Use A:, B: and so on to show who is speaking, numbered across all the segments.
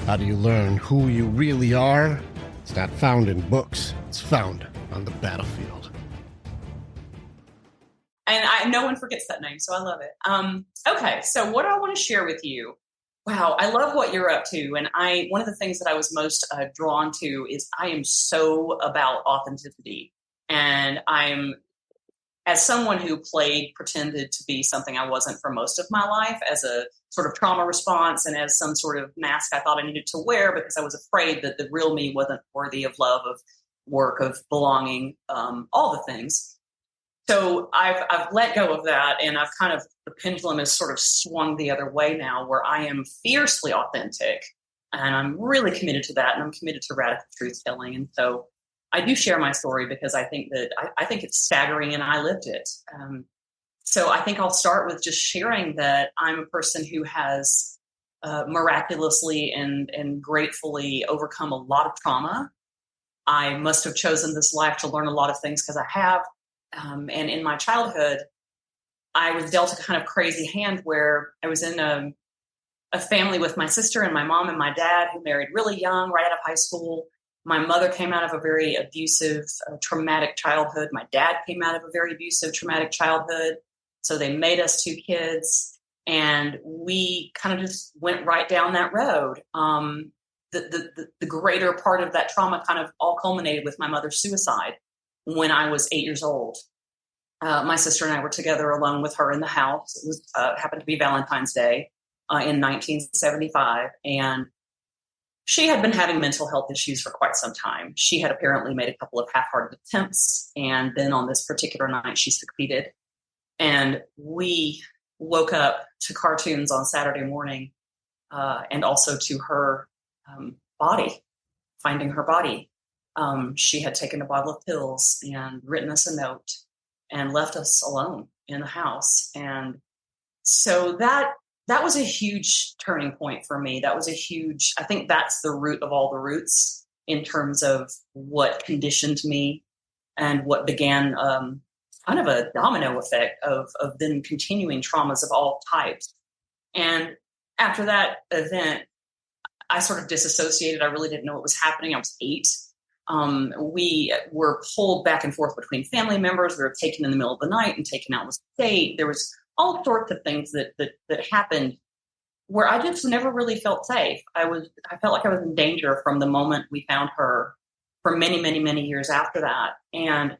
A: How do you learn who you really are? It's not found in books. It's found on the battlefield.
B: And no one forgets that name, so I love it. Okay, so what I want to share with you. Wow, I love what you're up to. And one of the things that I was most drawn to is I am so about authenticity. And as someone who pretended to be something I wasn't for most of my life, as a sort of trauma response and as some sort of mask I thought I needed to wear because I was afraid that the real me wasn't worthy of love, of work, of belonging, all the things. So I've let go of that, and the pendulum has sort of swung the other way now, where I am fiercely authentic, and I'm really committed to that, and I'm committed to radical truth telling. And so I do share my story because I think that I think it's staggering, and I lived it. So I think I'll start with just sharing that I'm a person who has miraculously and gratefully overcome a lot of trauma. I must have chosen this life to learn a lot of things because I have. And in my childhood, I was dealt a kind of crazy hand where I was in a family with my sister and my mom and my dad, who married really young, right out of high school. My mother came out of a very abusive, traumatic childhood. My dad came out of a very abusive, traumatic childhood. So they made us two kids, and we kind of just went right down that road. The greater part of that trauma kind of all culminated with my mother's suicide when I was 8 years old. My sister and I were together alone with her in the house. It was happened to be Valentine's Day in 1975. And she had been having mental health issues for quite some time. She had apparently made a couple of half-hearted attempts. And then on this particular night, she succeeded. And we woke up to cartoons on Saturday morning and also to her body, finding her body. She had taken a bottle of pills and written us a note and left us alone in the house. And so that was a huge turning point for me. I think that's the root of all the roots in terms of what conditioned me and what began kind of a domino effect of then continuing traumas of all types. And after that event, I sort of disassociated. I really didn't know what was happening. I was 8. We were pulled back and forth between family members. We were taken in the middle of the night and taken out of the state. There was all sorts of things that happened where I just never really felt safe. I felt like I was in danger from the moment we found her for many, many, many years after that. And,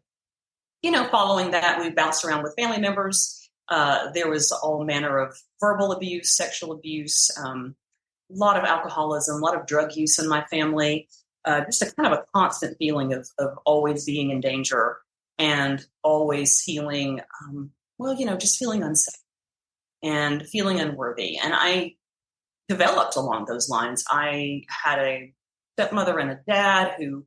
B: following that, we bounced around with family members. There was all manner of verbal abuse, sexual abuse, a lot of alcoholism, a lot of drug use in my family. Just a kind of a constant feeling of always being in danger and always feeling, just feeling unsafe and feeling unworthy. And I developed along those lines. I had a stepmother and a dad who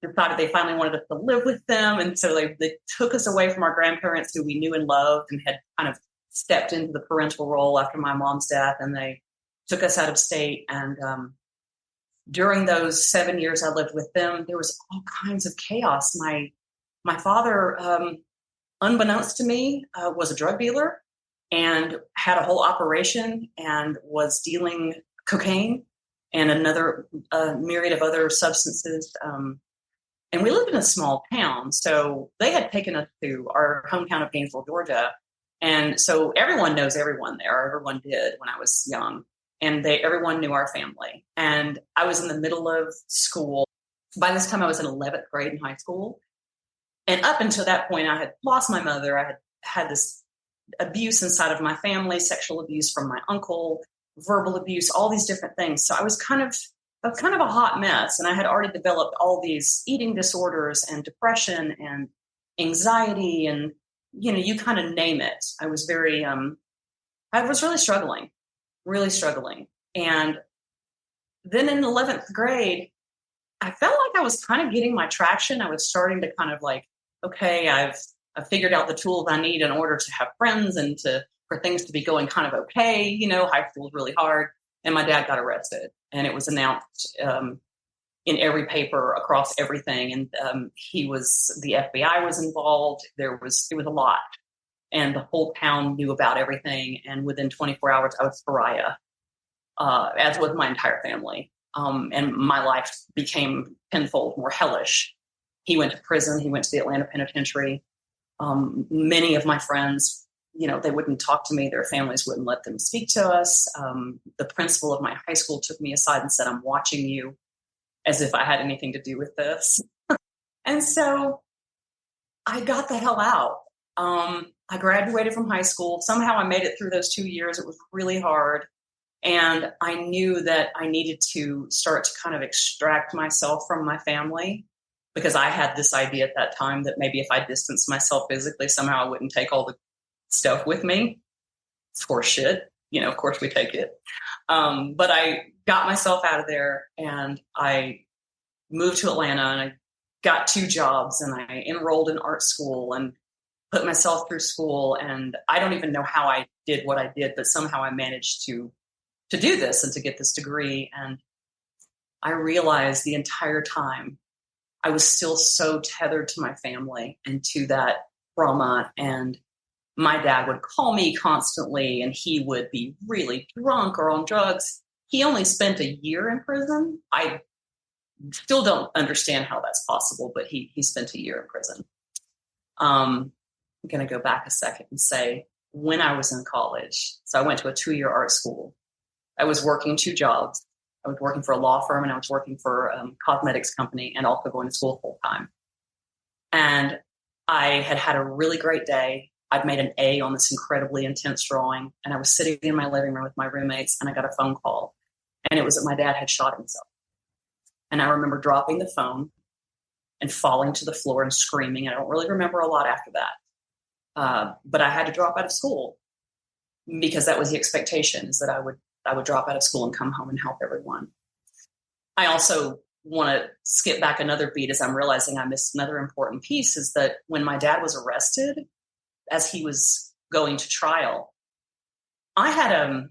B: decided they finally wanted us to live with them. And so they took us away from our grandparents who we knew and loved and had kind of stepped into the parental role after my mom's death. And they took us out of state. And during those 7 years I lived with them, there was all kinds of chaos. My father, unbeknownst to me, was a drug dealer and had a whole operation and was dealing cocaine and another myriad of other substances. And we lived in a small town, so they had taken us to our hometown of Gainesville, Georgia. And so everyone knows everyone there. Everyone did when I was young. And everyone knew our family. And I was in the middle of school. By this time, I was in 11th grade in high school. And up until that point, I had lost my mother. I had this abuse inside of my family, sexual abuse from my uncle, verbal abuse, all these different things. So I was kind of a hot mess. And I had already developed all these eating disorders and depression and anxiety and, you kind of name it. I was I was really struggling. And then in 11th grade, I felt like I was kind of getting my traction. I was starting to kind of like, okay, I've figured out the tools I need in order to have friends and for things to be going kind of okay. High school was really hard. And my dad got arrested, and it was announced in every paper across everything. And the FBI was involved. It was a lot. And the whole town knew about everything. And within 24 hours, I was pariah, as was my entire family. and my life became tenfold more hellish. He went to prison. He went to the Atlanta penitentiary. Many of my friends, they wouldn't talk to me. Their families wouldn't let them speak to us. The principal of my high school took me aside and said, "I'm watching you," as if I had anything to do with this. And so I got the hell out. I graduated from high school. Somehow I made it through those 2 years. It was really hard. And I knew that I needed to start to kind of extract myself from my family, because I had this idea at that time that maybe if I distanced myself physically, somehow I wouldn't take all the stuff with me. It's horse shit. Of course we take it. But I got myself out of there, and I moved to Atlanta, and I got 2 jobs, and I enrolled in art school and put myself through school. And I don't even know how I did what I did, but somehow I managed to do this and to get this degree. And I realized the entire time I was still so tethered to my family and to that trauma. And my dad would call me constantly, and he would be really drunk or on drugs. He only spent a year in prison. I still don't understand how that's possible, but he spent a year in prison. I'm going to go back a second and say, when I was in college, so I went to a 2-year art school. I was working 2 jobs. I was working for a law firm, and I was working for a cosmetics company, and also going to school full time. And I had a really great day. I'd made an A on this incredibly intense drawing, and I was sitting in my living room with my roommates, and I got a phone call, and it was that my dad had shot himself. And I remember dropping the phone and falling to the floor and screaming. I don't really remember a lot after that. But I had to drop out of school, because that was the expectation, is that I would drop out of school and come home and help everyone. I also want to skip back another beat, as I'm realizing I missed another important piece, is that when my dad was arrested, as he was going to trial, I had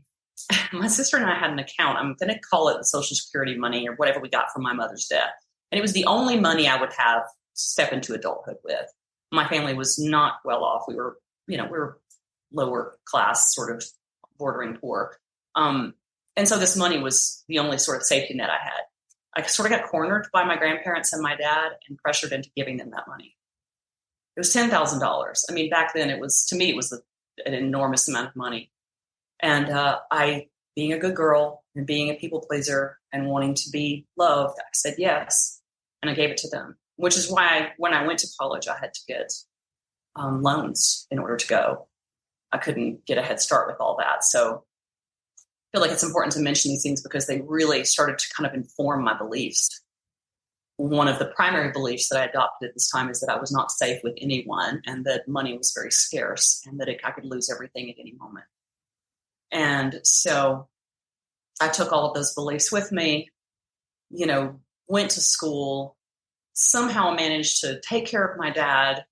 B: my sister and I had an account. I'm going to call it the Social Security money or whatever we got from my mother's death. And it was the only money I would have to step into adulthood with. My family was not well off. We were lower class, sort of bordering poor. And so this money was the only sort of safety net I had. I sort of got cornered by my grandparents and my dad and pressured into giving them that money. It was $10,000. I mean, back then it was an enormous amount of money. And I, being a good girl and being a people pleaser and wanting to be loved, I said yes. And I gave it to them, which is why when I went to college, I had to get loans in order to go. I couldn't get a head start with all that. So I feel like it's important to mention these things, because they really started to kind of inform my beliefs. One of the primary beliefs that I adopted at this time is that I was not safe with anyone, and that money was very scarce, and that I could lose everything at any moment. And so I took all of those beliefs with me, went to school, somehow managed to take care of my dad,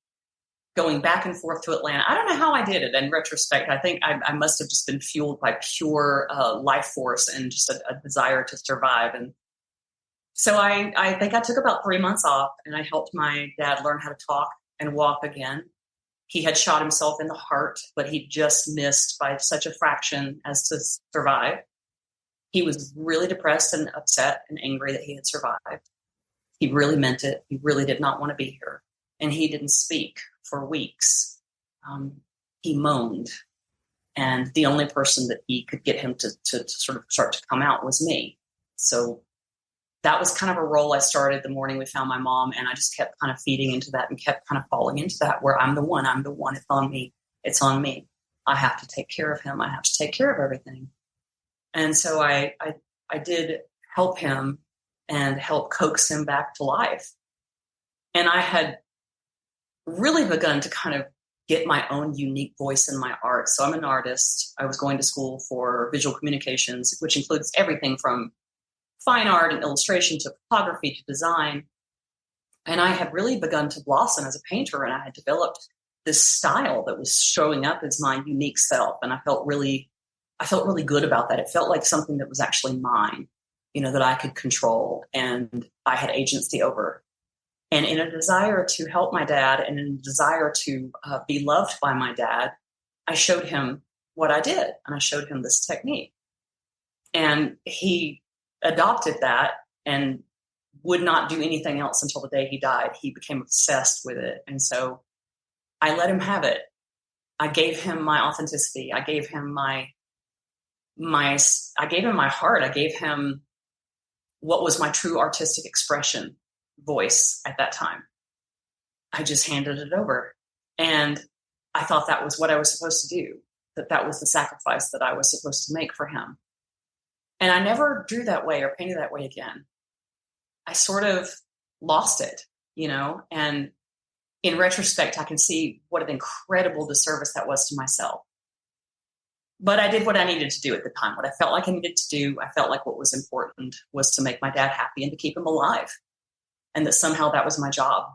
B: going back and forth to Atlanta. I don't know how I did it. In retrospect, I think I must have just been fueled by pure life force and just a desire to survive. And so I think I took about 3 months off, and I helped my dad learn how to talk and walk again. He had shot himself in the heart, but he just missed by such a fraction as to survive. He was really depressed and upset and angry that he had survived. He really meant it. He really did not want to be here. And he didn't speak for weeks. He moaned. And the only person that he could get him to sort of start to come out was me. So that was kind of a role I started the morning we found my mom. And I just kept kind of feeding into that and kept kind of falling into that, where I'm the one. It's on me. It's on me. I have to take care of him. I have to take care of everything. And so I did help him and help coax him back to life. And I had really begun to kind of get my own unique voice in my art. So I'm an artist. I was going to school for visual communications, which includes everything from fine art and illustration to photography to design. And I had really begun to blossom as a painter, and I had developed this style that was showing up as my unique self. And I felt really good about that. It felt like something that was actually mine, that I could control and I had agency over. And in a desire to help my dad and in a desire to be loved by my dad, I showed him what I did, and I showed him this technique. And he adopted that and would not do anything else until the day he died. He became obsessed with it. And so I let him have it. I gave him my authenticity. I gave him I gave him my heart. I gave him what was my true artistic expression voice at that time. I just handed it over. And I thought that was what I was supposed to do, that was the sacrifice that I was supposed to make for him. And I never drew that way or painted that way again. I sort of lost it, and in retrospect, I can see what an incredible disservice that was to myself. But I did what I needed to do at the time, what I felt like I needed to do. I felt like what was important was to make my dad happy and to keep him alive. And that somehow that was my job,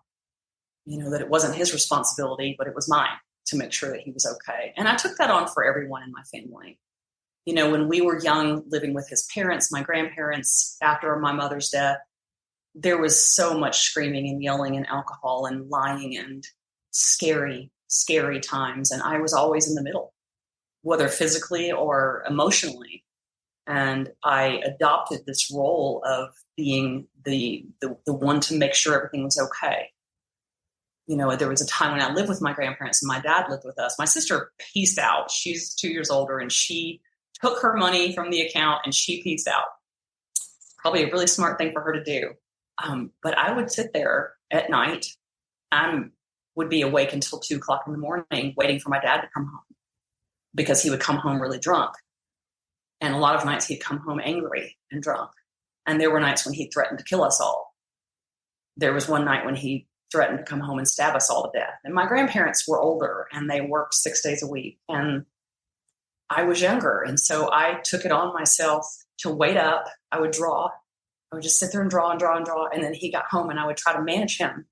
B: that it wasn't his responsibility, but it was mine to make sure that he was okay. And I took that on for everyone in my family. When we were young, living with his parents, my grandparents, after my mother's death, there was so much screaming and yelling and alcohol and lying and scary, scary times. And I was always in the middle, whether physically or emotionally. And I adopted this role of being the one to make sure everything was okay. There was a time when I lived with my grandparents and my dad lived with us. My sister pieced out. She's 2 years older, and she took her money from the account and she pieced out. Probably a really smart thing for her to do. But I would sit there at night. I would be awake until 2:00 in the morning, waiting for my dad to come home, because he would come home really drunk. And a lot of nights he'd come home angry and drunk. And there were nights when he threatened to kill us all. There was one night when he threatened to come home and stab us all to death. And my grandparents were older and they worked 6 days a week. And I was younger. And so I took it on myself to wait up. I would draw. I would just sit there and draw and draw and draw. And then he got home and I would try to manage him.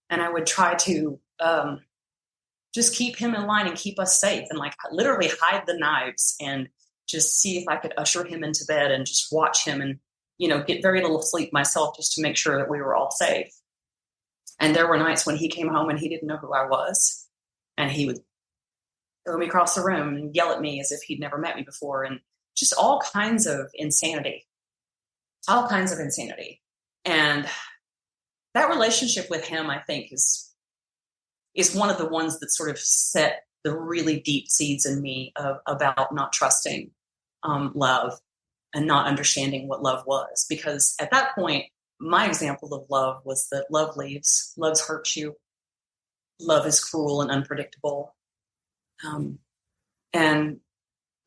B: And I would try to just keep him in line and keep us safe, and literally hide the knives and just see if I could usher him into bed and just watch him and, get very little sleep myself just to make sure that we were all safe. And there were nights when he came home and he didn't know who I was. And he would throw me across the room and yell at me as if he'd never met me before. And just all kinds of insanity. And that relationship with him, I think, is one of the ones that sort of set the really deep seeds in me about not trusting love and not understanding what love was. Because at that point, my example of love was that love leaves, love hurts you, love is cruel and unpredictable. And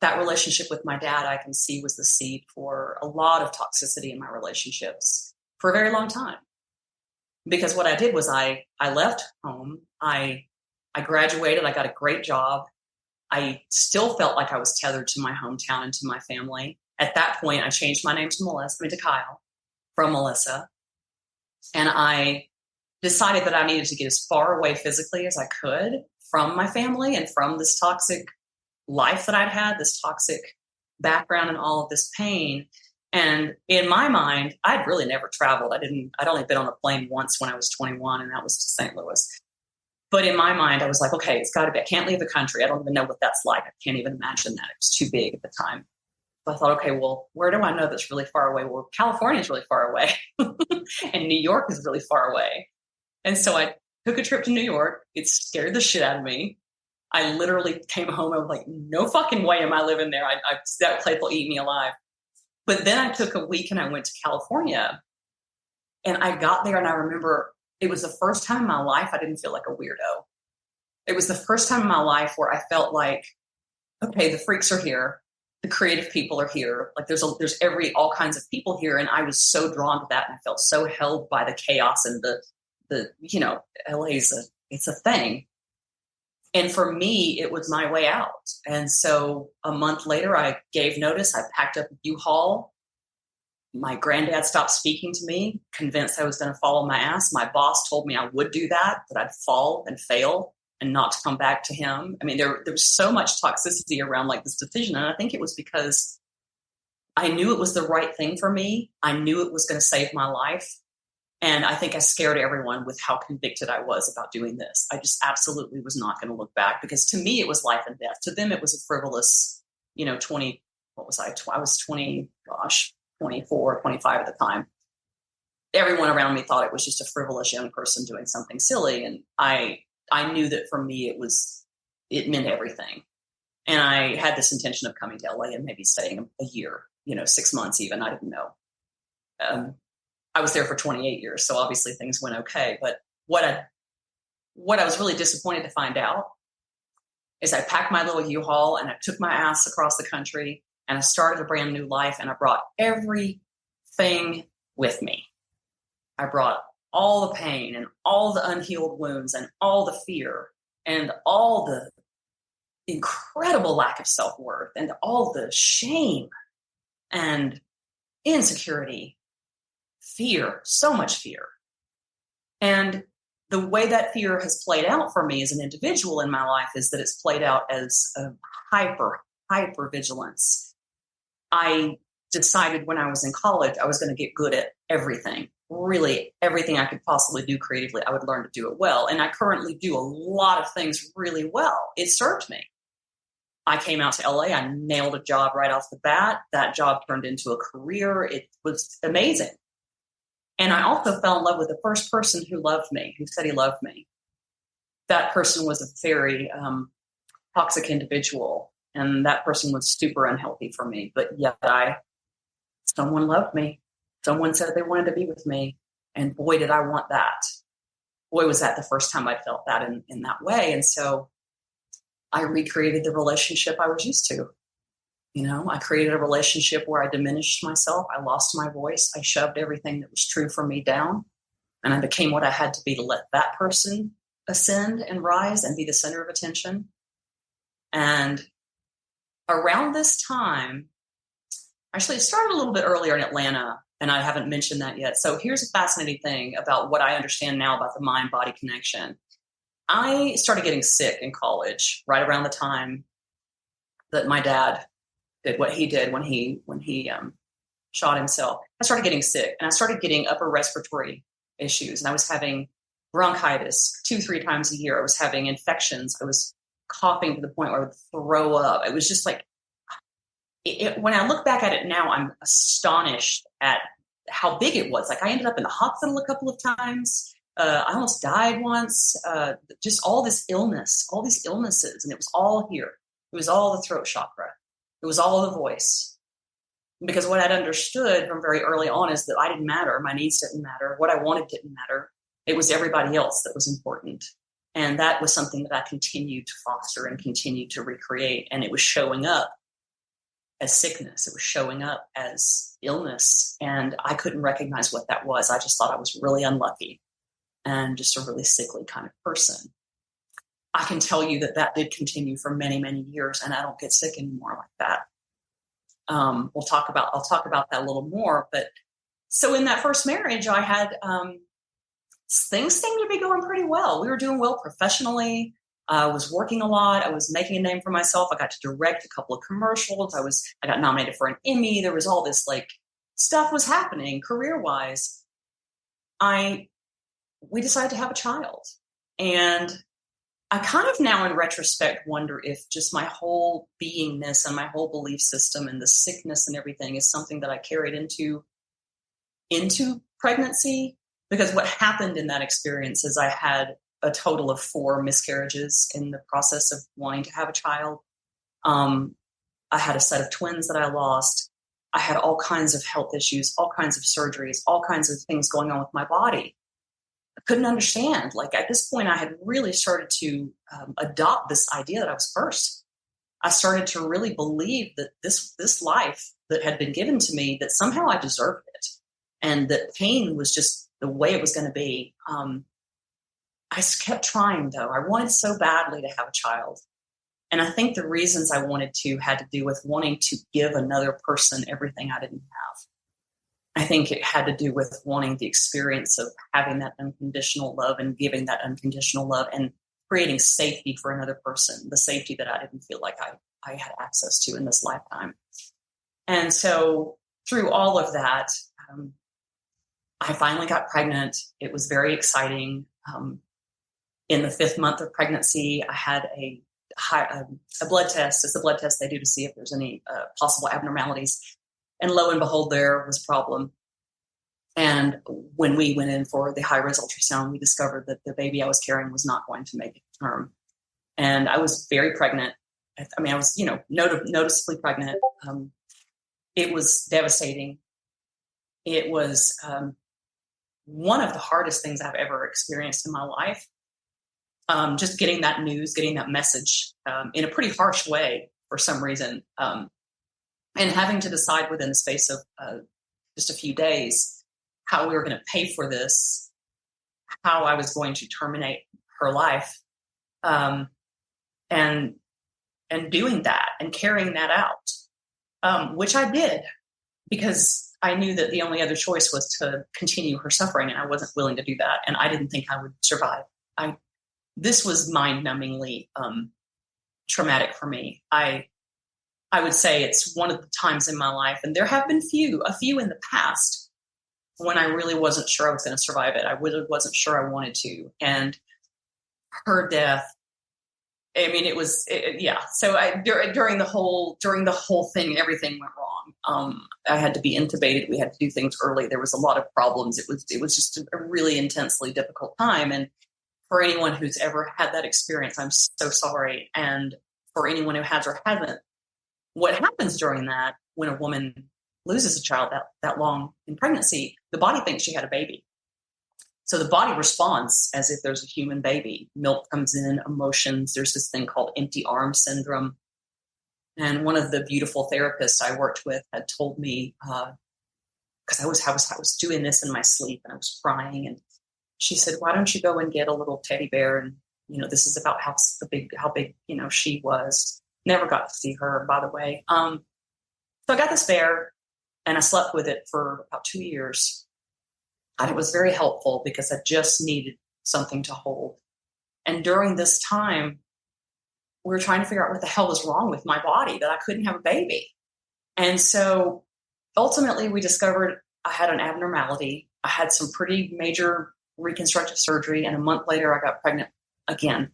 B: that relationship with my dad, I can see, was the seed for a lot of toxicity in my relationships for a very long time. Because what I did was I left home, I graduated, I got a great job. I still felt like I was tethered to my hometown and to my family. At that point, I changed my name to Kyle from Melissa. And I decided that I needed to get as far away physically as I could from my family and from this toxic life that I'd had, this toxic background and all of this pain. And in my mind, I'd really never traveled. I'd only been on a plane once when I was 21, and that was to St. Louis. But in my mind, I was like, okay, it's got to be, I can't leave the country. I don't even know what that's like. I can't even imagine that. It was too big at the time. So I thought, okay, well, where do I know that's really far away? Well, California is really far away and New York is really far away. And so I took a trip to New York. It scared the shit out of me. I literally came home. I was like, no fucking way am I living there. That place will eat me alive. But then I took a week and I went to California, and I got there, and I remember it was the first time in my life I didn't feel like a weirdo. It was the first time in my life where I felt like, okay, the freaks are here. The creative people are here. Like there's all kinds of people here. And I was so drawn to that. And I felt so held by the chaos and the LA's it's a thing. And for me, it was my way out. And so a month later, I gave notice. I packed up a U-Haul. My granddad stopped speaking to me, convinced I was going to fall on my ass. My boss told me I would do that I'd fall and fail and not to come back to him. I mean, there was so much toxicity around this decision. And I think it was because I knew it was the right thing for me. I knew it was going to save my life. And I think I scared everyone with how convicted I was about doing this. I just absolutely was not going to look back, because to me, it was life and death. To them, it was a frivolous, 20, what was I? I was 20, 24, 25 at the time. Everyone around me thought it was just a frivolous young person doing something silly. And I knew that for me, it meant everything. And I had this intention of coming to LA and maybe staying a year, 6 months even. I didn't know. I was there for 28 years. So obviously things went okay. But what I was really disappointed to find out is I packed my little U-Haul and I took my ass across the country and I started a brand new life, and I brought everything with me. I brought all the pain and all the unhealed wounds and all the fear and all the incredible lack of self-worth and all the shame and insecurity, fear, so much fear. And the way that fear has played out for me as an individual in my life is that it's played out as a hyper vigilance. I decided when I was in college, I was going to get good at everything. Really, everything I could possibly do creatively, I would learn to do it well. And I currently do a lot of things really well. It served me. I came out to LA. I nailed a job right off the bat. That job turned into a career. It was amazing. And I also fell in love with the first person who loved me, who said he loved me. That person was a very toxic individual. And that person was super unhealthy for me. But yet someone loved me. Someone said they wanted to be with me. And boy, did I want that. Boy, was that the first time I felt that in that way. And so I recreated the relationship I was used to. I created a relationship where I diminished myself. I lost my voice. I shoved everything that was true for me down. And I became what I had to be to let that person ascend and rise and be the center of attention. And around this time, actually, it started a little bit earlier in Atlanta, and I haven't mentioned that yet. So here's a fascinating thing about what I understand now about the mind-body connection. I started getting sick in college right around the time that my dad did what he did when he shot himself. I started getting sick, and I started getting upper respiratory issues, and I was having bronchitis 2-3 times a year. I was having infections. I was coughing to the point where I would throw up. It was just like, when I look back at it now, I'm astonished at how big it was. Like, I ended up in the hospital a couple of times. I almost died once. Just all this illness, all these illnesses, and it was all here. It was all the throat chakra. It was all the voice. Because what I'd understood from very early on is that I didn't matter. My needs didn't matter. What I wanted didn't matter. It was everybody else that was important. And that was something that I continued to foster and continued to recreate. And it was showing up as sickness. It was showing up as illness. And I couldn't recognize what that was. I just thought I was really unlucky and just a really sickly kind of person. I can tell you that did continue for many, many years, and I don't get sick anymore like that. I'll talk about that a little more. But so in that first marriage, I had things seemed to be going pretty well. We were doing well professionally. I was working a lot. I was making a name for myself. I got to direct a couple of commercials. I got nominated for an Emmy. There was all this stuff was happening career-wise. We decided to have a child. And I kind of now in retrospect wonder if just my whole beingness and my whole belief system and the sickness and everything is something that I carried into pregnancy. Because what happened in that experience is I had a total of 4 miscarriages in the process of wanting to have a child. I had a set of twins that I lost. I had all kinds of health issues, all kinds of surgeries, all kinds of things going on with my body. I couldn't understand. At this point, I had really started to adopt this idea that I was first. I started to really believe that this life that had been given to me, that somehow I deserved it. And that pain was just the way it was going to be. I kept trying, though. I wanted so badly to have a child. And I think the reasons I wanted to had to do with wanting to give another person everything I didn't have. I think it had to do with wanting the experience of having that unconditional love and giving that unconditional love and creating safety for another person, the safety that I didn't feel like I had access to in this lifetime. And so through all of that, I finally got pregnant. It was very exciting. In the 5th month of pregnancy, I had a blood test. It's a blood test they do to see if there's any possible abnormalities. And lo and behold, there was a problem. And when we went in for the high-res ultrasound, we discovered that the baby I was carrying was not going to make it to term. And I was very pregnant. I mean, I was, noticeably pregnant. It was devastating. It was one of the hardest things I've ever experienced in my life. Just getting that news, getting that message in a pretty harsh way for some reason, and having to decide within the space of just a few days how we were going to pay for this, how I was going to terminate her life, and doing that and carrying that out, which I did because I knew that the only other choice was to continue her suffering, and I wasn't willing to do that, and I didn't think I would survive. This was mind-numbingly traumatic for me. I would say it's one of the times in my life, and there have been a few in the past, when I really wasn't sure I was going to survive it. I really wasn't sure I wanted to. And her death, I mean, yeah. So during the whole thing, everything went wrong. I had to be intubated. We had to do things early. There was a lot of problems. It was just a really intensely difficult time. And for anyone who's ever had that experience, I'm so sorry. And for anyone who has or hasn't, what happens during that, when a woman loses a child that long in pregnancy, the body thinks she had a baby. So the body responds as if there's a human baby. Milk comes in, emotions. There's this thing called empty arm syndrome. And one of the beautiful therapists I worked with had told me, because I was doing this in my sleep and I was crying, and she said, "Why don't you go and get a little teddy bear?" And this is about how big she was. Never got to see her, by the way. So I got this bear. And I slept with it for about 2 years. And it was very helpful because I just needed something to hold. And during this time, we were trying to figure out what the hell was wrong with my body, that I couldn't have a baby. And so ultimately we discovered I had an abnormality. I had some pretty major reconstructive surgery. And a month later, I got pregnant again.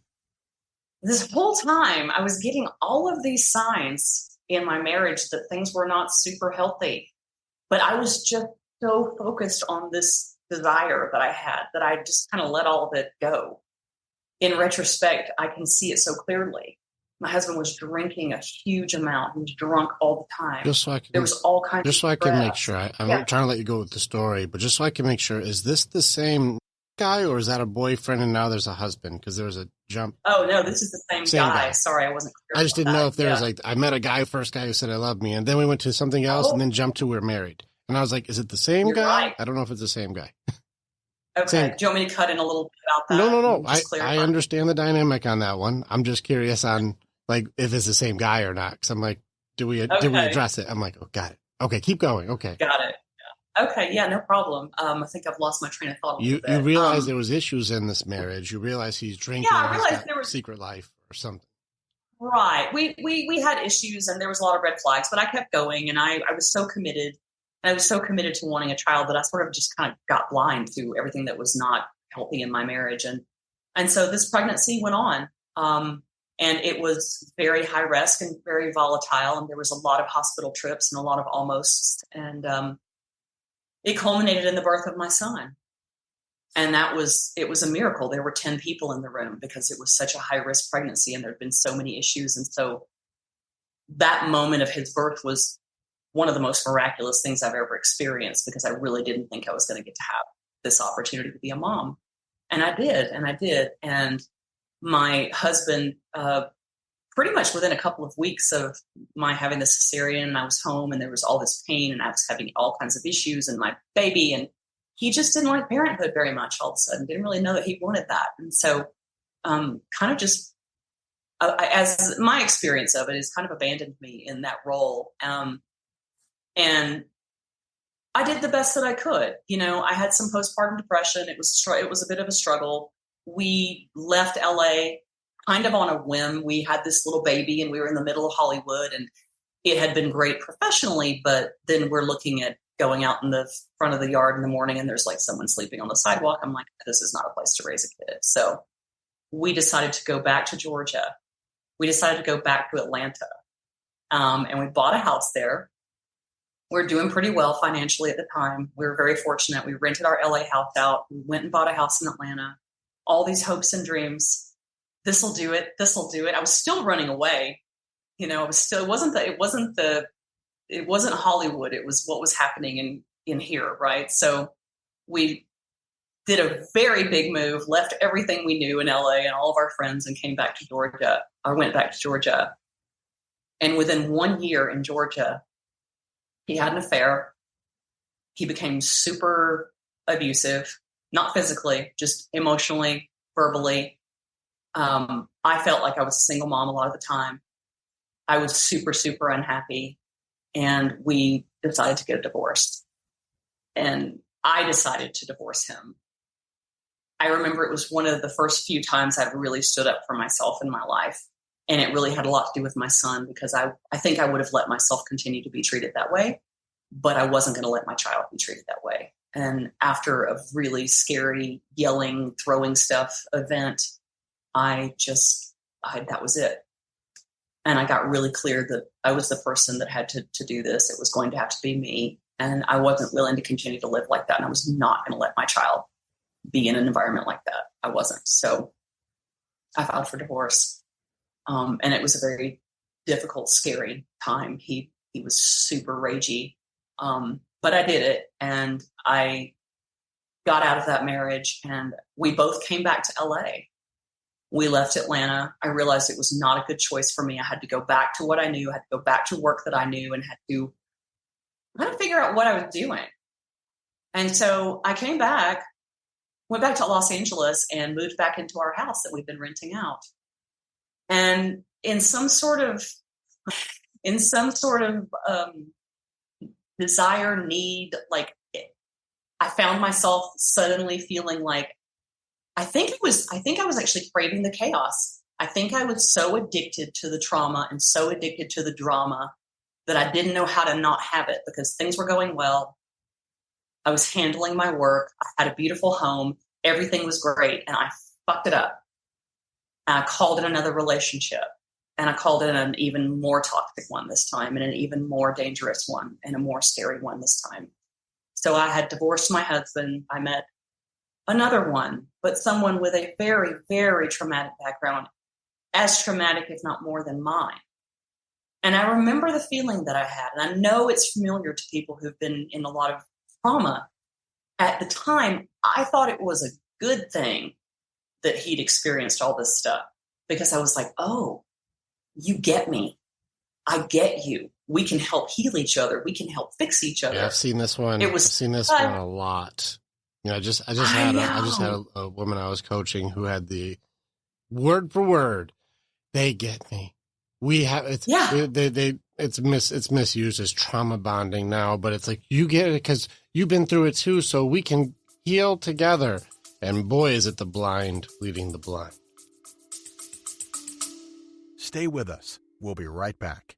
B: This whole time I was getting all of these signs in my marriage that things were not super healthy. But I was just so focused on this desire that I had that I just kind of let all of it go. In retrospect, I can see it so clearly. My husband was drinking a huge amount. He was drunk all the time. There was all kinds
A: just
B: of
A: so I can make
B: stress.
A: sure, I'm not trying to let you go with the story, but just so I can make sure, is this the same guy or is that a boyfriend and now there's a husband? Because there was a jump.
B: Oh, no, this is the same guy. Sorry, I wasn't clear.
A: I just didn't know if there was I met a guy, first guy who said I love me, and then we went to something else and then jumped to we're married. And I was like, is it the same guy?
B: Right.
A: I don't know if it's the same guy.
B: Okay. Do you want me to cut in a little bit about that?
A: No. I understand the dynamic on that one. I'm just curious on if it's the same guy or not. Because I'm like, did we address it? I'm like, oh, got it. Okay, keep going. Okay.
B: Got it. Yeah. Okay, yeah, no problem. I think I've lost my train of thought a little bit.
A: You realize there was issues in this marriage. You realize he's drinking.
B: Yeah, I realized there was
A: secret life or something.
B: Right. We had issues and there was a lot of red flags, but I kept going and I was so committed. I was so committed to wanting a child that I sort of just kind of got blind to everything that was not healthy in my marriage. And so this pregnancy went on. And it was very high risk and very volatile. And there was a lot of hospital trips and a lot of almosts. And it culminated in the birth of my son. And it was a miracle. There were 10 people in the room because it was such a high risk pregnancy and there'd been so many issues. And so that moment of his birth was one of the most miraculous things I've ever experienced because I really didn't think I was going to get to have this opportunity to be a mom. And I did. And my husband, pretty much within a couple of weeks of my having the cesarean, I was home and there was all this pain and I was having all kinds of issues and my baby, and he just didn't like parenthood very much all of a sudden, didn't really know that he wanted that. And so kind of just, as my experience of it is kind of abandoned me in that role. And I did the best that I could. I had some postpartum depression. It was a bit of a struggle. We left LA kind of on a whim. We had this little baby and we were in the middle of Hollywood and it had been great professionally, but then we're looking at going out in the front of the yard in the morning and there's someone sleeping on the sidewalk. I'm like, this is not a place to raise a kid. So we decided to go back to Georgia. We decided to go back to Atlanta. And we bought a house there. We're doing pretty well financially at the time. We were very fortunate. We rented our LA house out. We went and bought a house in Atlanta. All these hopes and dreams. This will do it. This will do it. I was still running away. I was still, it wasn't Hollywood. It was what was happening in here. Right. So we did a very big move, left everything we knew in LA and all of our friends and came back to Georgia. I went back to Georgia. And within 1 year in Georgia, he had an affair. He became super abusive, not physically, just emotionally, verbally. I felt like I was a single mom a lot of the time. I was super, super unhappy. And we decided to get a divorce. And I decided to divorce him. I remember it was one of the first few times I've really stood up for myself in my life. And it really had a lot to do with my son, because I think I would have let myself continue to be treated that way, but I wasn't going to let my child be treated that way. And after a really scary yelling, throwing stuff event, that was it. And I got really clear that I was the person that had to do this. It was going to have to be me. And I wasn't willing to continue to live like that. And I was not going to let my child be in an environment like that. I wasn't. So I filed for divorce. And it was a very difficult, scary time. He was super ragey. But I did it, and I got out of that marriage, and we both came back to LA. We left Atlanta. I realized it was not a good choice for me. I had to go back to what I knew. I had to go back to work that I knew, and had to kind of figure out what I was doing. And so I came back, went back to Los Angeles, and moved back into our house that we've been renting out. And in some sort of desire, need, like, I found myself suddenly feeling like, I think I was actually craving the chaos. I think I was so addicted to the trauma and so addicted to the drama that I didn't know how to not have it, because things were going well. I was handling my work. I had a beautiful home. Everything was great. And I fucked it up. And I called it another relationship. And I called it an even more toxic one this time, and an even more dangerous one, and a more scary one this time. So I had divorced my husband. I met another one, but someone with a very, very traumatic background, as traumatic, if not more than mine. And I remember the feeling that I had, and I know it's familiar to people who've been in a lot of trauma. At the time, I thought it was a good thing that he'd experienced all this stuff, because I was like, oh, you get me. I get you. We can help heal each other. We can help fix each other.
A: Yeah, I've seen this one. I've seen this one a lot. I just had a woman I was coaching who had the word for word. They get me. We have it's it's misused as trauma bonding now, but it's like, you get it because you've been through it too, so we can heal together. And boy, is it the blind leading the blind.
C: Stay with us. We'll be right back.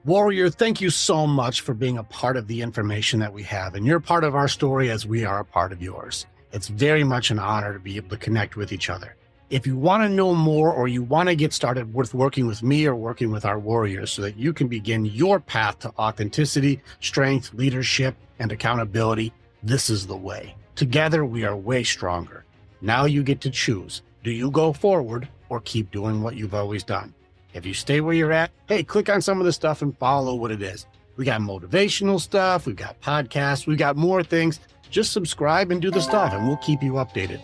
D: Warrior, thank you so much for being a part of the information that we have. And you're part of our story as we are a part of yours. It's very much an honor to be able to connect with each other. If you want to know more, or you want to get started with working with me or working with our warriors so that you can begin your path to authenticity, strength, leadership, and accountability, this is the way. Together, we are way stronger. Now you get to choose. Do you go forward or keep doing what you've always done? If you stay where you're at, hey, click on some of the stuff and follow what it is. We got motivational stuff. We've got podcasts. We've got more things. Just subscribe and do the stuff, and we'll keep you updated.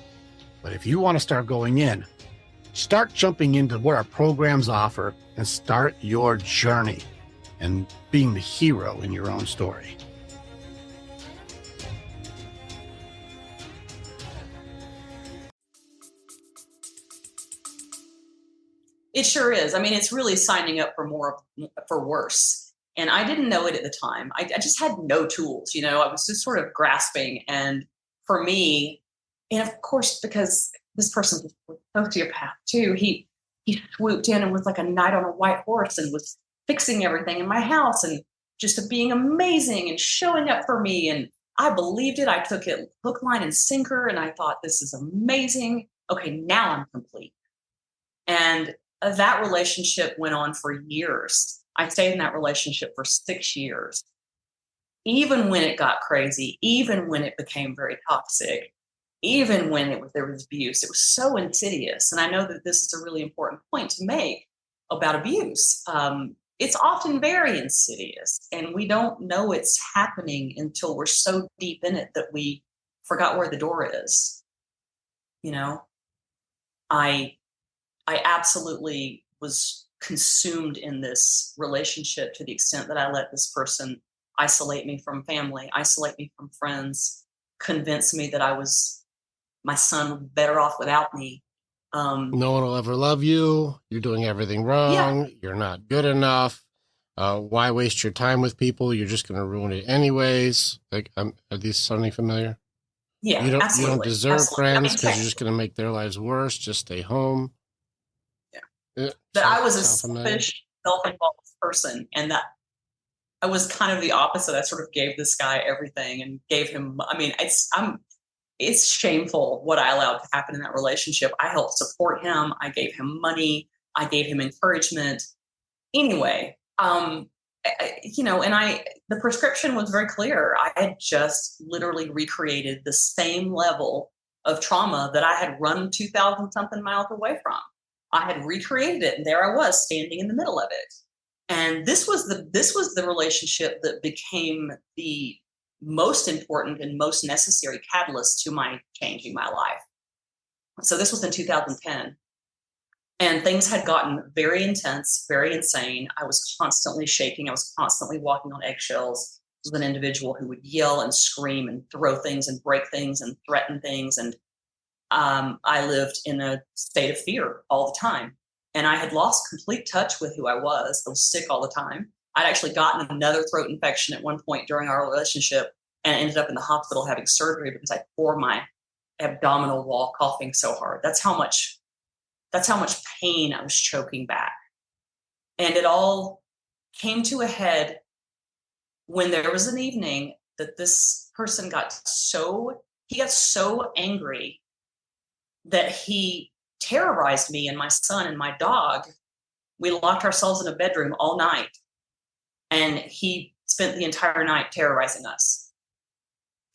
D: But if you want to start going in, start jumping into what our programs offer and start your journey and being the hero in your own story.
B: It sure is. I mean, it's really signing up for worse. And I didn't know it at the time. I just had no tools, I was just sort of grasping. And for me, and of course, because this person was a sociopath too, he swooped in and was like a knight on a white horse and was fixing everything in my house and just being amazing and showing up for me. And I believed it. I took it hook, line, and sinker. And I thought, this is amazing. Okay, now I'm complete. And that relationship went on for years. I stayed in that relationship for 6 years. Even when it got crazy, even when it became very toxic, even when there was abuse, it was so insidious. And I know that this is a really important point to make about abuse. It's often very insidious, and we don't know it's happening until we're so deep in it that we forgot where the door is. You know, I absolutely was consumed in this relationship to the extent that I let this person isolate me from family, isolate me from friends, convince me that my son was better off without me.
A: No one will ever love you. You're doing everything wrong. Yeah. You're not good enough. Why waste your time with people? You're just going to ruin it anyways. Like, are these sounding familiar?
B: Yeah,
A: absolutely. You don't deserve friends because you're just going to make their lives worse. Just stay home.
B: Yeah. That I was a selfish, self-involved person, and that I was kind of the opposite. I sort of gave this guy everything and gave him, I mean, it's shameful what I allowed to happen in that relationship. I helped support him. I gave him money. I gave him encouragement. Anyway, the prescription was very clear. I had just literally recreated the same level of trauma that I had run 2,000 something miles away from. I had recreated it, and there I was standing in the middle of it. And this was the relationship that became the most important and most necessary catalyst to my changing my life. So this was in 2010. And things had gotten very intense, very insane. I was constantly shaking. I was constantly walking on eggshells. I was an individual who would yell and scream and throw things and break things and threaten things. And I lived in a state of fear all the time. And I had lost complete touch with who I was. I was sick all the time. I'd actually gotten another throat infection at one point during our relationship and ended up in the hospital having surgery because I tore my abdominal wall coughing so hard. That's how much pain I was choking back. And it all came to a head when there was an evening that this person got so angry that he terrorized me and my son and my dog. We locked ourselves in a bedroom all night, and he spent the entire night terrorizing us,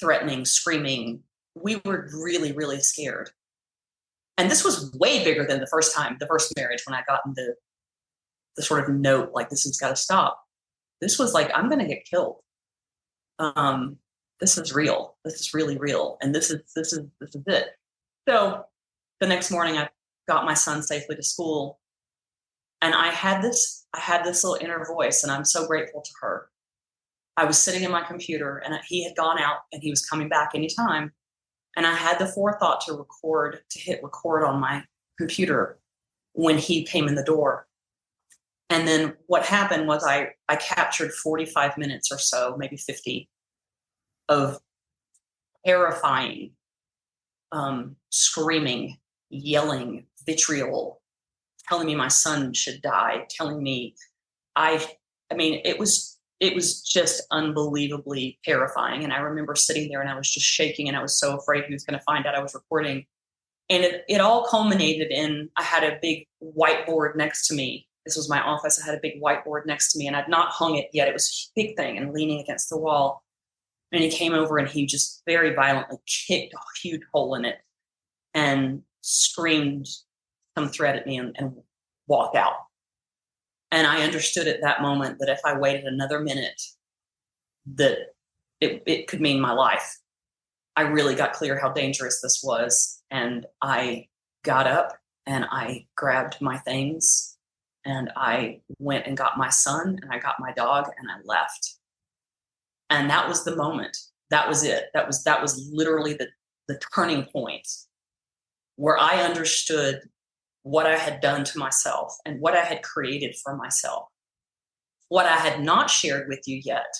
B: threatening, screaming. We were really, really scared. And this was way bigger than the first marriage, when I got the sort of note, like, this has got to stop. This was like, I'm going to get killed. This is real. This is really real. And this is it. So the next morning I got my son safely to school, and I had this little inner voice, and I'm so grateful to her. I was sitting in my computer, and he had gone out, and he was coming back anytime. And I had the forethought to hit record on my computer when he came in the door. And then what happened was I captured 45 minutes or so, maybe 50, of terrifying, screaming, yelling, vitriol, telling me my son should die, telling me it was just unbelievably terrifying. And I remember sitting there, and I was just shaking, and I was so afraid he was going to find out I was recording. And it all culminated in, I had a big whiteboard next to me. This was my office. I had a big whiteboard next to me, and I'd not hung it yet. It was a big thing and leaning against the wall. And he came over, and he just very violently kicked a huge hole in it and screamed some threat at me and walked out. And I understood at that moment that if I waited another minute, that it could mean my life. I really got clear how dangerous this was. And I got up, and I grabbed my things, and I went and got my son, and I got my dog, and I left. And that was the moment. That was it. That was literally the turning point where I understood what I had done to myself and what I had created for myself. What I had not shared with you yet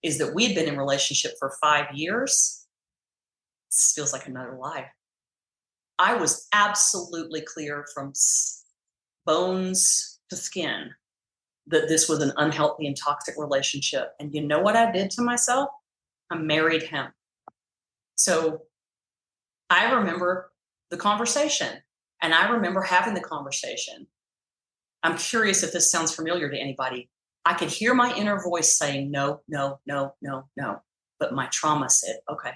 B: is that we had been in a relationship for 5 years. This feels like another life. I was absolutely clear from bones to skin that this was an unhealthy and toxic relationship. And you know what I did to myself? I married him. So I remember the conversation, and I remember having the conversation. I'm curious if this sounds familiar to anybody. I could hear my inner voice saying, no, no, no, no, no. But my trauma said, okay,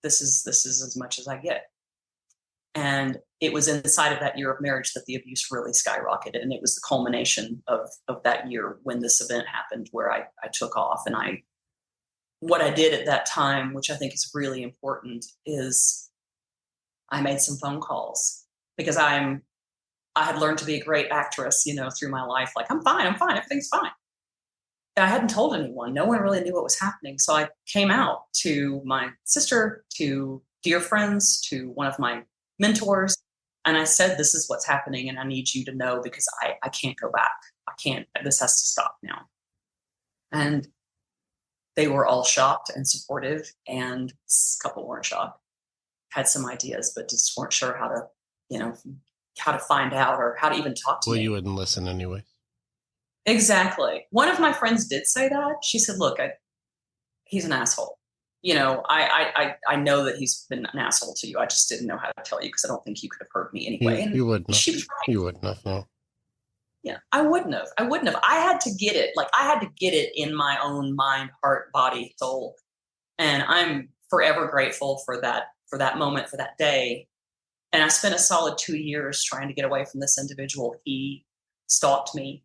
B: this is as much as I get. And it was inside of that year of marriage that the abuse really skyrocketed. And it was the culmination of that year when this event happened, where I took off. And what I did at that time, which I think is really important, is I made some phone calls, because I had learned to be a great actress, through my life. Like, I'm fine, everything's fine. And I hadn't told anyone. No one really knew what was happening. So I came out to my sister, to dear friends, to one of my mentors. And I said, this is what's happening. And I need you to know, because I can't go back. This has to stop now. And they were all shocked and supportive. And a couple weren't shocked, had some ideas, but just weren't sure how to find out or how to even talk to me.
A: Well, you wouldn't listen anyway.
B: Exactly. One of my friends did say that. She said, look, he's an asshole. I know that he's been an asshole to you. I just didn't know how to tell you, because I don't think you could have heard me anyway.
A: You wouldn't.
B: She was right.
A: You wouldn't have, no.
B: Yeah, I wouldn't have. I had to get it. Like, I had to get it in my own mind, heart, body, soul. And I'm forever grateful for that moment, for that day. And I spent a solid 2 years trying to get away from this individual. He stalked me.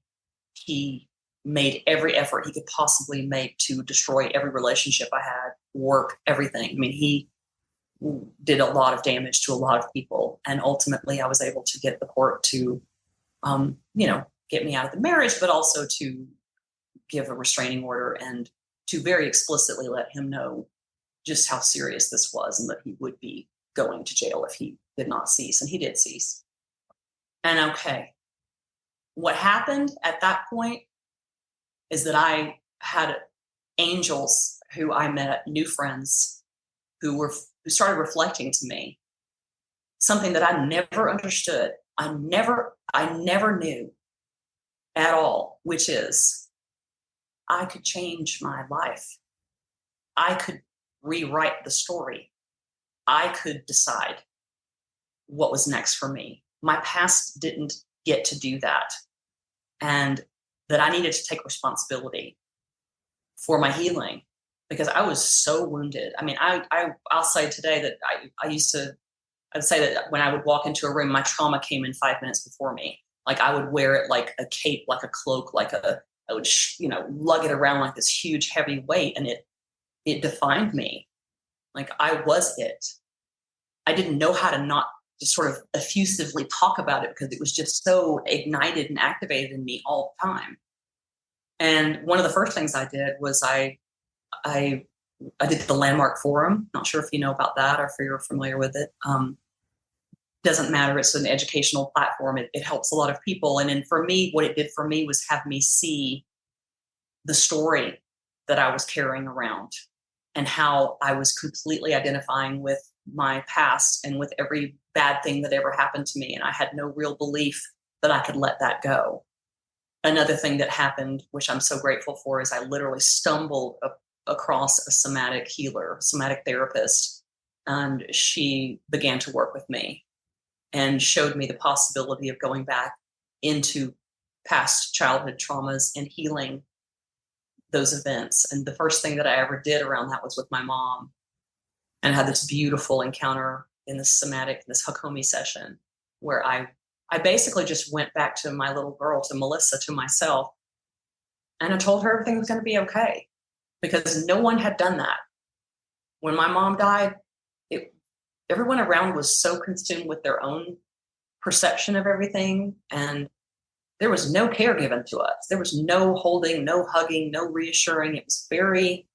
B: He made every effort he could possibly make to destroy every relationship I had, work, everything. I mean, he did a lot of damage to a lot of people. And ultimately, I was able to get the court to, get me out of the marriage, but also to give a restraining order and to very explicitly let him know just how serious this was, and that he would be going to jail if he did not cease. And he did cease. And okay, what happened at that point is that I had angels who I met, new friends who started reflecting to me something that I never understood. I never knew at all, which is I could change my life. I could rewrite the story. I could decide what was next for me. My past didn't get to do that. And that I needed to take responsibility for my healing, because I was so wounded. I mean, I'll say today that I'd say that when I would walk into a room, my trauma came in 5 minutes before me. Like, I would wear it like a cape, like a cloak, I would, lug it around like this huge heavy weight, and it defined me. Like, I was it. I didn't know how to not just sort of effusively talk about it, because it was just so ignited and activated in me all the time. And one of the first things I did was I did the Landmark Forum. Not sure if you know about that or if you're familiar with it. Doesn't matter. It's an educational platform. It helps a lot of people. And then for me, what it did for me was have me see the story that I was carrying around, and how I was completely identifying with my past and with every bad thing that ever happened to me. And I had no real belief that I could let that go. Another thing that happened, which I'm so grateful for, is I literally stumbled across a somatic healer, somatic therapist, and she began to work with me and showed me the possibility of going back into past childhood traumas and healing those events. And the first thing that I ever did around that was with my mom, and had this beautiful encounter in this Hakomi session, where I basically just went back to my little girl, to Melissa, to myself, and I told her everything was going to be okay, because no one had done that. When my mom died, everyone around was so consumed with their own perception of everything, and there was no care given to us. There was no holding, no hugging, no reassuring. It was very,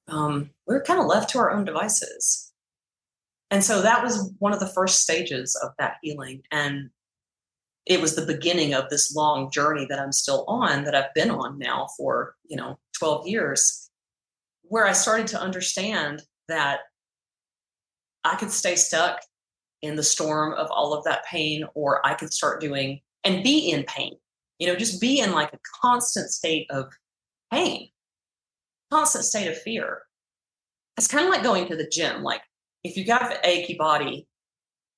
B: we were kind of left to our own devices. And so that was one of the first stages of that healing. And it was the beginning of this long journey that I'm still on, that I've been on now for, 12 years, where I started to understand that I could stay stuck in the storm of all of that pain, or I could start doing and be in pain, just be in like a constant state of pain, constant state of fear. It's kind of like going to the gym. Like, if you got an achy body,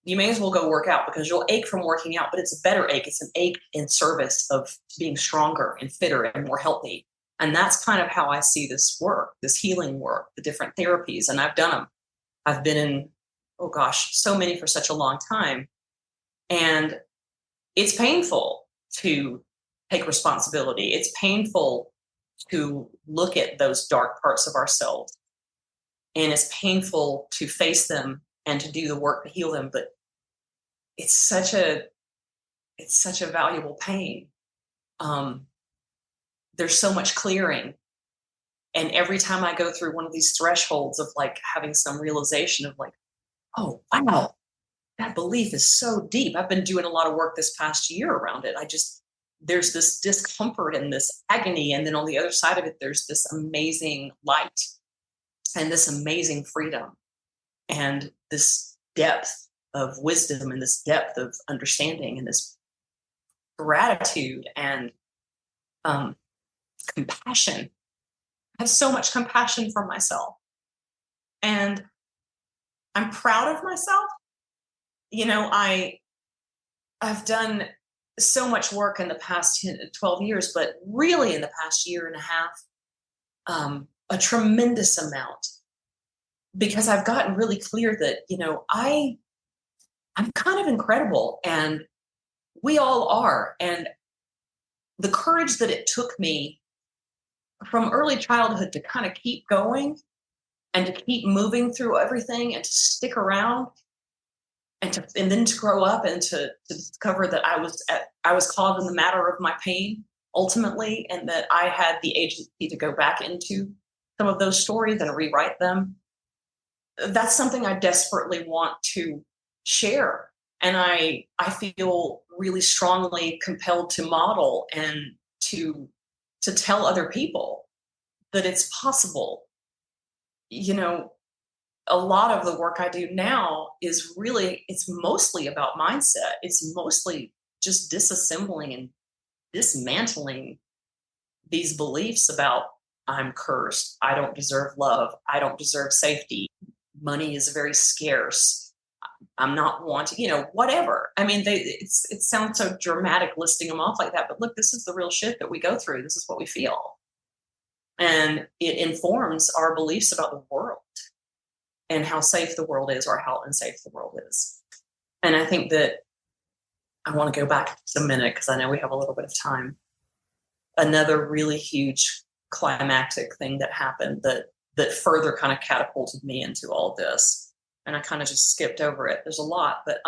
B: you may as well go work out because you'll ache from working out, but it's a better ache. It's an ache in service of being stronger and fitter and more healthy. And that's kind of how I see this work, this healing work, the different therapies. And I've done them. I've been in, oh gosh, so many for such a long time. And it's painful to take responsibility. It's painful to look at those dark parts of ourselves. And it's painful to face them and to do the work to heal them. But it's such a valuable pain. There's so much clearing. And every time I go through one of these thresholds of like having some realization of like, oh, wow, that belief is so deep. I've been doing a lot of work this past year around it. There's this discomfort and this agony. And then on the other side of it, there's this amazing light and this amazing freedom and this depth of wisdom and this depth of understanding and this gratitude and compassion. I have so much compassion for myself. And I'm proud of myself. You know, I've done so much work in the past 12 years, but really in the past year and a half, a tremendous amount, because I've gotten really clear that, you know, I'm kind of incredible, and we all are. And the courage that it took me from early childhood to kind of keep going and to keep moving through everything and to stick around and then to grow up and to discover that I was called in the matter of my pain ultimately, and that I had the agency to go back into some of those stories and rewrite them. That's something I desperately want to share. And I feel really strongly compelled to model and to tell other people that it's possible. You know, a lot of the work I do now it's mostly about mindset. It's mostly just disassembling and dismantling these beliefs about I'm cursed, I don't deserve love, I don't deserve safety, money is very scarce, I'm not wanted, you know, whatever. I mean, it sounds so dramatic listing them off like that, but look, this is the real shit that we go through. This is what we feel. And it informs our beliefs about the world and how safe the world is or how unsafe the world is. And I think that I want to go back just a minute because I know we have a little bit of time. Another really huge climactic thing that happened that further kind of catapulted me into all this. And I kind of just skipped over it. There's a lot, but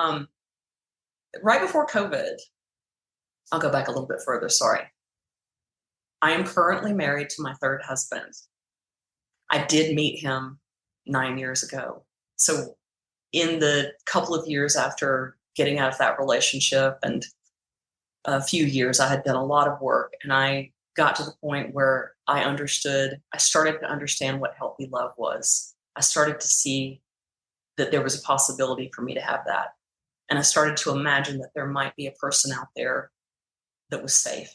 B: right before COVID, I'll go back a little bit further. Sorry. I am currently married to my third husband. I did meet him 9 years ago. So in the couple of years after getting out of that relationship and a few years, I had done a lot of work, and I got to the point where I started to understand what healthy love was. I started to see that there was a possibility for me to have that. And I started to imagine that there might be a person out there that was safe.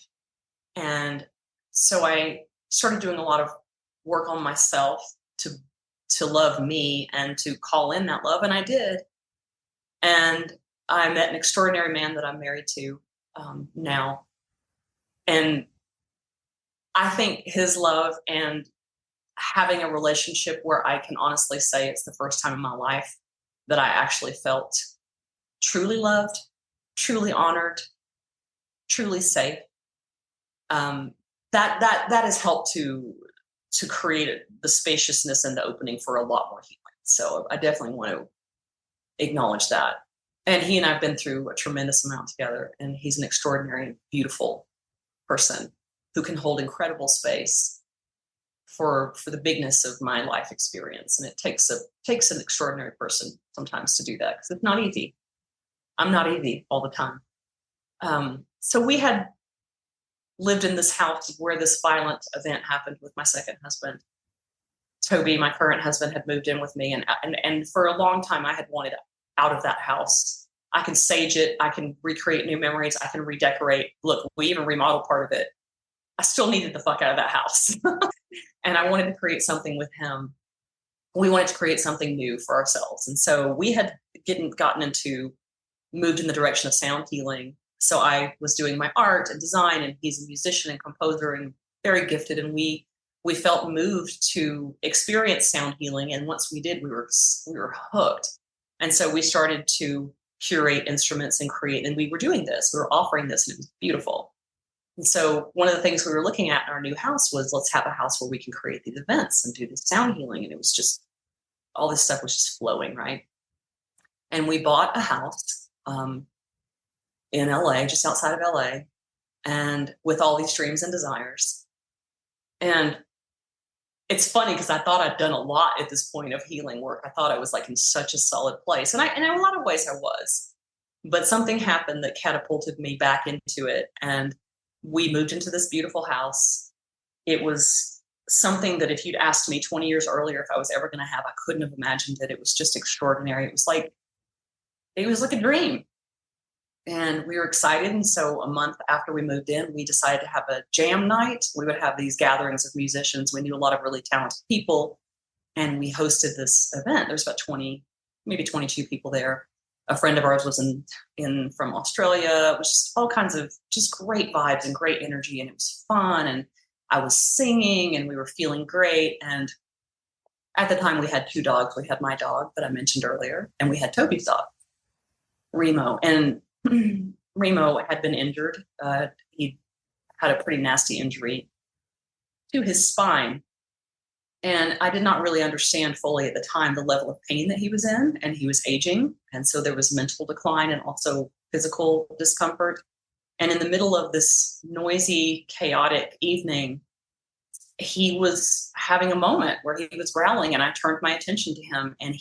B: And so I started doing a lot of work on myself to love me and to call in that love. And I did. And I met an extraordinary man that I'm married to now. And I think his love and having a relationship where I can honestly say it's the first time in my life that I actually felt truly loved, truly honored, truly safe. That has helped to create the spaciousness and the opening for a lot more healing. So I definitely want to acknowledge that. And he and I have been through a tremendous amount together, and he's an extraordinary, beautiful person who can hold incredible space for the bigness of my life experience. And it takes an extraordinary person sometimes to do that, because it's not easy. I'm not easy all the time. So we had lived in this house where this violent event happened with my second husband. Toby, my current husband, had moved in with me, and for a long time I had wanted out of that house. I can sage it, I can recreate new memories, I can redecorate. Look, we even remodeled part of it. I still needed the fuck out of that house. And I wanted to create something with him. we wanted to create something new for ourselves. And so we had moved in the direction of sound healing. So I was doing my art and design, and he's a musician and composer and very gifted. And we felt moved to experience sound healing. And once we did, we were hooked. And so we started to curate instruments and create, and we were doing this, we were offering this, and it was beautiful. And so one of the things we were looking at in our new house was, let's have a house where we can create these events and do this sound healing. And it was just, all this stuff was just flowing, right? And we bought a house in LA, just outside of LA, and with all these dreams and desires. And it's funny because I thought I'd done a lot at this point of healing work. I thought I was like in such a solid place. And in a lot of ways I was. But something happened that catapulted me back into it. And we moved into this beautiful house. It was something that if you'd asked me 20 years earlier if I was ever going to have, I couldn't have imagined it. It was just extraordinary. It was like a dream. And we were excited. And so a month after we moved in, we decided to have a jam night. We would have these gatherings of musicians. We knew a lot of really talented people. And we hosted this event. There was about 20, maybe 22 people there. A friend of ours was in from Australia. It was just all kinds of just great vibes and great energy. And it was fun. And I was singing and we were feeling great. And at the time we had 2 dogs. We had my dog that I mentioned earlier, and we had Toby's dog, Remo. And Remo had been injured. He had a pretty nasty injury to his spine. And I did not really understand fully at the time the level of pain that he was in, and he was aging. And so there was mental decline and also physical discomfort. And in the middle of this noisy, chaotic evening, he was having a moment where he was growling, and I turned my attention to him, and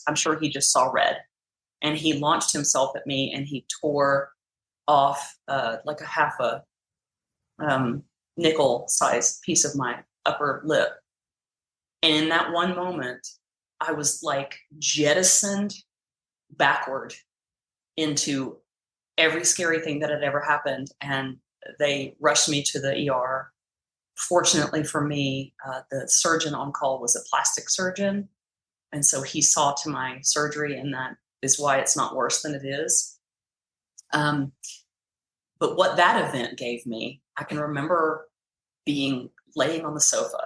B: I'm sure he just saw red. And he launched himself at me, and he tore off like a half a nickel-sized piece of my upper lip. And in that one moment, I was like jettisoned backward into every scary thing that had ever happened. And they rushed me to the ER. Fortunately for me, the surgeon on call was a plastic surgeon. And so he saw to my surgery, and that is why it's not worse than it is. But what that event gave me, I can remember laying on the sofa,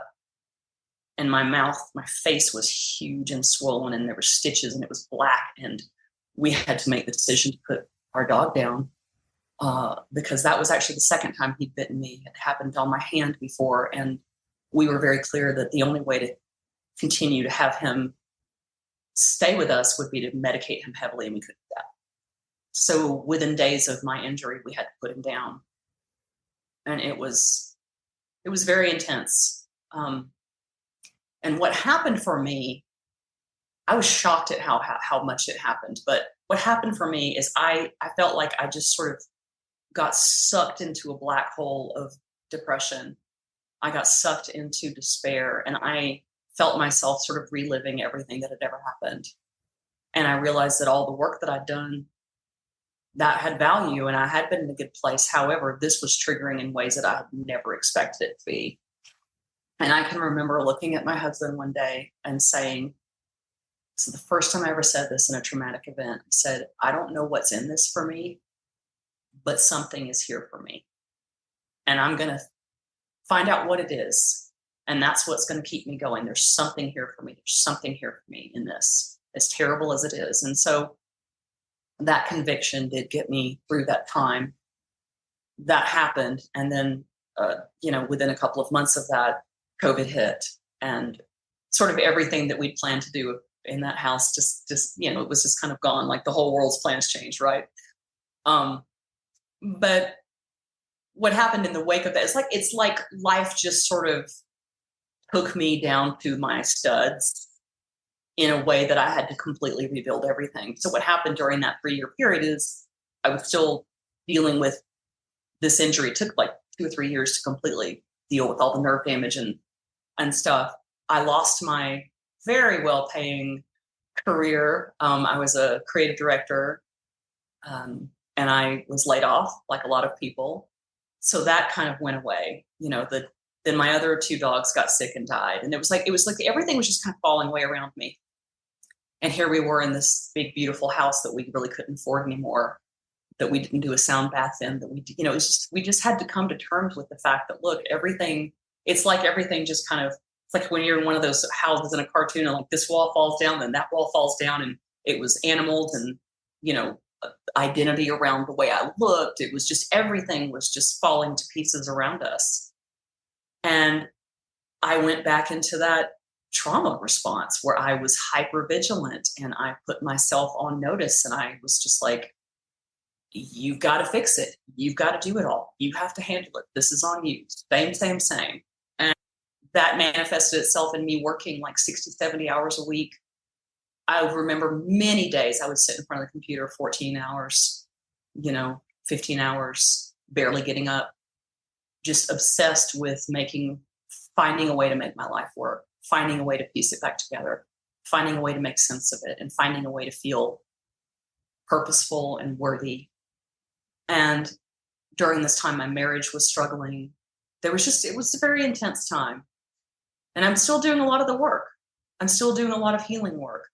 B: and my face was huge and swollen, and there were stitches, and it was black. And we had to make the decision to put our dog down because that was actually the second time he'd bitten me. It happened on my hand before. And we were very clear that the only way to continue to have him stay with us would be to medicate him heavily, and we couldn't do that. So within days of my injury, we had to put him down. And it was very intense. And what happened for me, I was shocked at how much it happened. But what happened for me is I felt like I just sort of got sucked into a black hole of depression. I got sucked into despair, and I felt myself sort of reliving everything that had ever happened. And I realized that all the work that I'd done, that had value, and I had been in a good place. However, this was triggering in ways that I had never expected it to be. And I can remember looking at my husband one day and saying, so the first time I ever said this in a traumatic event, I said, I don't know what's in this for me, but something is here for me. And I'm going to find out what it is. And that's what's going to keep me going. There's something here for me. There's something here for me in this, as terrible as it is. And so that conviction did get me through that time. That happened. And then, within a couple of months of that, COVID hit, and sort of everything that we'd planned to do in that house just it was just kind of gone. Like the whole world's plans changed, right? But what happened in the wake of that, it's like life just sort of took me down to my studs in a way that I had to completely rebuild everything. So what happened during that 3-year period is I was still dealing with this injury. It took like 2 or 3 years to completely deal with all the nerve damage and stuff. I lost my very well-paying career. I was a creative director, and I was laid off like a lot of people. So that kind of went away. The Then my other 2 dogs got sick and died. And it was like everything was just kind of falling away around me. And here we were in this big, beautiful house that we really couldn't afford anymore, that we didn't do a sound bath in, that we just had to come to terms with the fact that, look, it's like everything just kind of, it's like when you're in one of those houses in a cartoon and like this wall falls down, then that wall falls down. And it was animals and, identity around the way I looked. It was just, everything was just falling to pieces around us. And I went back into that trauma response where I was hyper vigilant and I put myself on notice, and I was just like, you've got to fix it. You've got to do it all. You have to handle it. This is on you. Same. And that manifested itself in me working like 60, 70 hours a week. I remember many days I would sit in front of the computer 14 hours, 15 hours, barely getting up, just obsessed with finding a way to make my life work, finding a way to piece it back together, finding a way to make sense of it, and finding a way to feel purposeful and worthy. And during this time, my marriage was struggling. It was a very intense time. And I'm still doing a lot of the work. I'm still doing a lot of healing work.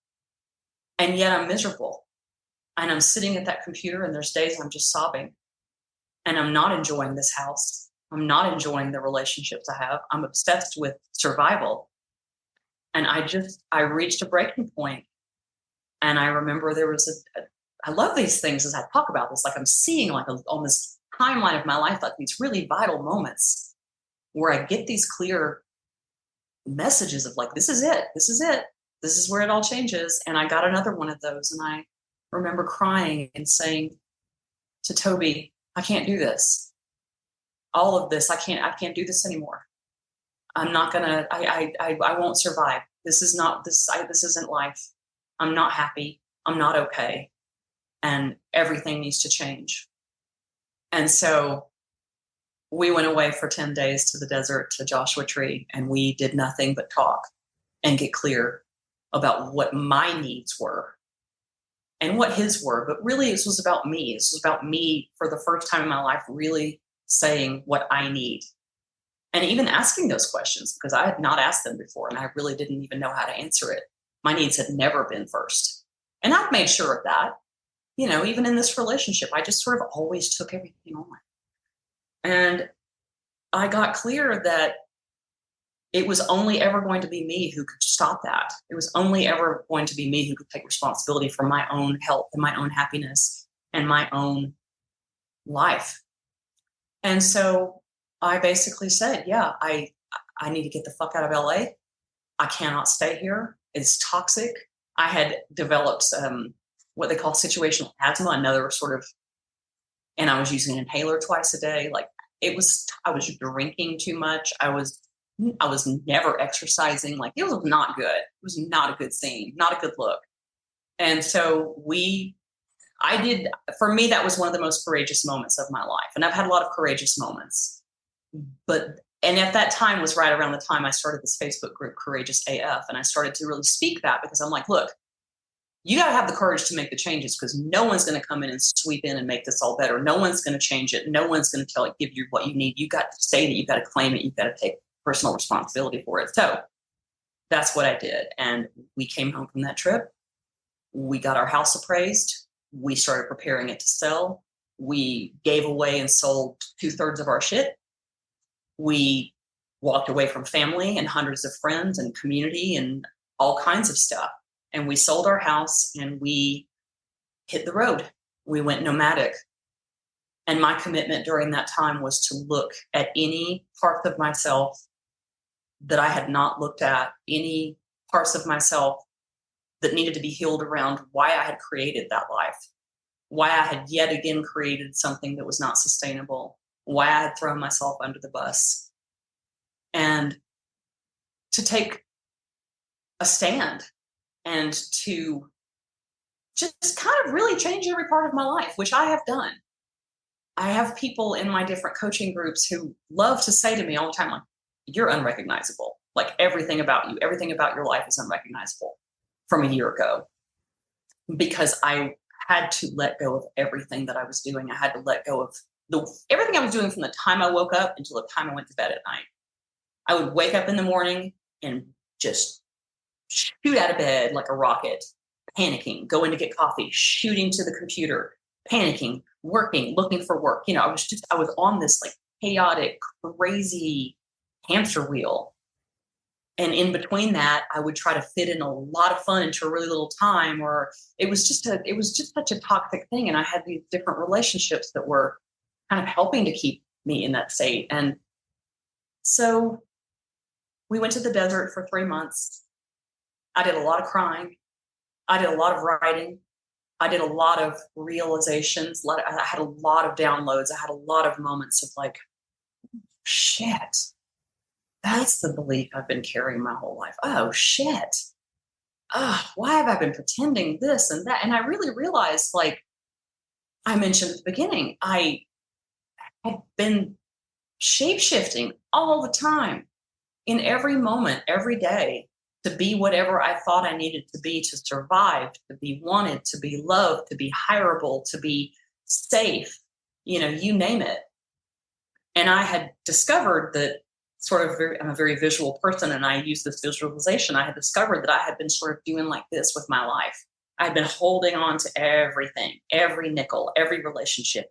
B: And yet I'm miserable. And I'm sitting at that computer, and there's days I'm just sobbing. And I'm not enjoying this house. I'm not enjoying the relationships I have. I'm obsessed with survival. And I reached a breaking point. And I remember there was I love these things as I talk about this, like I'm seeing like on this timeline of my life, like these really vital moments where I get these clear messages of like, this is it. This is where it all changes. And I got another one of those. And I remember crying and saying to Toby, I can't do this. All of this, I can't do this anymore. I'm not gonna, I won't survive. This isn't life. I'm not happy. I'm not okay. And everything needs to change. And so we went away for 10 days to the desert, to Joshua Tree, and we did nothing but talk and get clear about what my needs were and what his were. But really, this was about me. This was about me for the first time in my life, really saying what I need. And even asking those questions, because I had not asked them before, and I really didn't even know how to answer it. My needs had never been first. And I've made sure of that. Even in this relationship, I just sort of always took everything on. And I got clear that it was only ever going to be me who could stop that. It was only ever going to be me who could take responsibility for my own health and my own happiness and my own life. And so I basically said, yeah, I need to get the fuck out of LA. I cannot stay here. It's toxic. I had developed what they call situational asthma, another sort of, and I was using an inhaler twice a day. Like I was drinking too much. I was never exercising. Like it was not good. It was not a good scene, not a good look. And so for me, that was one of the most courageous moments of my life. And I've had a lot of courageous moments, and at that time was right around the time I started this Facebook group, Courageous AF. And I started to really speak that because I'm like, look, you got to have the courage to make the changes, because no one's going to come in and sweep in and make this all better. No one's going to change it. No one's going to give you what you need. You got to say that. You got to claim it. You got to take personal responsibility for it. So that's what I did. And we came home from that trip. We got our house appraised. We started preparing it to sell. We gave away and sold 2/3 of our shit. We walked away from family and hundreds of friends and community and all kinds of stuff. And we sold our house and we hit the road. We went nomadic. And my commitment during that time was to look at any parts of myself that I had not looked at, any parts of myself that needed to be healed around why I had created that life, why I had yet again created something that was not sustainable, why I had thrown myself under the bus, and to take a stand and to just kind of really change every part of my life, which I have done. I have people in my different coaching groups who love to say to me all the time, like, you're unrecognizable. Like everything about you, everything about your life is unrecognizable from a year ago, because I had to let go of everything that I was doing. I had to let go of everything I was doing from the time I woke up until the time I went to bed at night. I would wake up in the morning and just shoot out of bed like a rocket, panicking, going to get coffee, shooting to the computer, panicking, working, looking for work. I was on this like chaotic, crazy hamster wheel. And in between that, I would try to fit in a lot of fun into a really little time, or it was just such a toxic thing. And I had these different relationships that were kind of helping to keep me in that state. And so we went to the desert for 3 months. I did a lot of crying. I did a lot of writing. I did a lot of realizations. I had a lot of downloads. I had a lot of moments of like, shit, that's the belief I've been carrying my whole life. Oh, shit. Why have I been pretending this and that? And I really realized, like I mentioned at the beginning, I had been shape-shifting all the time, in every moment, every day, to be whatever I thought I needed to be to survive, to be wanted, to be loved, to be hireable, to be safe, you name it. And I had discovered that I'm a very visual person, and I use this visualization. I had discovered that I had been sort of doing like this with my life. I had been holding on to everything, every nickel, every relationship,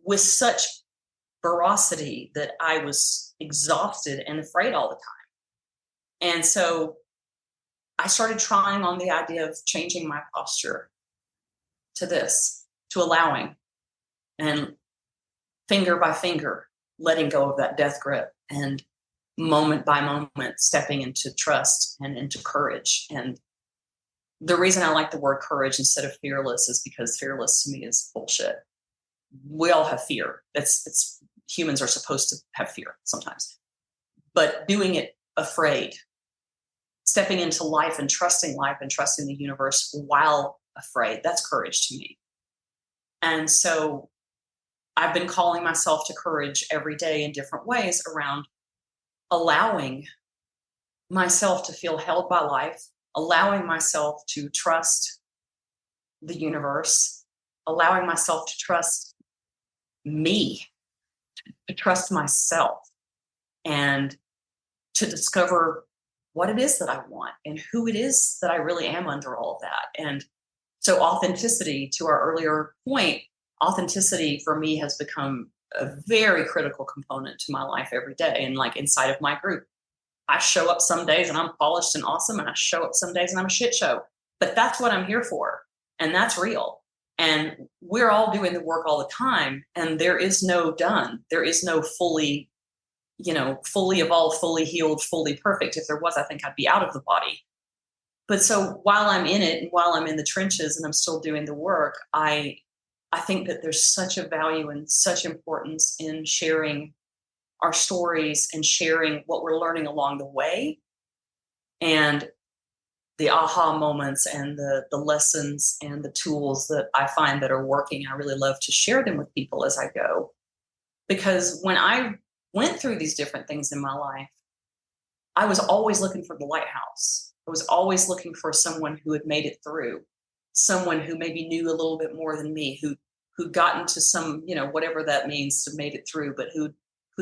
B: with such ferocity that I was exhausted and afraid all the time. And so I started trying on the idea of changing my posture to this, to allowing, and finger by finger, letting go of that death grip, and moment by moment, stepping into trust and into courage. And the reason I like the word courage instead of fearless is because fearless to me is bullshit. We all have fear. It's humans are supposed to have fear sometimes, but doing it afraid, stepping into life and trusting the universe while afraid, that's courage to me. And so I've been calling myself to courage every day in different ways around allowing myself to feel held by life, allowing myself to trust the universe, allowing myself to trust me, to trust myself, and to discover what it is that I want and who it is that I really am under all of that. And so authenticity, to our earlier point, authenticity for me has become a very critical component to my life every day. And like inside of my group, I show up some days and I'm polished and awesome, and I show up some days and I'm a shit show. But that's what I'm here for. And that's real. And we're all doing the work all the time. And there is no done. There is no fully evolved, fully healed, fully perfect. If there was, I think I'd be out of the body. But so while I'm in it and while I'm in the trenches and I'm still doing the work, I think that there's such a value and such importance in sharing our stories and sharing what we're learning along the way, and the aha moments and the lessons and the tools that I find that are working. I really love to share them with people as I go, because when I went through these different things in my life, I was always looking for the lighthouse. I was always looking for someone who had made it through, someone who maybe knew a little bit more than me, who'd gotten to some, whatever that means, to made it through, but who'd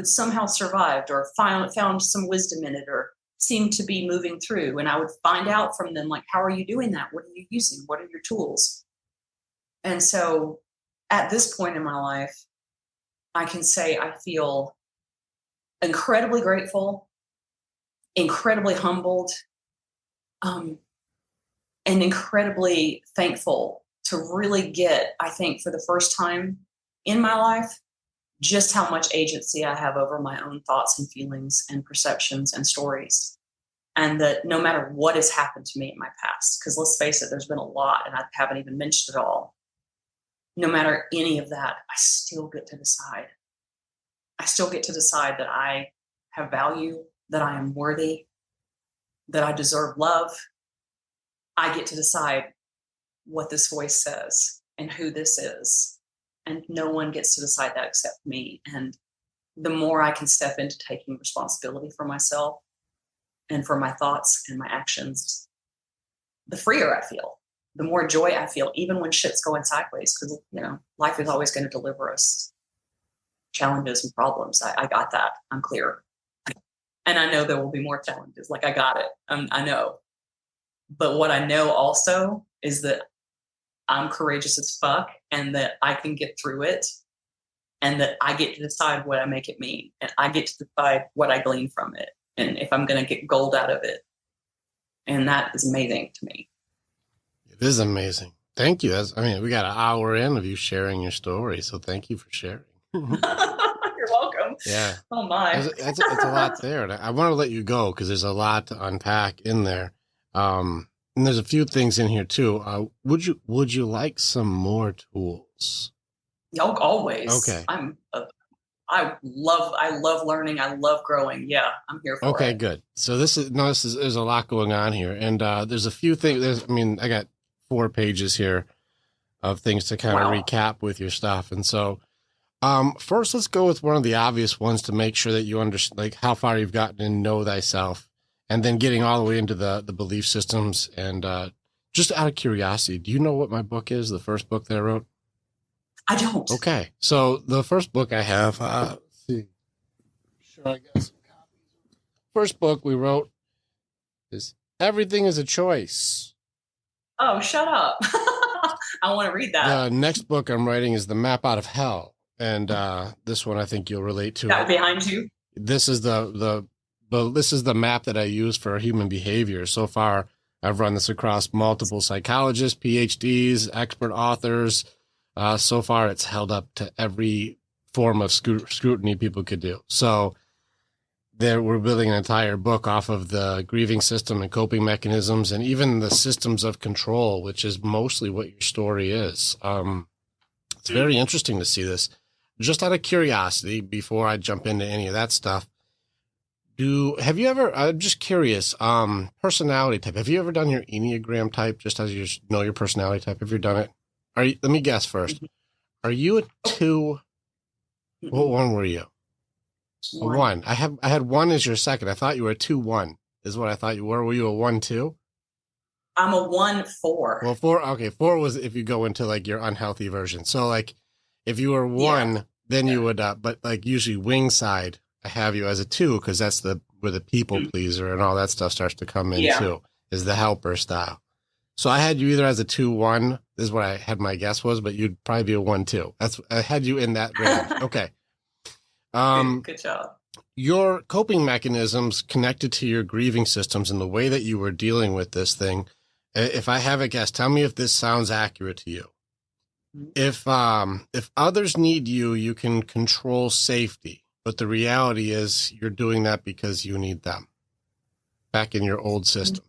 B: somehow survived or found some wisdom in it, or seemed to be moving through. And I would find out from them, like, how are you doing that? What are you using? What are your tools? And so at this point in my life, I can say I feel incredibly grateful, incredibly humbled, and incredibly thankful to really get, I think, for the first time in my life, just how much agency I have over my own thoughts and feelings and perceptions and stories. And that no matter what has happened to me in my past, because let's face it, there's been a lot and I haven't even mentioned it all. No matter any of that, I still get to decide. I still get to decide that I have value, that I am worthy, that I deserve love. I get to decide what this voice says and who this is. And no one gets to decide that except me. And the more I can step into taking responsibility for myself and for my thoughts and my actions, the freer I feel, the more joy I feel, even when shit's going sideways, because, life is always going to deliver us challenges and problems. I got that. I'm clear. And I know there will be more challenges. Like, I got it. I know. But what I know also is that I'm courageous as fuck, and that I can get through it, and that I get to decide what I make it mean, and I get to decide what I glean from it, and if I'm going to get gold out of it. And that is amazing to me.
A: It is amazing. Thank you. We got an hour in of you sharing your story, so thank you for sharing.
B: You're welcome.
A: Yeah.
B: Oh my.
A: It's a lot there. And I want to let you go because there's a lot to unpack in there. And there's a few things in here too. Would you like some more tools?
B: Always.
A: Okay.
B: I love learning. I love growing. Yeah, I'm here for it.
A: Okay, good. So there's a lot going on here, and there's a few things. I got 4 pages here of things to kind of recap with your stuff, and so first, let's go with one of the obvious ones to make sure that you understand, like, how far you've gotten in Know Thyself, and then getting all the way into the belief systems. And just out of curiosity, do you know what my book is? The first book that I wrote?
B: I don't.
A: Okay. So the first book I have, let's see. Sure, I got some copies. First book we wrote is Everything is a Choice.
B: Oh, shut up. I want to read that.
A: The next book I'm writing is The Map Out of Hell. And this one I think you'll relate to.
B: That behind you?
A: This is this is the map that I use for human behavior. So far, I've run this across multiple psychologists, PhDs, expert authors. So far, it's held up to every form of scrutiny people could do. So we're building an entire book off of the grieving system and coping mechanisms, and even the systems of control, which is mostly what your story is. It's very interesting to see this. Just out of curiosity, before I jump into any of that stuff, have you ever, I'm just curious, personality type, have you ever done your Enneagram type, just as you know your personality type? Have you done it? Let me guess first. Are you a 2? What one were you? A 1. I had 1 as your second. I thought you were a 2-1 is what I thought you were. Were you a 1-2?
B: I'm a 1-4.
A: Well, 4. Okay. 4 was if you go into like your unhealthy version. So like if you were 1, then you would, but like usually wing side, I have you as a 2, because that's where the people pleaser and all that stuff starts to come in too, is the helper style. So I had you either as a 2-1, this is what I had my guess was, but you'd probably be a 1-2. I had you in that range. Okay.
B: Good job.
A: Your coping mechanisms connected to your grieving systems and the way that you were dealing with this thing. If I have a guess, tell me if this sounds accurate to you. If others need you, you can control safety. But the reality is you're doing that because you need them back in your old system.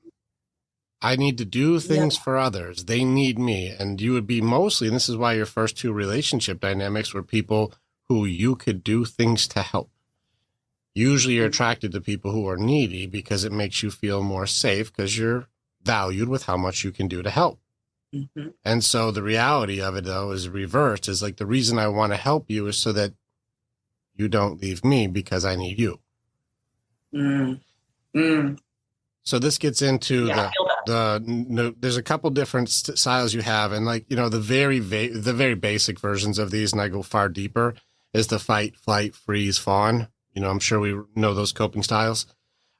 A: I need to do things for others. They need me. And you would be mostly, and this is why your first 2 relationship dynamics were people who you could do things to help. Usually you're attracted to people who are needy because it makes you feel more safe because you're valued with how much you can do to help. Mm-hmm. And so the reality of it, though, is reversed. Is like the reason I want to help you is so that you don't leave me because I need you. So this gets into there's a couple different styles you have. And like, the very basic versions of these, and I go far deeper, is the fight, flight, freeze, fawn. I'm sure we know those coping styles.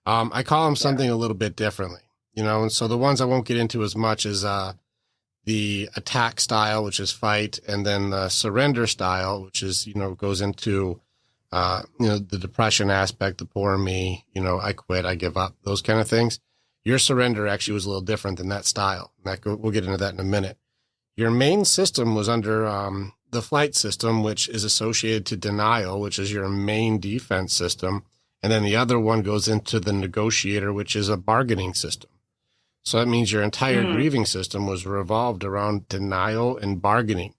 A: I call them something a little bit differently, and so the ones I won't get into as much is the attack style, which is fight, and then the surrender style, which is, goes into the depression aspect, the poor me, I quit, I give up, those kind of things. Your surrender actually was a little different than that style. We'll get into that in a minute. Your main system was under the flight system, which is associated to denial, which is your main defense system. And then the other one goes into the negotiator, which is a bargaining system. So that means your entire grieving system was revolved around denial and bargaining.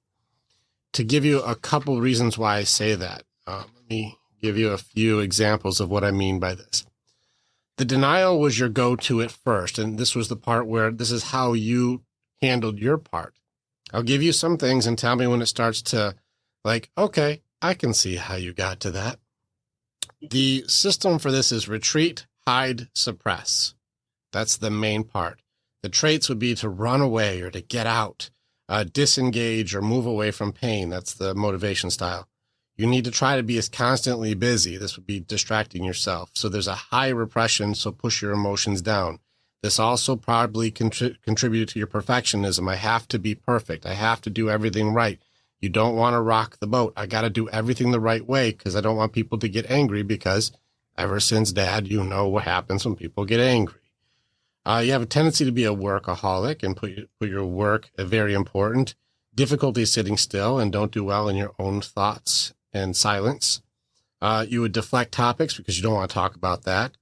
A: To give you a couple reasons why I say that, let me give you a few examples of what I mean by this. The denial was your go-to at first, and this was the part where this is how you handled your part. I'll give you some things and tell me when it starts to, like, okay, I can see how you got to that. The system for this is retreat, hide, suppress. That's the main part. The traits would be to run away or to get out, disengage or move away from pain. That's the motivation style. You need to try to be as constantly busy. This would be distracting yourself. So there's a high repression, so push your emotions down. This also probably contributed to your perfectionism. I have to be perfect. I have to do everything right. You don't want to rock the boat. I got to do everything the right way because I don't want people to get angry, because ever since Dad, you know what happens when people get angry. You have a tendency to be a workaholic and put your work very important. Difficulty sitting still and don't do well in your own thoughts and silence. You would deflect topics because you don't want to talk about that.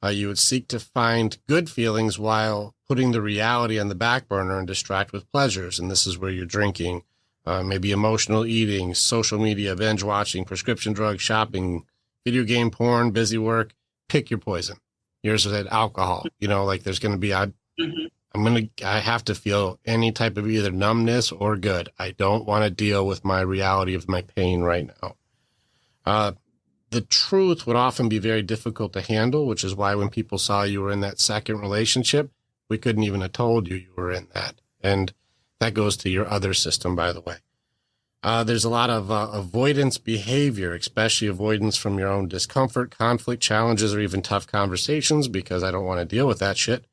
A: You would seek to find good feelings while putting the reality on the back burner and distract with pleasures. And this is where you're drinking, maybe emotional eating, social media, binge watching, prescription drugs, shopping, video game porn, busy work. Pick your poison. Yours was alcohol. Like there's going to be, I have to feel any type of either numbness or good. I don't want to deal with my reality of my pain right now. The truth would often be very difficult to handle, which is why when people saw you were in that second relationship, we couldn't even have told you were in that. And that goes to your other system, by the way. There's a lot of avoidance behavior, especially avoidance from your own discomfort, conflict, challenges, or even tough conversations, because I don't want to deal with that shit.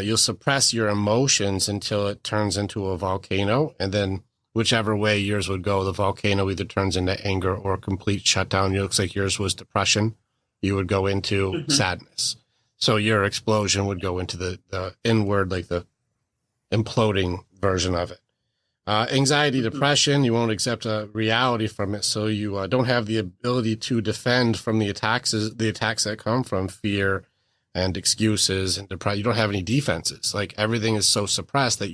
A: You'll suppress your emotions until it turns into a volcano, and then whichever way yours would go, the volcano either turns into anger or complete shutdown. It looks like yours was depression. You would go into sadness. So your explosion would go into the inward, like the imploding version of it. Anxiety, depression, you won't accept a reality from it. So you don't have the ability to defend from the attacks that come from fear and excuses and depression. You don't have any defenses. Like everything is so suppressed that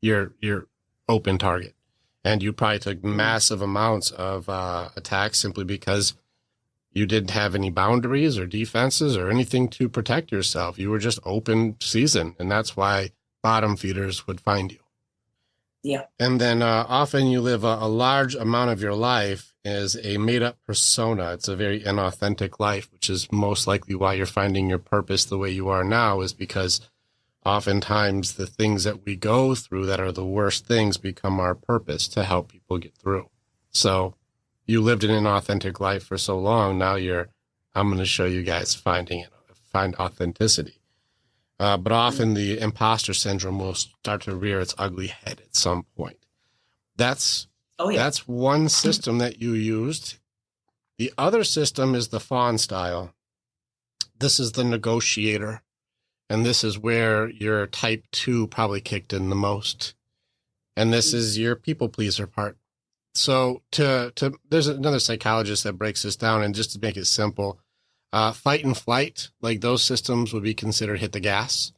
A: you're open target. And you probably took massive amounts of attacks simply because you didn't have any boundaries or defenses or anything to protect yourself. You were just open season. And that's why bottom feeders would find you.
B: Yeah.
A: And then often you live a large amount of your life as a made-up persona. It's a very inauthentic life, which is most likely why you're finding your purpose the way you are now, is because oftentimes the things that we go through that are the worst things become our purpose to help people get through. So you lived an inauthentic life for so long. Now I'm going to show you guys find authenticity. But often the imposter syndrome will start to rear its ugly head at some point. That's one system that you used. The other system is the fawn style. This is the negotiator. And this is where your type 2 probably kicked in the most. And this is your people pleaser part. So there's another psychologist that breaks this down, and just to make it simple, fight and flight, like those systems would be considered hit the gas.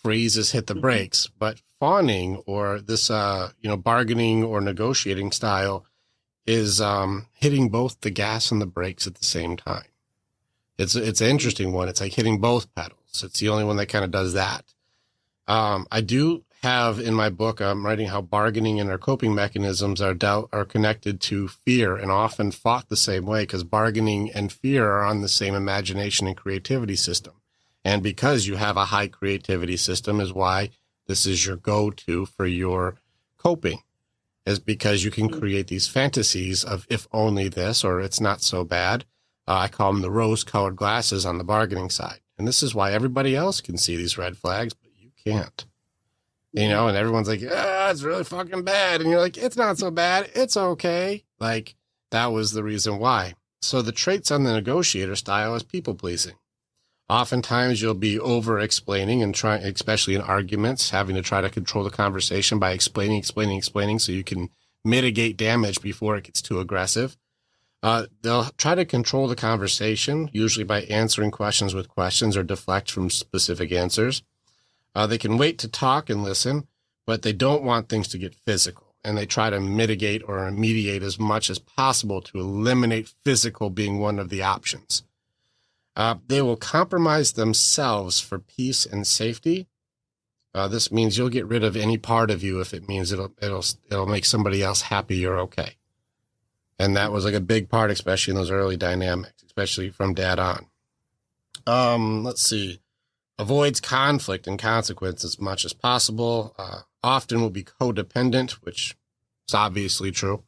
A: Freeze is hit the brakes. But fawning, or this, bargaining or negotiating style, is hitting both the gas and the brakes at the same time. It's an interesting one. It's like hitting both pedals. It's the only one that kind of does that. I do have in my book, I'm writing how bargaining and our coping mechanisms are connected to fear and often fought the same way, because bargaining and fear are on the same imagination and creativity system. And because you have a high creativity system is why this is your go-to for your coping, is because you can create these fantasies of if only this, or it's not so bad. I call them the rose-colored glasses on the bargaining side. And this is why everybody else can see these red flags, but you can't. And everyone's like, it's really fucking bad. And you're like, it's not so bad. It's okay. Like, that was the reason why. So the traits on the negotiator style is people pleasing. Oftentimes you'll be over explaining and trying, especially in arguments, having to try to control the conversation by explaining so you can mitigate damage before it gets too aggressive. They'll try to control the conversation, usually by answering questions with questions or deflect from specific answers. They can wait to talk and listen, but they don't want things to get physical. And they try to mitigate or mediate as much as possible to eliminate physical being one of the options. They will compromise themselves for peace and safety. This means you'll get rid of any part of you if it means it'll make somebody else happy you're okay. And that was like a big part, especially in those early dynamics, especially from Dad on. Let's see. Avoids conflict and consequence as much as possible. Often will be codependent, which is obviously true.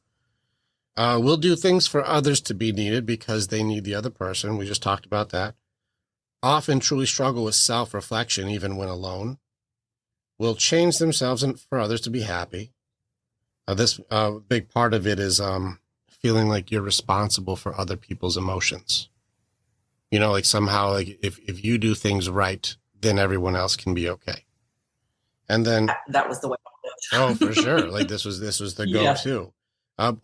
A: We'll do things for others to be needed because they need the other person. We just talked about that. Often truly struggle with self-reflection even when alone. Will change themselves and for others to be happy. This big part of it is feeling like you're responsible for other people's emotions. You know, like somehow, like if you do things right, then everyone else can be okay. And then
B: that was the way I lived.
A: Oh, for sure. Like this was the go-to.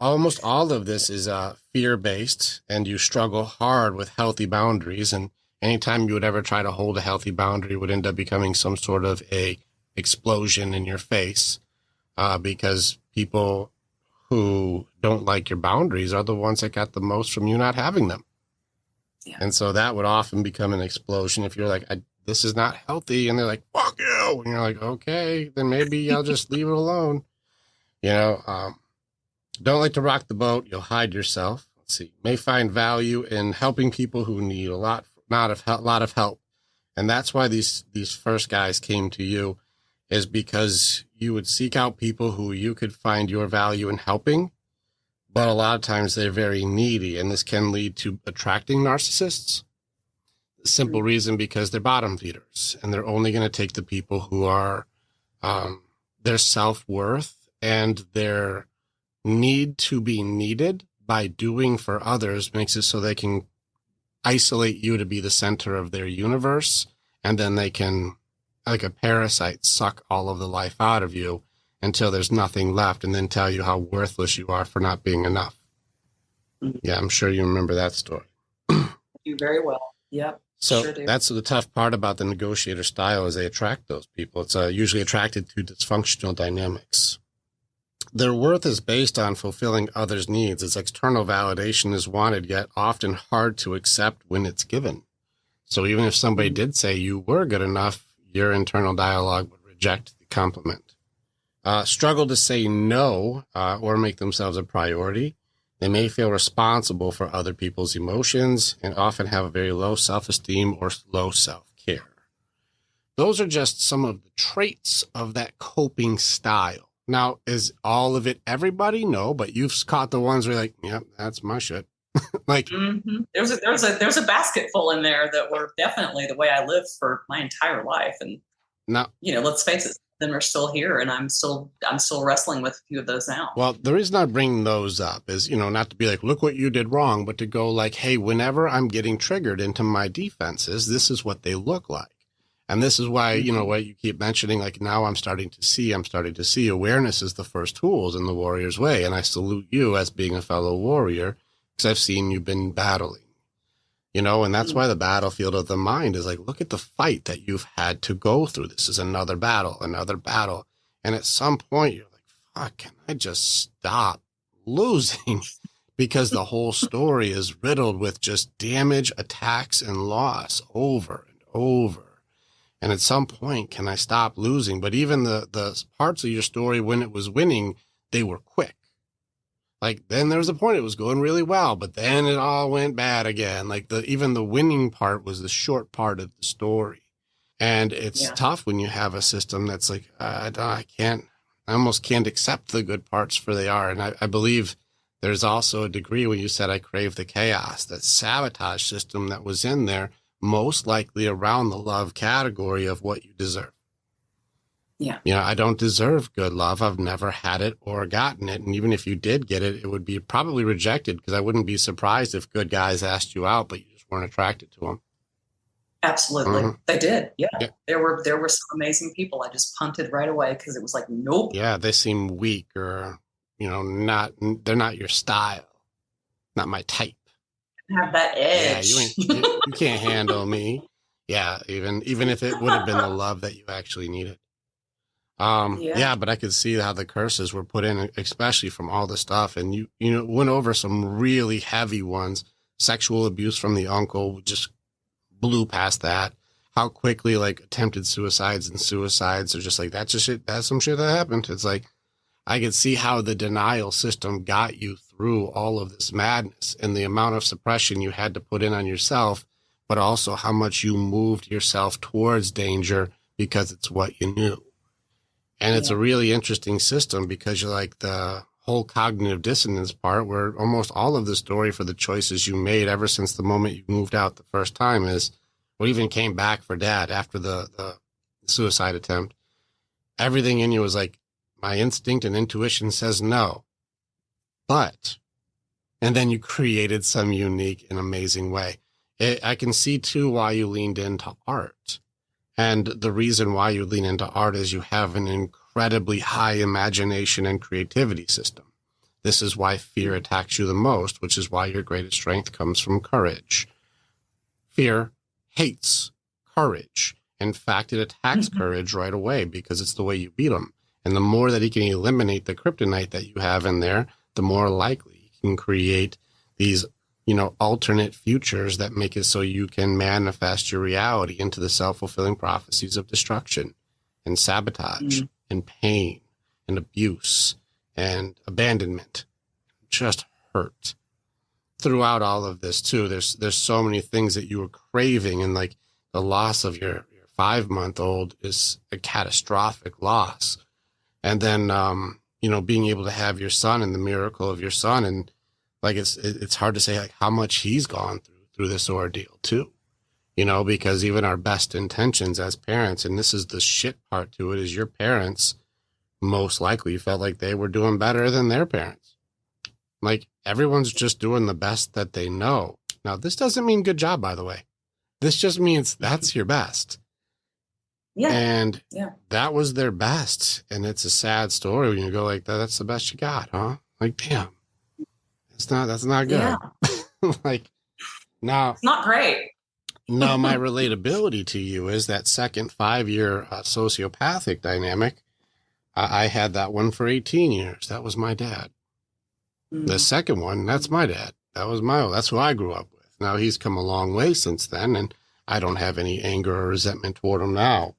A: Almost all of this is fear-based, and you struggle hard with healthy boundaries. And anytime you would ever try to hold a healthy boundary would end up becoming some sort of a explosion in your face, because people who don't like your boundaries are the ones that got the most from you not having them. Yeah. And so that would often become an explosion if you're like, this is not healthy. And they're like, fuck you. And you're like, okay, then maybe I'll just leave it alone. You know, don't like to rock the boat. You'll hide yourself. Let's see. May find value in helping people who need a lot of help. And that's why these first guys came to you, is because you would seek out people who you could find your value in helping. But a lot of times they're very needy, and this can lead to attracting narcissists. Simple reason, because they're bottom feeders, and they're only going to take the people who are their self-worth and their need to be needed by doing for others makes it so they can isolate you to be the center of their universe, and then they can, like a parasite, suck all of the life out of you until there's nothing left, and then tell you how worthless you are for not being enough. Mm-hmm. Yeah, I'm sure you remember that story.
B: You very well. Yep.
A: So
B: sure
A: that's the tough part about the negotiator style, is they attract those people. It's usually attracted to dysfunctional dynamics. Their worth is based on fulfilling others' needs. Its external validation is wanted, yet often hard to accept when it's given. So even if somebody did say you were good enough, your internal dialogue would reject the compliment. Struggle to say no or make themselves a priority. They may feel responsible for other people's emotions and often have a very low self-esteem or low self-care. Those are just some of the traits of that coping style. Now, is all of it everybody? No, but you've caught the ones where you're like, yep, that's my shit. Like,
B: mm-hmm. There's a basket full in there that were definitely the way I lived for my entire life. And
A: now,
B: you know, let's face it, them are still here, and I'm still wrestling with a few of those now.
A: Well, the reason I bring those up is, you know, not to be like, look what you did wrong, but to go like, hey, whenever I'm getting triggered into my defenses, this is what they look like. And this is why, you know, what you keep mentioning, like now I'm starting to see awareness is the first tools in the warrior's way. And I salute you as being a fellow warrior, because I've seen you've been battling, you know, and that's why the battlefield of the mind is like, look at the fight that you've had to go through. This is another battle. And at some point you're like, fuck, can I just stop losing? Because the whole story is riddled with just damage, attacks, and loss over and over. And at some point, can I stop losing? But even the parts of your story when it was winning, they were quick. Like then there was a point it was going really well, but then it all went bad again. Like even the winning part was the short part of the story. And it's tough when you have a system that's like, I almost can't accept the good parts for they are. And I believe there's also a degree when you said I crave the chaos, that sabotage system that was in there, most likely around the love category of what you deserve.
B: Yeah.
A: You know, I don't deserve good love. I've never had it or gotten it. And even if you did get it, it would be probably rejected, because I wouldn't be surprised if good guys asked you out, but you just weren't attracted to them.
B: Absolutely. Mm-hmm. They did. Yeah. There were some amazing people. I just punted right away because it was like, nope.
A: Yeah. They seem weak, or, you know, they're not your style. Not my type.
B: Have that edge.
A: Yeah, you can't handle me. Yeah, even if it would have been the love that you actually needed. But I could see how the curses were put in, especially from all the stuff. And you went over some really heavy ones. Sexual abuse from the uncle, just blew past that. How quickly like attempted suicides and suicides are just like, that's some shit that happened. It's like, I could see how the denial system got you through all of this madness, and the amount of suppression you had to put in on yourself, but also how much you moved yourself towards danger because it's what you knew. And it's a really interesting system, because you're like, the whole cognitive dissonance part, where almost all of the story for the choices you made ever since the moment you moved out the first time is, or even came back for dad after the suicide attempt, everything in you was like, my instinct and intuition says no. But, and then you created some unique and amazing way. I can see too why you leaned into art. And the reason why you lean into art is you have an incredibly high imagination and creativity system. This is why fear attacks you the most, which is why your greatest strength comes from courage. Fear hates courage. In fact, it attacks courage right away because it's the way you beat them. And the more that he can eliminate the kryptonite that you have in there, the more likely he can create these, alternate futures that make it so you can manifest your reality into the self-fulfilling prophecies of destruction and sabotage and pain and abuse and abandonment, just hurt. Throughout all of this too, there's so many things that you were craving, and like the loss of your 5-month-old is a catastrophic loss. And then, being able to have your son and the miracle of your son, and like, it's hard to say like how much he's gone through this ordeal too, because even our best intentions as parents, and this is the shit part to it, is your parents most likely felt like they were doing better than their parents. Like, everyone's just doing the best that they know. Now, this doesn't mean good job, by the way. This just means that's your best. Yeah. And that was their best. And it's a sad story when you go like, that's the best you got, huh? Like, damn, that's not good. Yeah. Like, now,
B: it's not great.
A: Now, my relatability to you is that second 5-year sociopathic dynamic. I had that one for 18 years. That was my dad. The second one, that's my dad. That's who I grew up with. Now, he's come a long way since then, and I don't have any anger or resentment toward him now.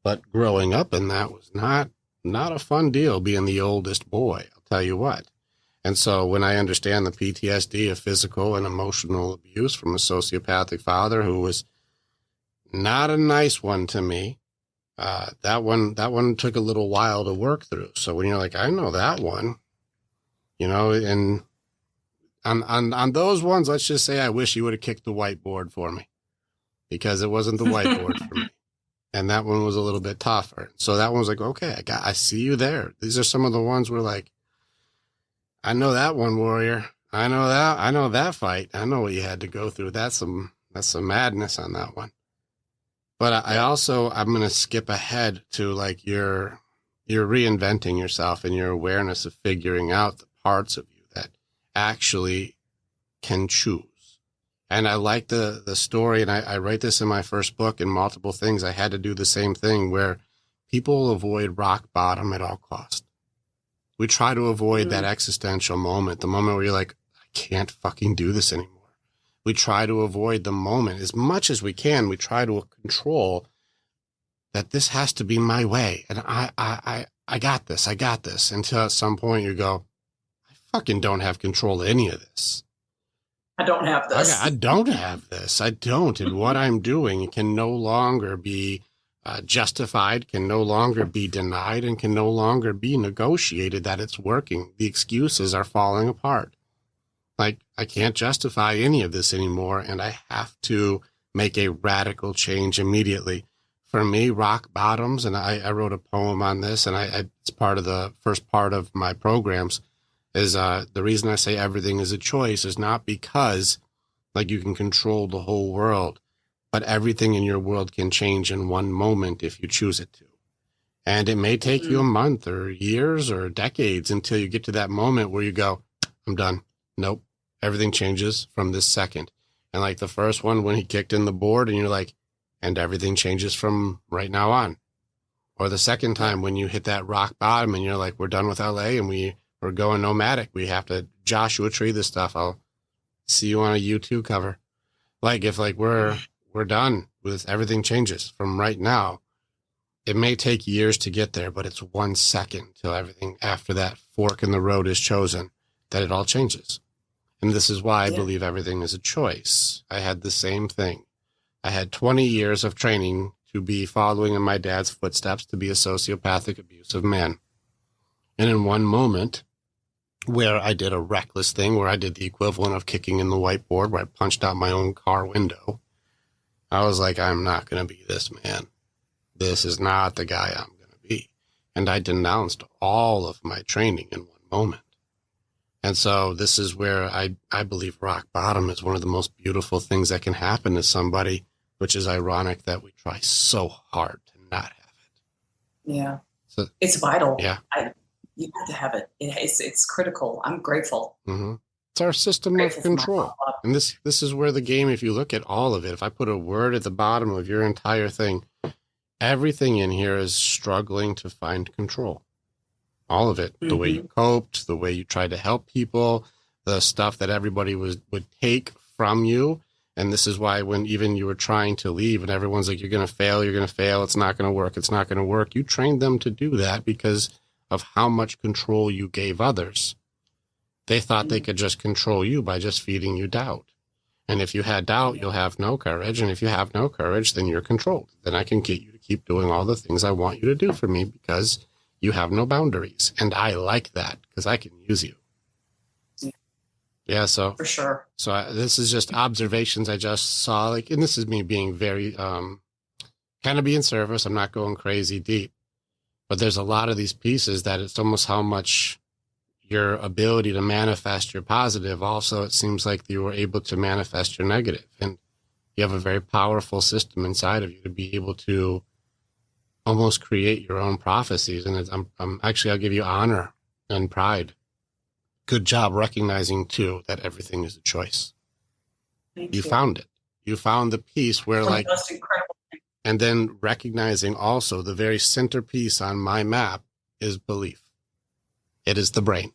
A: But growing up in that was not a fun deal, being the oldest boy, I'll tell you what. And so when I understand the PTSD of physical and emotional abuse from a sociopathic father who was not a nice one to me, that one took a little while to work through. So when you're like, I know that one, and on those ones, let's just say I wish you would have kicked the whiteboard for me, because it wasn't the whiteboard for me. And that one was a little bit tougher. So that one was like, okay, I see you there. These are some of the ones where like, I know that one, warrior. I know that fight. I know what you had to go through. That's some madness on that one. But I'm going to skip ahead to like you're reinventing yourself and your awareness of figuring out the parts of you that actually can choose. And I like the story, and I write this in my first book, in multiple things. I had to do the same thing where people avoid rock bottom at all costs. We try to avoid that existential moment, the moment where you're like, I can't fucking do this anymore. We try to avoid the moment as much as we can. We try to control that this has to be my way. And I got this. I got this. Until at some point you go, I fucking don't have control of any of this.
B: I don't have this.
A: I don't have this. I don't. And what I'm doing can no longer be justified, can no longer be denied, and can no longer be negotiated that it's working. The excuses are falling apart. Like, I can't justify any of this anymore, and I have to make a radical change immediately. For me, rock bottoms, and I wrote a poem on this, and it's part of the first part of my programs, is the reason I say everything is a choice is not because like you can control the whole world, but everything in your world can change in one moment if you choose it to. And it may take you a month or years or decades until you get to that moment where you go, I'm done. Nope. Everything changes from this second. And like the first one, when he kicked in the board and you're like, and everything changes from right now on. Or the second time when you hit that rock bottom and you're like, we're done with LA and we're going nomadic. We have to Joshua Tree this stuff. I'll see you on a U2 cover. Like if like we're done with everything changes from right now. It may take years to get there, but it's 1 second till everything after that fork in the road is chosen that it all changes. And this is why I believe everything is a choice. I had the same thing. I had 20 years of training to be following in my dad's footsteps to be a sociopathic, abusive man. And in one moment, where I did a reckless thing, where I did the equivalent of kicking in the whiteboard, where I punched out my own car window. I was like, I'm not going to be this man. This is not the guy I'm going to be. And I denounced all of my training in one moment. And so this is where I believe rock bottom is one of the most beautiful things that can happen to somebody, which is ironic that we try so hard to not have it.
B: Yeah. So, it's vital.
A: Yeah.
B: You have to have it. It's critical. I'm grateful.
A: Mm-hmm. It's our system of control. And this is where the game, if you look at all of it, if I put a word at the bottom of your entire thing, everything in here is struggling to find control. All of it. Mm-hmm. The way you coped, the way you tried to help people, the stuff that everybody would take from you. And this is why when even you were trying to leave and everyone's like, you're going to fail, it's not going to work, it's not going to work. You trained them to do that because of how much control you gave others. They thought they could just control you by just feeding you doubt. And if you had doubt, you'll have no courage. And if you have no courage, then you're controlled. Then I can get you to keep doing all the things I want you to do for me because you have no boundaries. And I like that because I can use you. Yeah, so
B: for sure.
A: So this is just observations I just saw, and this is me being very kind of being service. I'm not going crazy deep, but there's a lot of these pieces that it's almost how much your ability to manifest your positive. Also, it seems like you were able to manifest your negative, and you have a very powerful system inside of you to be able to almost create your own prophecies. And I'll give you honor and pride. Good job recognizing, too, that everything is a choice. You found it. You found the piece where,
B: that's incredible.
A: And then recognizing also the very centerpiece on my map is belief. It is the brain.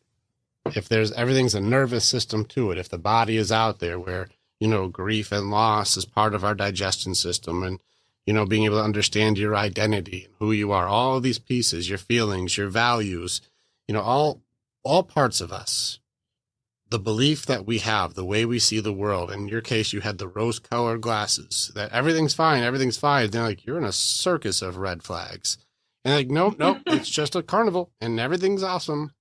A: If everything's a nervous system to it, if the body is out there where, grief and loss is part of our digestion system and, being able to understand your identity and who you are, all of these pieces, your feelings, your values, all parts of us, the belief that we have, the way we see the world. In your case, you had the rose-colored glasses, that everything's fine. They're like, you're in a circus of red flags. And like, nope, it's just a carnival and everything's awesome.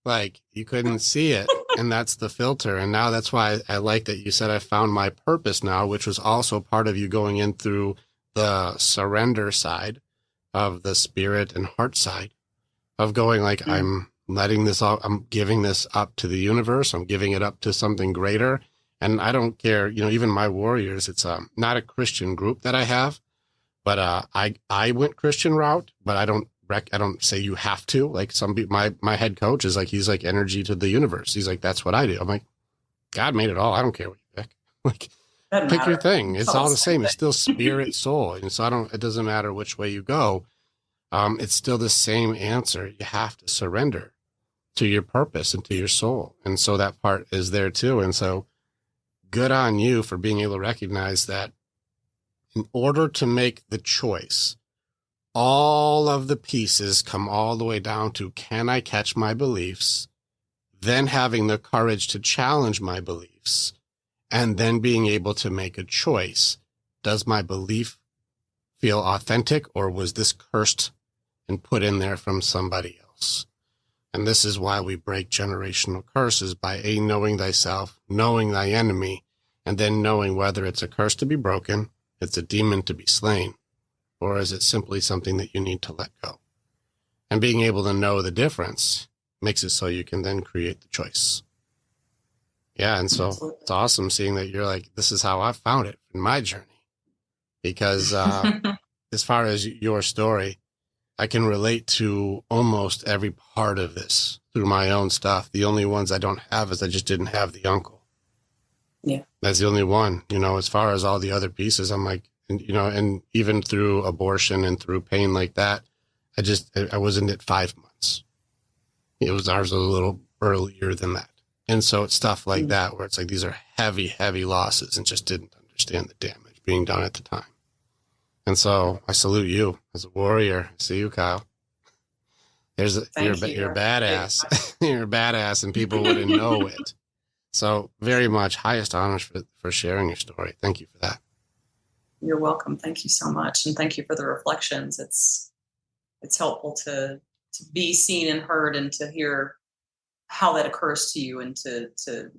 A: Like you couldn't see it. And that's the filter. And now that's why I like that you said I found my purpose now, which was also part of you going in through the surrender side of the spirit and heart side. Of going like, I'm letting this all, I'm giving this up to the universe. I'm giving it up to something greater. And I don't care, even my warriors, it's not a Christian group that I have, but I went Christian route, but I don't say you have to. Like some people, my head coach is like, he's like energy to the universe. He's like, that's what I do. I'm like, God made it all. I don't care what you pick. Like, pick your thing. It's all the same. It's still spirit, soul. And so it doesn't matter which way you go. It's still the same answer. You have to surrender to your purpose and to your soul. And so that part is there too. And so good on you for being able to recognize that in order to make the choice, all of the pieces come all the way down to, can I catch my beliefs? Then having the courage to challenge my beliefs and then being able to make a choice. Does my belief feel authentic or was this cursed and put in there from somebody else? And this is why we break generational curses by knowing thyself, knowing thy enemy, and then knowing whether it's a curse to be broken, it's a demon to be slain, or is it simply something that you need to let go? And being able to know the difference makes it so you can then create the choice. Yeah, and so Absolutely. It's awesome seeing that you're like, this is how I found it in my journey. Because as far as your story, I can relate to almost every part of this through my own stuff. The only ones I don't have is I just didn't have the uncle.
B: Yeah.
A: That's the only one. As far as all the other pieces, I'm like, and even through abortion and through pain like that, I wasn't at 5 months. Ours was a little earlier than that. And so it's stuff like that where it's like, these are heavy, heavy losses and just didn't understand the damage being done at the time. And so I salute you as a warrior. I see you, Kyle. You're badass. You're a badass and people wouldn't know it. So very much highest honors for sharing your story. Thank you for that.
B: You're welcome. Thank you so much. And thank you for the reflections. It's helpful to be seen and heard and to hear how that occurs to you and to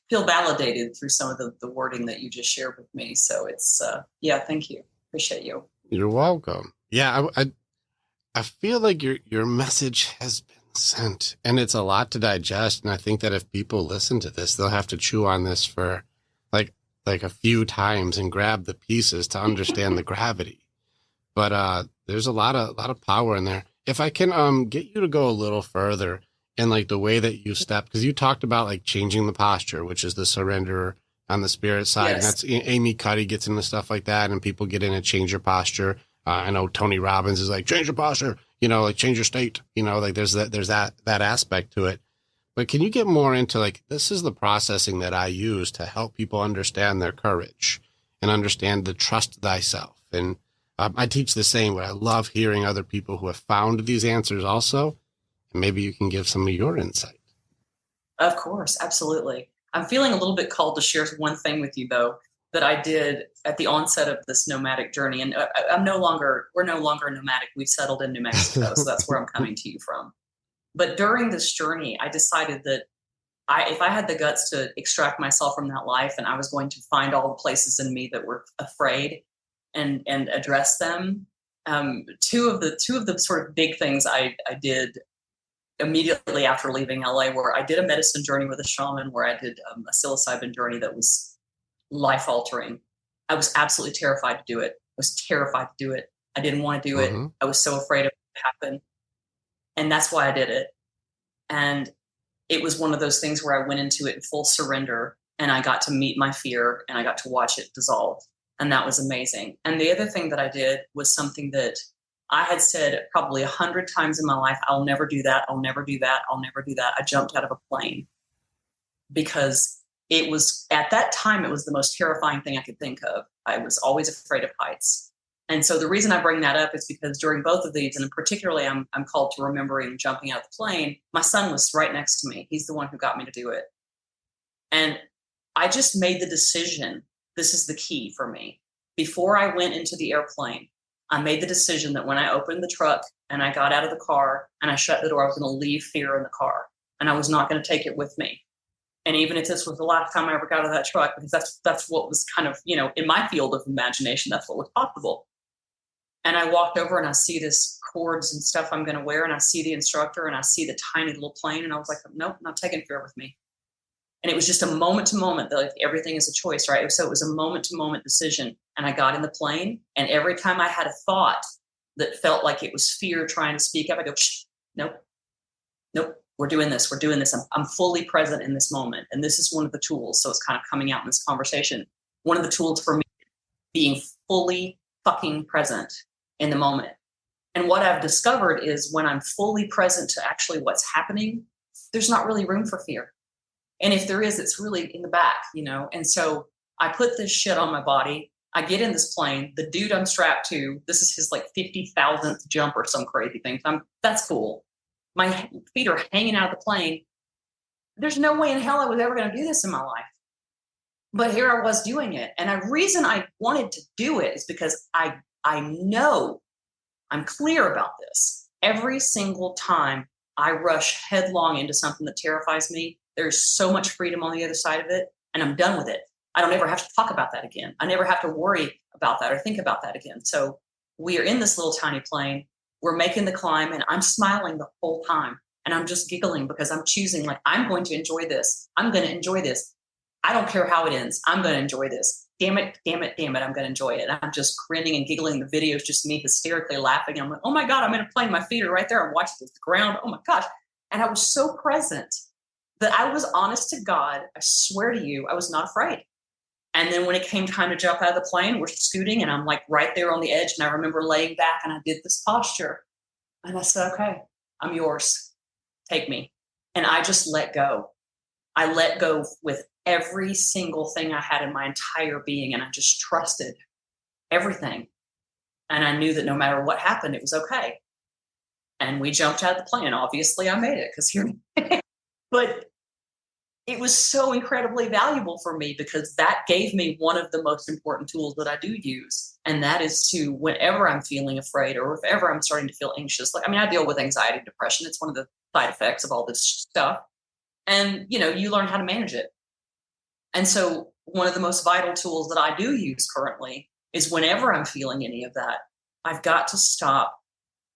B: feel validated through some of the wording that you just shared with me. So it's, thank you. Appreciate you.
A: You're welcome. Yeah. I feel like your message has been sent, and it's a lot to digest. And I think that if people listen to this, they'll have to chew on this for like a few times and grab the pieces to understand the gravity. But there's a lot of power in there. If I can get you to go a little further in like the way that you step, because you talked about like changing the posture, which is the surrender on the spirit side.
B: Yes.
A: And that's Amy Cuddy gets into stuff like that, and people get in and change your posture. I know Tony Robbins is like, change your posture, like change your state, like there's that aspect to it. But can you get more into like, this is the processing that I use to help people understand their courage and understand the trust thyself. And I teach the same, but I love hearing other people who have found these answers also. And maybe you can give some of your insight.
B: Of course. Absolutely. I'm feeling a little bit called to share one thing with you though, that I did at the onset of this nomadic journey. And we're no longer nomadic. We've settled in New Mexico. So that's where I'm coming to you from. But during this journey, I decided that if I had the guts to extract myself from that life, and I was going to find all the places in me that were afraid and address them. Two of the sort of big things I did immediately after leaving LA, where I did a medicine journey with a shaman, where I did a psilocybin journey that was life altering. I was absolutely terrified to do it. I was terrified to do it. I didn't want to do it. I was so afraid of it would happen. And that's why I did it. And it was one of those things where I went into it in full surrender, and I got to meet my fear, and I got to watch it dissolve. And that was amazing. And the other thing that I did was something that I had said probably 100 times in my life: I'll never do that. I'll never do that. I'll never do that. I jumped out of a plane because it was, at that time, it was the most terrifying thing I could think of. I was always afraid of heights. And so the reason I bring that up is because during both of these, and particularly I'm called to remembering jumping out of the plane, my son was right next to me. He's the one who got me to do it. And I just made the decision. This is the key for me. Before I went into the airplane, I made the decision that when I opened the truck and I got out of the car and I shut the door, I was going to leave fear in the car, and I was not going to take it with me. And even if this was the last time I ever got out of that truck, because that's what was kind of, in my field of imagination, that's what was possible. And I walked over and I see this cords and stuff I'm going to wear, and I see the instructor and I see the tiny little plane, and I was like, nope, not taking fear with me. And it was just a moment to moment, that like everything is a choice, right? So it was a moment to moment decision. And I got in the plane, and every time I had a thought that felt like it was fear trying to speak up, I go, nope, we're doing this. I'm fully present in this moment. And this is one of the tools. So it's kind of coming out in this conversation. One of the tools for me, being fully fucking present in the moment. And what I've discovered is when I'm fully present to actually what's happening, there's not really room for fear. And if there is, it's really in the back, And so I put this shit on my body. I get in this plane. The dude I'm strapped to, this is his like 50,000th jump or some crazy thing. That's cool. My feet are hanging out of the plane. There's no way in hell I was ever going to do this in my life. But here I was doing it. And the reason I wanted to do it is because I know, I'm clear about this. Every single time I rush headlong into something that terrifies me, there's so much freedom on the other side of it, and I'm done with it. I don't ever have to talk about that again. I never have to worry about that or think about that again. So we are in this little tiny plane. We're making the climb, and I'm smiling the whole time. And I'm just giggling because I'm choosing, like, I'm going to enjoy this. I'm going to enjoy this. I don't care how it ends. I'm going to enjoy this. Damn it. I'm going to enjoy it. And I'm just grinning and giggling. The video is just me hysterically laughing. I'm like, oh my God, I'm in a plane. My feet are right there. I'm watching the ground. Oh my gosh. And I was so present that I was honest to God. I swear to you, I was not afraid. And then when it came time to jump out of the plane, we're scooting, and I'm like right there on the edge. And I remember laying back, and I did this posture. And I said, okay, I'm yours. Take me. And I just let go. I let go with every single thing I had in my entire being. And I just trusted everything. And I knew that no matter what happened, it was okay. And we jumped out of the plane. Obviously, I made it because here, but it was so incredibly valuable for me because that gave me one of the most important tools that I do use. And that is to, whenever I'm feeling afraid or if ever I'm starting to feel anxious, like, I mean, I deal with anxiety, depression. It's one of the side effects of all this stuff. And, you know, you learn how to manage it. And so one of the most vital tools that I do use currently is whenever I'm feeling any of that, I've got to stop.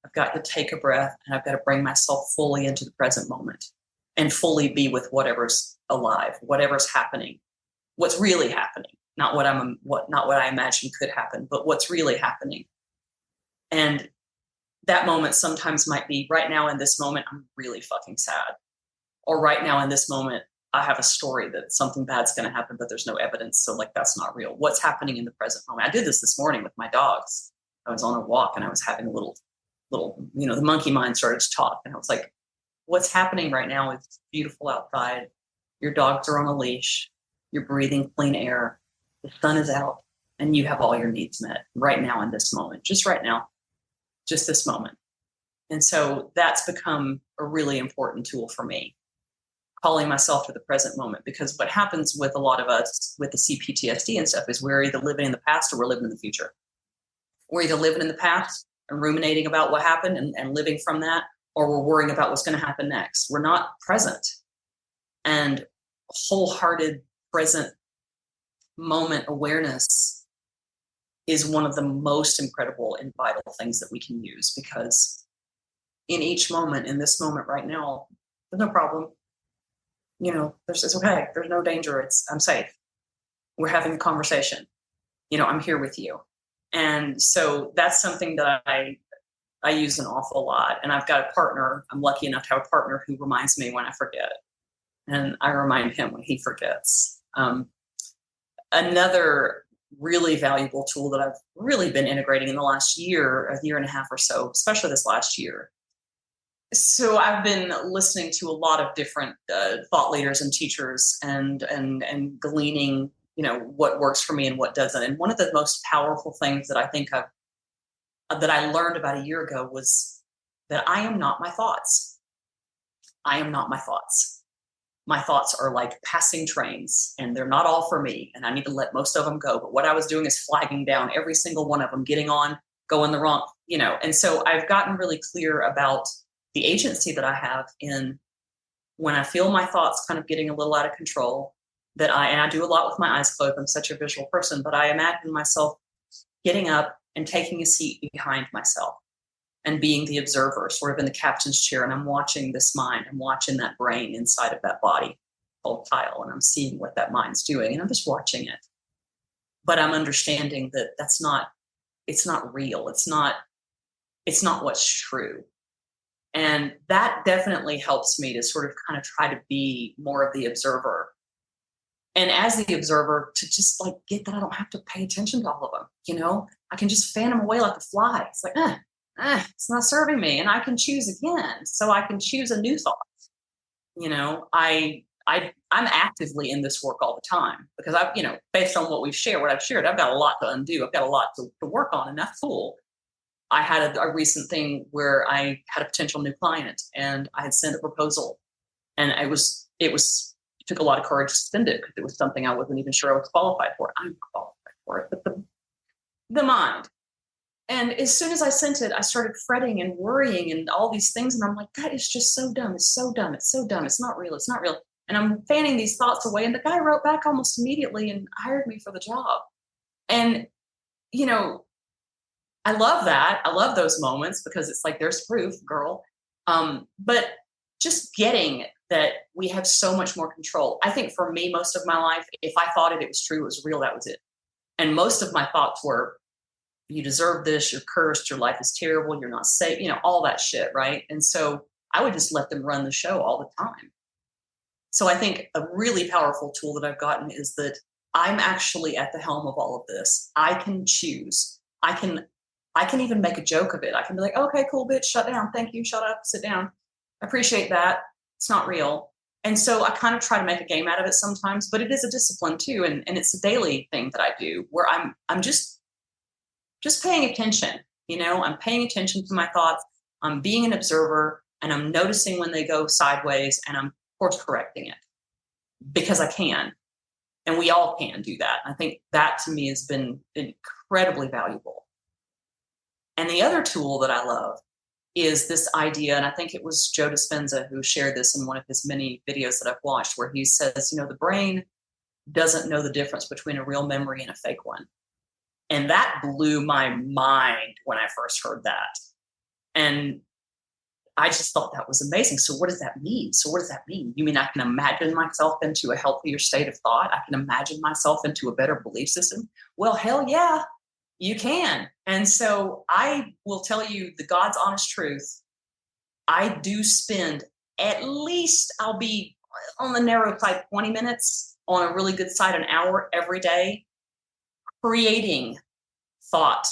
B: I've got to take a breath, and I've got to bring myself fully into the present moment and fully be with whatever's alive, whatever's happening, what's really happening, not what I imagine could happen, but what's really happening. And that moment sometimes might be, right now in this moment, I'm really fucking sad. Or right now in this moment, I have a story that something bad's going to happen, but there's no evidence. So like, that's not real. What's happening in the present moment? I did this morning with my dogs. I was on a walk and I was having a little, you know, the monkey mind started to talk. And I was like, what's happening right now is beautiful outside. Your dogs are on a leash. You're breathing clean air. The sun is out and you have all your needs met right now in this moment, just right now, just this moment. And so that's become a really important tool for me, calling myself to the present moment, because what happens with a lot of us with the CPTSD and stuff is we're either living in the past or we're living in the future. We're either living in the past and ruminating about what happened and living from that, or we're worrying about what's going to happen next. We're not present. And wholehearted present moment awareness is one of the most incredible and vital things that we can use, because in each moment, in this moment right now, there's no problem. You know, it's okay. There's no danger. I'm safe. We're having a conversation. You know, I'm here with you. And so that's something that I use an awful lot. And I've got a partner. I'm lucky enough to have a partner who reminds me when I forget. And I remind him when he forgets. Another really valuable tool that I've really been integrating in the last year, a year and a half or so, especially this last year. So I've been listening to a lot of different thought leaders and teachers and gleaning, you know, what works for me and what doesn't. And one of the most powerful things that I think that I learned about a year ago was that I am not my thoughts. I am not my thoughts. My thoughts are like passing trains, and they're not all for me, and I need to let most of them go. But what I was doing is flagging down every single one of them, getting on, going the wrong, you know. And so I've gotten really clear about the agency that I have in when I feel my thoughts kind of getting a little out of control, and I do a lot with my eyes closed. I'm such a visual person, but I imagine myself getting up and taking a seat behind myself and being the observer, sort of in the captain's chair. And I'm watching this mind. I'm watching that brain inside of that body called Kyle. And I'm seeing what that mind's doing. And I'm just watching it. But I'm understanding that it's not real. It's not what's true. And that definitely helps me to sort of kind of try to be more of the observer. And as the observer, to just like get that I don't have to pay attention to all of them. You know, I can just fan them away like a fly. It's like, it's not serving me. And I can choose again. So I can choose a new thought. You know, I'm actively in this work all the time because I've, you know, based on what I've shared, I've got a lot to undo. I've got a lot to work on, and that's cool. I had a recent thing where I had a potential new client and I had sent a proposal, and it took a lot of courage to send it because it was something I wasn't even sure I was qualified for. I'm qualified for it, but the mind. And as soon as I sent it, I started fretting and worrying and all these things. And I'm like, that is just so dumb. It's so dumb. It's so dumb. It's not real. It's not real. And I'm fanning these thoughts away. And the guy wrote back almost immediately and hired me for the job. And, you know, I love that. I love those moments because it's like, there's proof, girl. But just getting that we have so much more control. I think for me, most of my life, if I thought it was true, it was real, that was it. And most of my thoughts were, you deserve this, you're cursed, your life is terrible, you're not safe, you know, all that shit, right? And so I would just let them run the show all the time. So I think a really powerful tool that I've gotten is that I'm actually at the helm of all of this. I can choose. I can even make a joke of it. I can be like, okay, cool, bitch, shut down. Thank you, shut up, sit down. I appreciate that. It's not real. And so I kind of try to make a game out of it sometimes, but it is a discipline too. And it's a daily thing that I do where I'm just paying attention, you know, I'm paying attention to my thoughts. I'm being an observer and I'm noticing when they go sideways and I'm course correcting it because I can. And we all can do that. I think that to me has been incredibly valuable. And the other tool that I love is this idea, and I think it was Joe Dispenza who shared this in one of his many videos that I've watched, where he says, the brain doesn't know the difference between a real memory and a fake one. And that blew my mind when I first heard that. And I just thought that was amazing. So what does that mean? You mean I can imagine myself into a healthier state of thought? I can imagine myself into a better belief system? Well, hell yeah, you can. And so I will tell you the God's honest truth. I do spend at least, I'll be on the narrow side, 20 minutes, on a really good side, an hour every day, creating thought,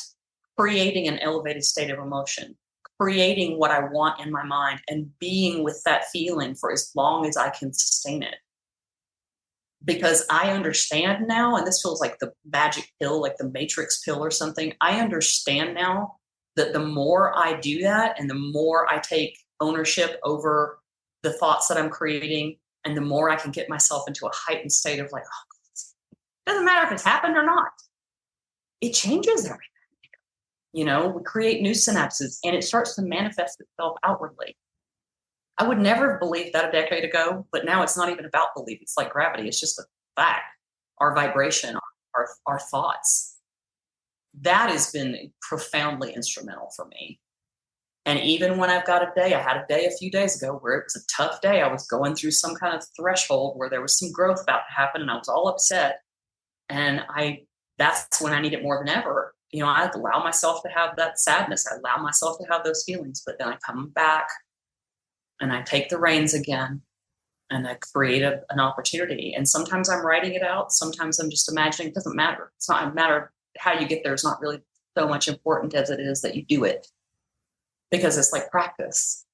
B: creating an elevated state of emotion, creating what I want in my mind, and being with that feeling for as long as I can sustain it. Because I understand now, and this feels like the magic pill, like the Matrix pill or something. I understand now that the more I do that and the more I take ownership over the thoughts that I'm creating, and the more I can get myself into a heightened state of like, oh, it doesn't matter if it's happened or not. It changes everything. We create new synapses and it starts to manifest itself outwardly. I would never have believed that a decade ago, but now it's not even about belief. It's like gravity. It's just a fact. Our vibration, our thoughts. That has been profoundly instrumental for me. And even when I've got a day, I had a day a few days ago where it was a tough day. I was going through some kind of threshold where there was some growth about to happen and I was all upset. And that's when I need it more than ever. I allow myself to have that sadness. I allow myself to have those feelings, but then I come back and I take the reins again and I create an opportunity. And sometimes I'm writing it out. Sometimes I'm just imagining. It doesn't matter. It's not a matter how you get there. It's not really so much important as it is that you do it, because it's like practice.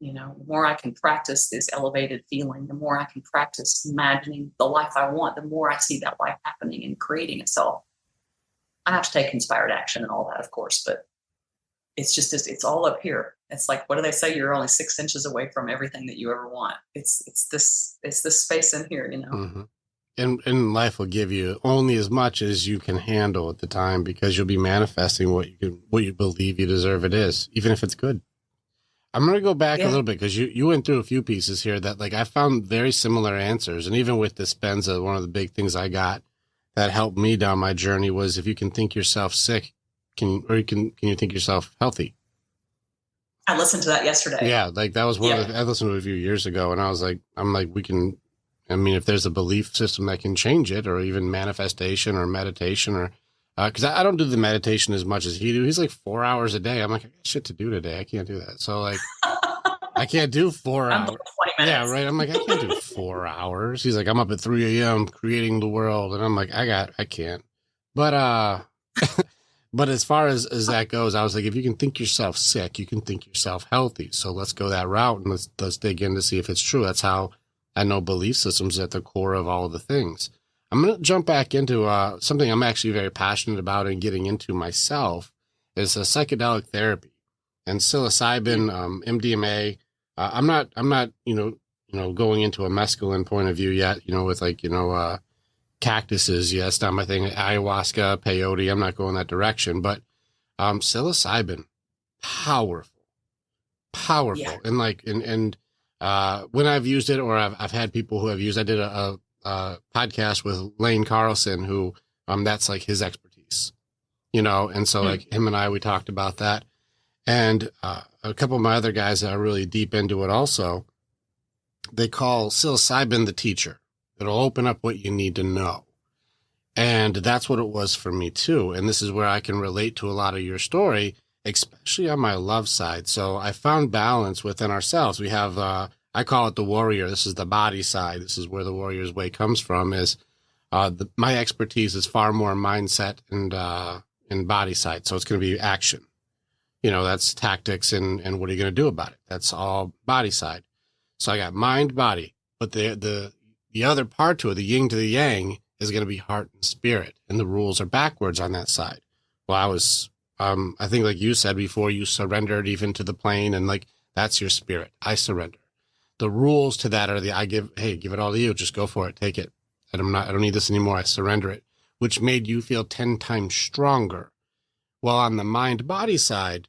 B: The more I can practice this elevated feeling, the more I can practice imagining the life I want, the more I see that life happening and creating itself. I have to take inspired action and all that, of course, but it's just it's all up here. It's like, what do they say? You're only 6 inches away from everything that you ever want. It's this space in here,
A: Mm-hmm. And life will give you only as much as you can handle at the time, because you'll be manifesting what you believe you deserve it is, even if it's good. I'm going to go back a little bit, because you went through a few pieces here that I found very similar answers. And even with Dispenza, one of the big things I got that helped me down my journey was, if you can think yourself sick, can you think yourself healthy?
B: I listened to that yesterday.
A: Yeah. That was one of I listened to it a few years ago, and if there's a belief system that can change it, or even manifestation or meditation, or, cause I don't do the meditation as much as he do. He's like 4 hours a day. I'm like, I got shit to do today. I can't do that. So I can't do 4 hours.
B: 20 minutes. Yeah,
A: right. I'm like, I can't do 4 hours. He's like, I'm up at 3 a.m. creating the world. And I'm like, I can't. But, but as far as that goes, I was like, if you can think yourself sick, you can think yourself healthy. So let's go that route, and let's dig in to see if it's true. That's how I know belief systems at the core of all of the things. I'm going to jump back into something I'm actually very passionate about and getting into myself, is psychedelic therapy and psilocybin, MDMA. I'm not, going into a mescaline point of view yet, with cactuses. Yeah, that's not my thing. Ayahuasca, peyote. I'm not going that direction, but psilocybin, powerful. Yeah. And when I've used it, or I've had people who have used, I did a podcast with Lane Carlson, who, that's like his expertise, and so him and I, we talked about that. And a couple of my other guys that are really deep into it also, they call psilocybin the teacher. It'll open up what you need to know. And that's what it was for me too. And this is where I can relate to a lot of your story, especially on my love side. So I found balance within ourselves. We have, I call it the warrior. This is the body side. This is where the warrior's way comes from, is my expertise is far more mindset and body side. So it's going to be action. That's tactics and what are you going to do about it? That's all body side. So I got mind, body, but the other part to it, the yin to the yang, is going to be heart and spirit. And the rules are backwards on that side. Well, I was, I think like you said before, you surrendered even to the plane, and that's your spirit. I surrender. The rules to that are give it all to you. Just go for it. Take it. that I don't need this anymore. I surrender it, which made you feel 10 times stronger. Well, on the mind-body side,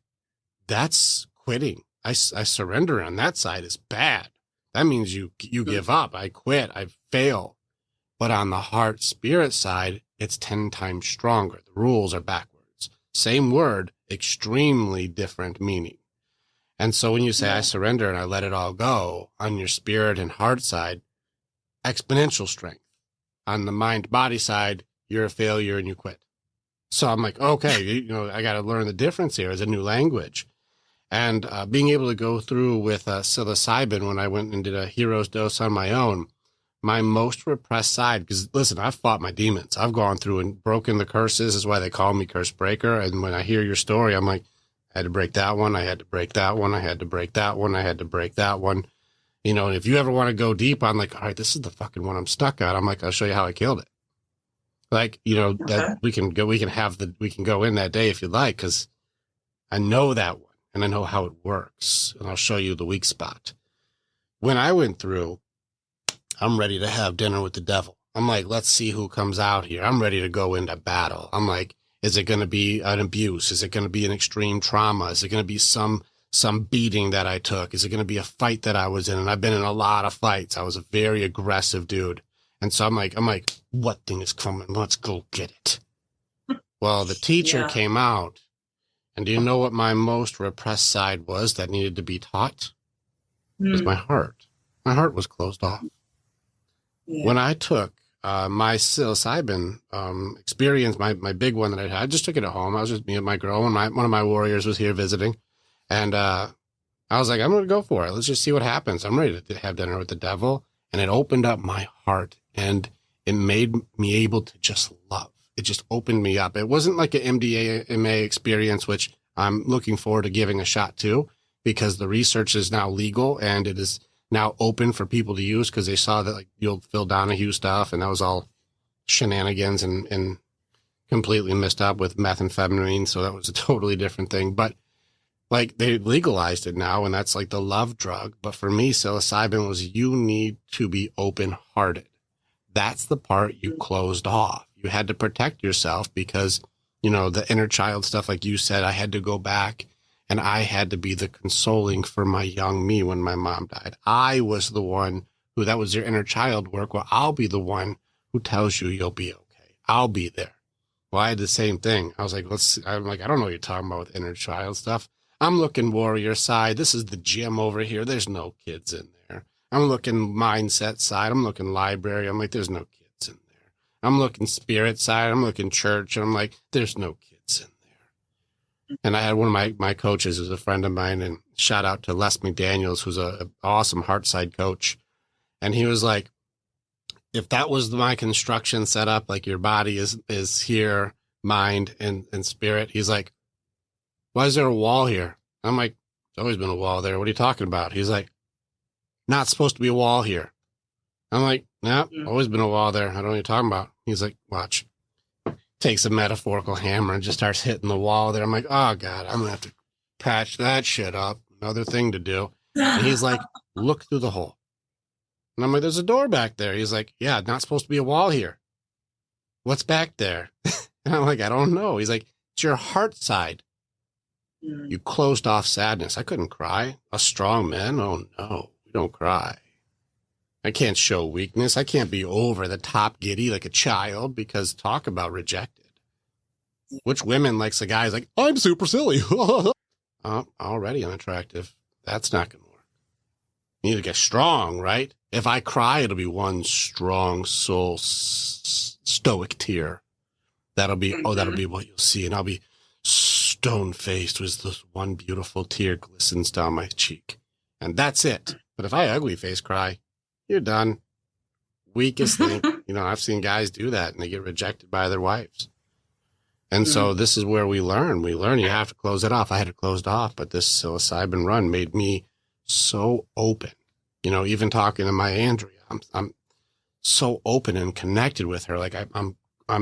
A: that's quitting. I surrender on that side is bad. That means you give up. I quit. I fail. But on the heart-spirit side, it's 10 times stronger. The rules are backwards. Same word, extremely different meaning. And so when you say, I surrender and I let it all go, on your spirit and heart side, exponential strength. On the mind-body side, you're a failure and you quit. So I'm like, okay, I got to learn the difference here as a new language. And being able to go through with psilocybin when I went and did a hero's dose on my own, my most repressed side, because listen, I've fought my demons. I've gone through and broken the curses. Is why they call me curse breaker. And when I hear your story, I'm like, I had to break that one. I had to break that one. I had to break that one. I had to break that one. And if you ever want to go deep on like, all right, this is the fucking one I'm stuck at. I'm like, I'll show you how I killed it. Like, that we can go in that day if you'd like, because I know that one and I know how it works. And I'll show you the weak spot. When I went through, I'm ready to have dinner with the devil. I'm like, let's see who comes out here. I'm ready to go into battle. I'm like, is it going to be an abuse? Is it going to be an extreme trauma? Is it going to be some beating that I took? Is it going to be a fight that I was in? And I've been in a lot of fights. I was a very aggressive dude. And so I'm like, what thing is coming? Let's go get it. Well, the teacher came out. And do you know what my most repressed side was that needed to be taught? It was my heart. My heart was closed off. Yeah. When I took my psilocybin experience, my big one that I had, I just took it at home. I was just me and my girl, and one of my warriors was here visiting. And I was like, I'm going to go for it. Let's just see what happens. I'm ready to have dinner with the devil. And it opened up my heart, and it made me able to just love. It just opened me up. It wasn't like an MDMA experience, which I'm looking forward to giving a shot to, because the research is now legal and it is now open for people to use, because they saw that like the old Phil Donahue stuff, and that was all shenanigans and completely messed up with methamphetamine. So that was a totally different thing. But like they legalized it now, and that's like the love drug. But for me, psilocybin was, you need to be open-hearted. That's the part you closed off. You had to protect yourself because, the inner child stuff, like you said, I had to go back and I had to be the consoling for my young me when my mom died. I was the one who, that was your inner child work. Well, I'll be the one who tells you you'll be okay. I'll be there. Well, I had the same thing. I was like, I don't know what you're talking about with inner child stuff. I'm looking warrior side. This is the gym over here. There's no kids in there. I'm looking mindset side. I'm looking library. I'm like, there's no kids in there. I'm looking spirit side. I'm looking church. And I'm like, there's no kids in there. And I had one of my coaches who's a friend of mine, and shout out to Les McDaniels, who's an awesome heart side coach. And he was like, if that was my construction setup, like your body is here, mind and spirit. He's like, why is there a wall here? I'm like, there's always been a wall there. What are you talking about? He's like, not supposed to be a wall here. I'm like, nah, always been a wall there. I don't know what you're talking about. He's like, watch. Takes a metaphorical hammer and just starts hitting the wall there. I'm like, oh God, I'm going to have to patch that shit up. Another thing to do. And he's like, look through the hole. And I'm like, there's a door back there. He's like, yeah, not supposed to be a wall here. What's back there? And I'm like, I don't know. He's like, it's your heart side. You closed off sadness. I couldn't cry. A strong man? Oh no, we don't cry. I can't show weakness. I can't be over the top giddy like a child, because talk about rejected. Which women likes a guy who's like, I'm super silly. Already unattractive. That's not going to work. You need to get strong, right? If I cry, it'll be one strong soul stoic tear. That'll be what you'll see. And I'll be stone-faced with this one beautiful tear glistens down my cheek. And that's it. But if I ugly face cry, you're done. Weakest thing. I've seen guys do that and they get rejected by their wives. And so this is where we learn. We learn you have to close it off. I had it closed off, but this psilocybin run made me so open. Even talking to my Andrea, I'm so open and connected with her. Like I'm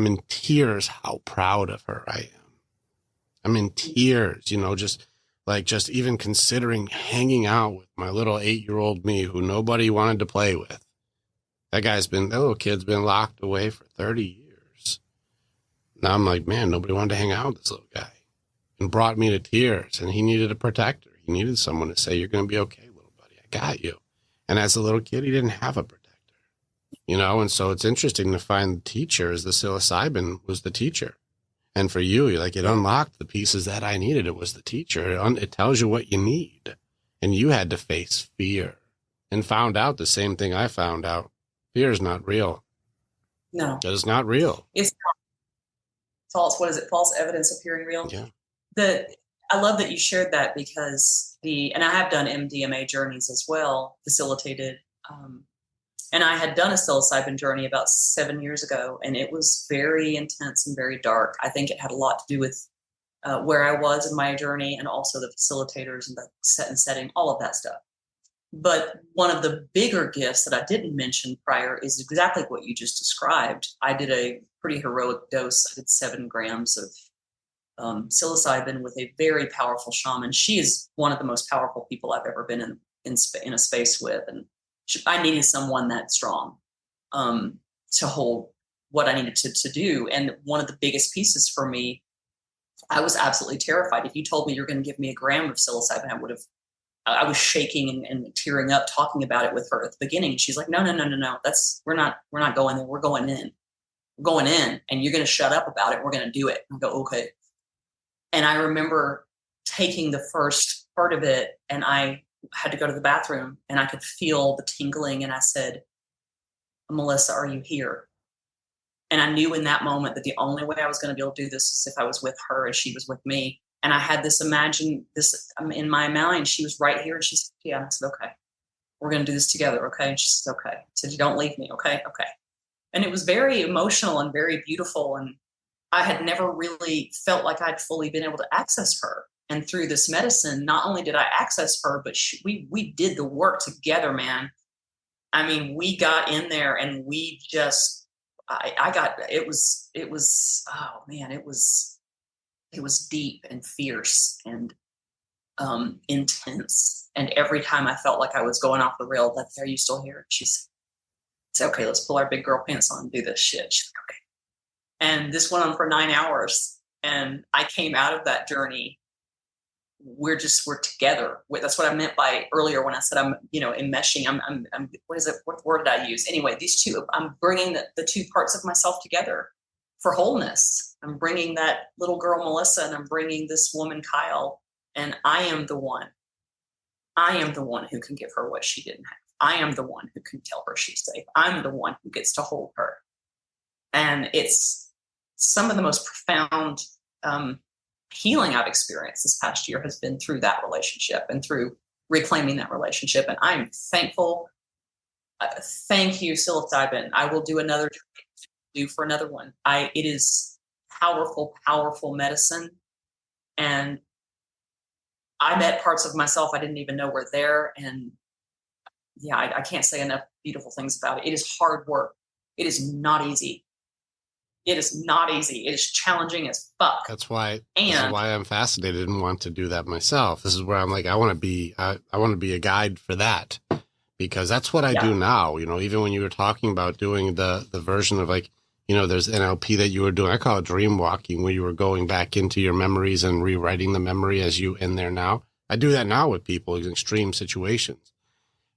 A: in tears how proud of her I am. I'm in tears, just even considering hanging out with my little 8-year-old me who nobody wanted to play with. that little kid's been locked away for 30 years. Now I'm like, man, nobody wanted to hang out with this little guy, and brought me to tears. And he needed a protector. He needed someone to say, you're going to be okay, little buddy. I got you. And as a little kid, he didn't have a protector, and so it's interesting to find the teacher as the psilocybin was the teacher. And for you, you're like, it unlocked the pieces that I needed. It was the teacher. It tells you what you need. And you had to face fear and found out the same thing I found out. Fear is not real.
B: No.
A: It's not real.
B: It's false. What is it? False evidence appearing real?
A: Yeah.
B: I love that you shared that because and I have done MDMA journeys as well, facilitated. And I had done a psilocybin journey about 7 years ago, and it was very intense and very dark. I think it had a lot to do with where I was in my journey, and also the facilitators and the set and setting, all of that stuff. But one of the bigger gifts that I didn't mention prior is exactly what you just described. I did a pretty heroic dose. I did 7 grams of psilocybin with a very powerful shaman. She is one of the most powerful people I've ever been in a space with, and I needed someone that strong to hold what I needed to do. And one of the biggest pieces for me, I was absolutely terrified. If you told me you're going to give me a gram of psilocybin, I was shaking and tearing up talking about it with her at the beginning. She's like, no. We're not going there. We're going in. We're going in, and you're going to shut up about it. We're going to do it. I go, okay. And I remember taking the first part of it, and I had to go to the bathroom, and I could feel the tingling. And I said, Melissa, are you here? And I knew in that moment that the only way I was going to be able to do this is if I was with her and she was with me. And I had this in my mind. She was right here, and she said, yeah. And I said, okay, we're going to do this together. Okay. And she said, okay. I said, you don't leave me. Okay. Okay. And it was very emotional and very beautiful. And I had never really felt like I'd fully been able to access her. And through this medicine, not only did I access her, but we did the work together, man. I mean, we got in there, and we just, it was, oh man, it was deep and fierce and intense. And every time I felt like I was going off the rail, are you still here? She said, okay, let's pull our big girl pants on and do this shit. She's like, okay. And this went on for 9 hours. And I came out of that journey. We're together. That's what I meant by earlier when I said I'm enmeshing. I'm what is it? What word did I use? Anyway, these two, I'm bringing the two parts of myself together for wholeness. I'm bringing that little girl, Melissa, and I'm bringing this woman, Kyle, and I am the one who can give her what she didn't have. I am the one who can tell her she's safe. I'm the one who gets to hold her. And it's some of the most profound healing I've experienced this past year has been through that relationship and through reclaiming that relationship. And I'm thankful. Thank you, psilocybin. I will do another one. It is powerful, powerful medicine. And I met parts of myself I didn't even know were there. And yeah, I can't say enough beautiful things about it. It is hard work. It is not easy. It is not easy. It is challenging as fuck.
A: That's why I'm fascinated and want to do that myself. This is where I'm like, I want to be a guide for that, because that's what I do now. Even when you were talking about doing the version of there's NLP that you were doing. I call it dream walking, where you were going back into your memories and rewriting the memory as you in there now. I do that now with people in extreme situations.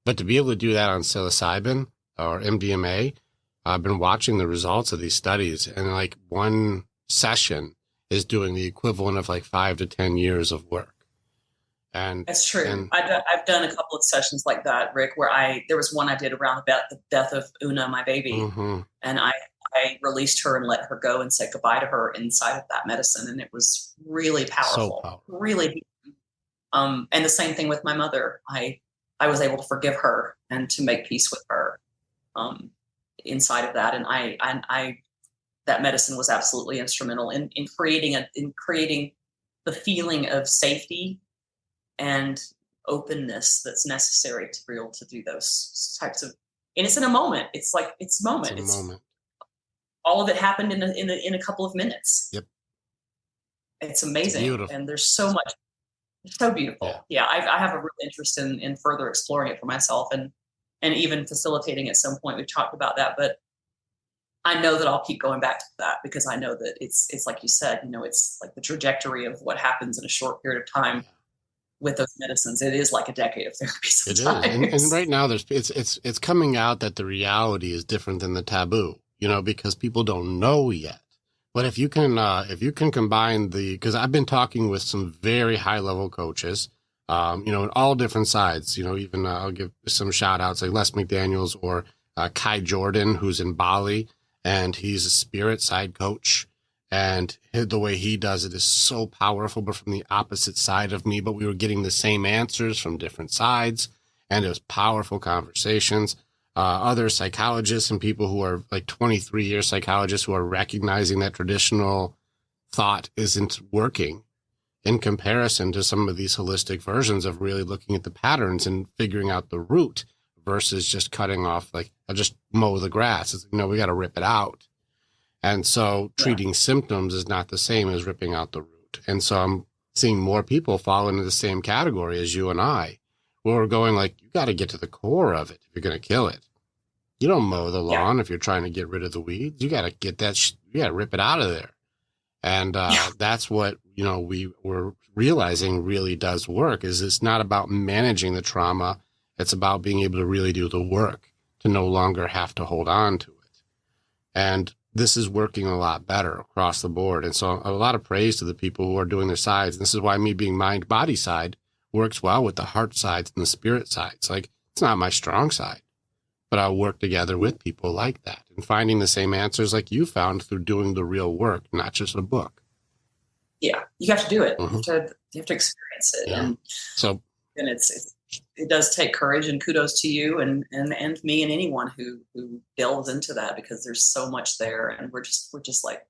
A: But to be able to do that on psilocybin or MDMA, I've been watching the results of these studies, and one session is doing the equivalent of 5 to 10 years of work. And
B: that's true. I've done a couple of sessions like that, Rick, where there was one I did around about the death of Una, my baby. Mm-hmm. And I released her and let her go and said goodbye to her inside of that medicine. And it was really powerful, really. And the same thing with my mother. I was able to forgive her and to make peace with her. Inside of that, and I that medicine was absolutely instrumental in creating the feeling of safety and openness that's necessary to be able to do those types of. And it's in a moment. It's a moment. It's a moment. All of it happened in a couple of minutes.
A: Yep.
B: It's amazing, and there's so much. It's so beautiful. Yeah, I have a real interest in further exploring it for myself, and and even facilitating at some point. We've talked about that, but I know that I'll keep going back to that because I know that it's like you said, it's like the trajectory of what happens in a short period of time with those medicines. It is like a decade of therapy sometimes.
A: It is. And right now it's coming out that the reality is different than the taboo, because people don't know yet. But if you can combine because I've been talking with some very high level coaches, in all different sides, even I'll give some shout outs like Les McDaniels or Kai Jordan, who's in Bali, and he's a spirit side coach. And the way he does it is so powerful, but from the opposite side of me. But we were getting the same answers from different sides, and it was powerful conversations. Other psychologists and people who are like 23-year psychologists who are recognizing that traditional thought isn't working in comparison to some of these holistic versions of really looking at the patterns and figuring out the root versus just cutting off, like, I'll just mow the grass. It's, we got to rip it out. And so treating symptoms is not the same as ripping out the root. And so I'm seeing more people fall into the same category as you and I, where we're going like, you got to get to the core of it if you're going to kill it. You don't mow the lawn if you're trying to get rid of the weeds. You got to get that, you got to rip it out of there. And that's what, we were realizing really does work, is it's not about managing the trauma. It's about being able to really do the work to no longer have to hold on to it. And this is working a lot better across the board. And so a lot of praise to the people who are doing their sides. And this is why me being mind-body side works well with the heart sides and the spirit sides. Like, it's not my strong side, but I'll work together with people like that and finding the same answers like you found through doing the real work, not just a book. Yeah,
B: you have to do it. Mm-hmm. You have to experience it.
A: Yeah.
B: And it does take courage, and kudos to you and me and anyone who delves into that, because there's so much there, and we're just like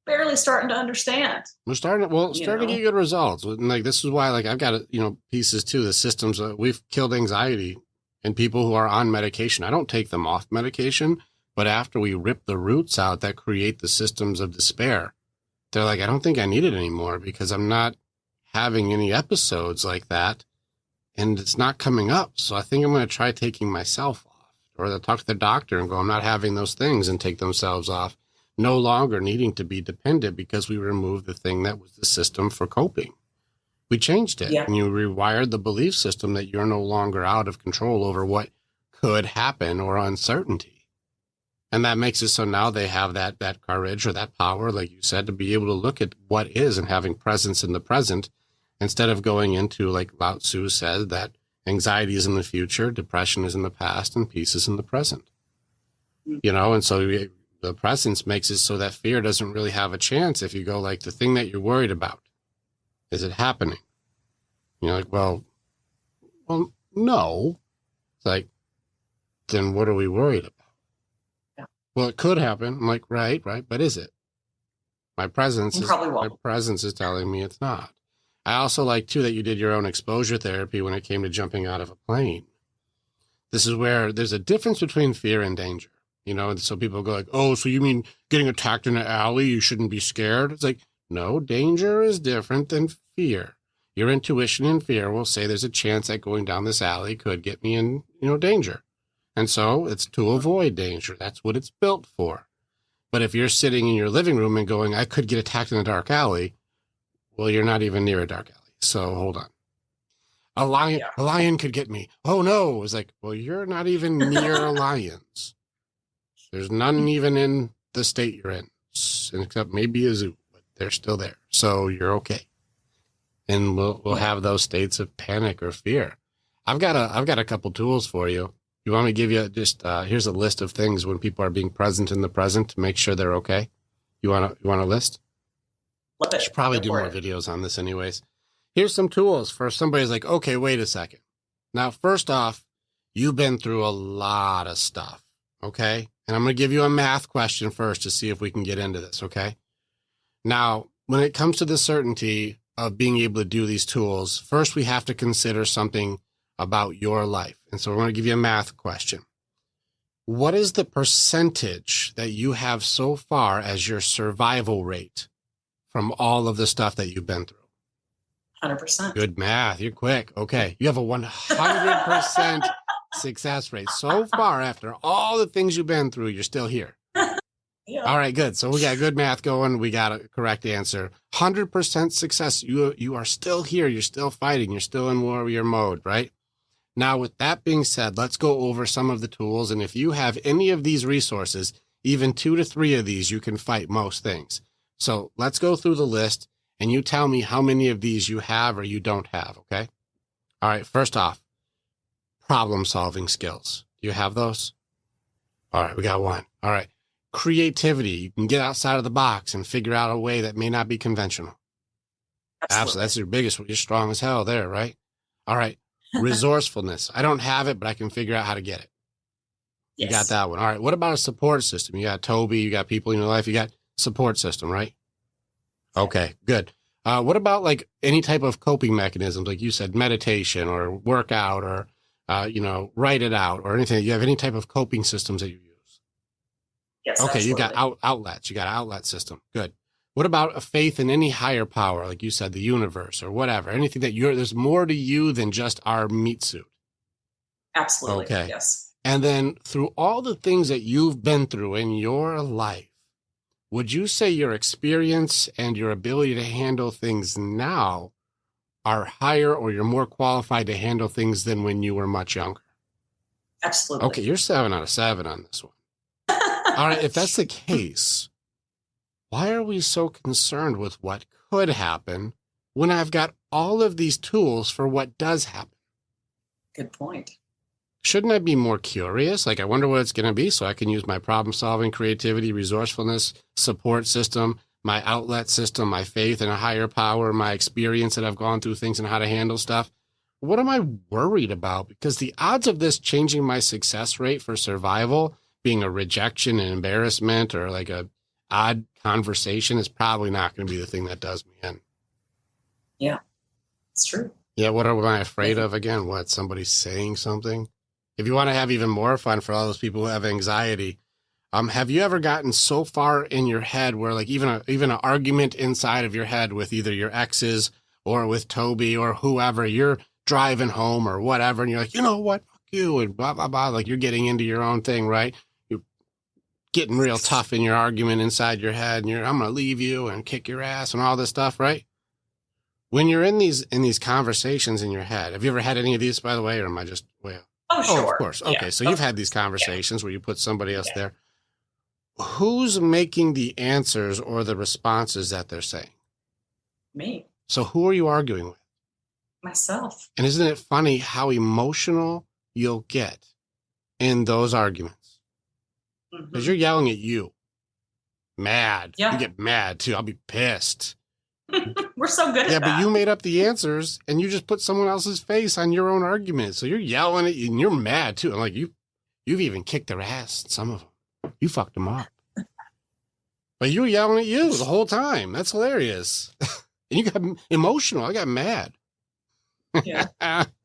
B: barely starting to understand.
A: We're starting to get good results. And like, this is why, like, I've got pieces too, the systems. We've killed anxiety in people who are on medication. I don't take them off medication, but after we rip the roots out that create the systems of despair, they're like, I don't think I need it anymore because I'm not having any episodes like that. And it's not coming up. So I think I'm going to try taking myself off, or they'll talk to the doctor and go, I'm not having those things, and take themselves off, no longer needing to be dependent because we removed the thing that was the system for coping. We changed it, and you rewired the belief system that you're no longer out of control over what could happen or uncertainty. And that makes it so now they have that courage or that power, like you said, to be able to look at what is and having presence in the present, instead of going into, like Lao Tzu said, that anxiety is in the future, depression is in the past, and peace is in the present. And so the presence makes it so that fear doesn't really have a chance. If you go like, the thing that you're worried about, is it happening? Like, well, no. It's like, then what are we worried about? Yeah. Well, it could happen. I'm like, right. But is it? My presence is telling me it's not. I also like, too, that you did your own exposure therapy when it came to jumping out of a plane. This is where there's a difference between fear and danger, and so people go like, oh, so you mean getting attacked in an alley, you shouldn't be scared? It's like, no, danger is different than fear. Your intuition and fear will say there's a chance that going down this alley could get me in, danger. And so it's to avoid danger. That's what it's built for. But if you're sitting in your living room and going, I could get attacked in a dark alley, well, you're not even near a dark alley. So hold on. A lion could get me. Oh no. It's like, well, you're not even near lions. There's none even in the state you're in, except maybe a zoo, but they're still there. So you're okay. And we'll have those states of panic or fear. I've got a couple tools for you. You want me to give you just, here's a list of things when people are being present in the present to make sure they're okay. You want a list? I should probably do more videos on this anyways. Here's some tools for somebody who's like, okay, wait a second. Now, first off, you've been through a lot of stuff, okay? And I'm going to give you a math question first to see if we can get into this, okay? Now, when it comes to the certainty of being able to do these tools, first we have to consider something about your life. And so we're going to give you a math question. What is the percentage that you have so far as your survival rate from all of the stuff that you've been through?
B: 100%.
A: Good math. You're quick. Okay. You have a 100% success rate. So far, after all the things you've been through, you're still here.
B: Yeah.
A: All right, good. So we got good math going. We got a correct answer. 100% success. You are still here. You're still fighting. You're still in warrior mode, right? Now, with that being said, let's go over some of the tools. And if you have any of these resources, even 2 to 3 of these, you can fight most things. So let's go through the list and you tell me how many of these you have or you don't have, okay? All right, first off, problem-solving skills. Do you have those? All right, we got 1. All right, creativity. You can get outside of the box and figure out a way that may not be conventional. Absolutely. That's your biggest one. You're strong as hell there, right? All right, resourcefulness. I don't have it, but I can figure out how to get it. Yes. You got that one. All right, what about a support system? You got Toby, you got people in your life, you got support system, right? Okay, good. What about like any type of coping mechanisms? Like you said, meditation or workout or, write it out or anything. You have any type of coping systems that you use?
B: Yes.
A: Okay.
B: Absolutely.
A: You got outlets. You got an outlet system. Good. What about a faith in any higher power? Like you said, the universe or whatever, anything that there's more to you than just our meat suit.
B: Absolutely.
A: Okay.
B: Yes.
A: And then through all the things that you've been through in your life, would you say your experience and your ability to handle things now are higher or you're more qualified to handle things than when you were much younger?
B: Absolutely.
A: Okay, you're 7 out of 7 on this one. All right, if that's the case, why are we so concerned with what could happen when I've got all of these tools for what does happen?
B: Good point.
A: Shouldn't I be more curious? Like, I wonder what it's going to be so I can use my problem solving, creativity, resourcefulness, support system, my outlet system, my faith in a higher power, my experience that I've gone through things and how to handle stuff. What am I worried about? Because the odds of this changing my success rate for survival, being a rejection and embarrassment or like a odd conversation is probably not going to be the thing that does me in.
B: Yeah, it's true.
A: Yeah, what am I afraid of again? What, somebody saying something? If you want to have even more fun for all those people who have anxiety, have you ever gotten so far in your head where like even an argument inside of your head with either your exes or with Toby or whoever, you're driving home or whatever, and you're like, you know what, fuck you, and blah, blah, blah, like you're getting into your own thing, right? You're getting real tough in your argument inside your head, and I'm going to leave you and kick your ass and all this stuff, right? When you're in these conversations in your head, have you ever had any of these, by the way, or am I just way off?
B: Oh, sure.
A: Oh, of course. Okay,
B: yeah.
A: so you've had these conversations where you put somebody else there. Who's making the answers or the responses that they're saying?
B: Me.
A: So who are you arguing with?
B: Myself.
A: And isn't it funny how emotional you'll get in those arguments? Because you're yelling at you. Mad.
B: Yeah.
A: You get mad, too. I'll be pissed.
B: We're so good at that.
A: Yeah, but you made up the answers and you just put someone else's face on your own argument. So you're yelling at you and you're mad too. I'm like, you've even kicked their ass, some of them. You fucked them up. But you were yelling at you the whole time. That's hilarious. And you got emotional. I got mad.
B: Yeah.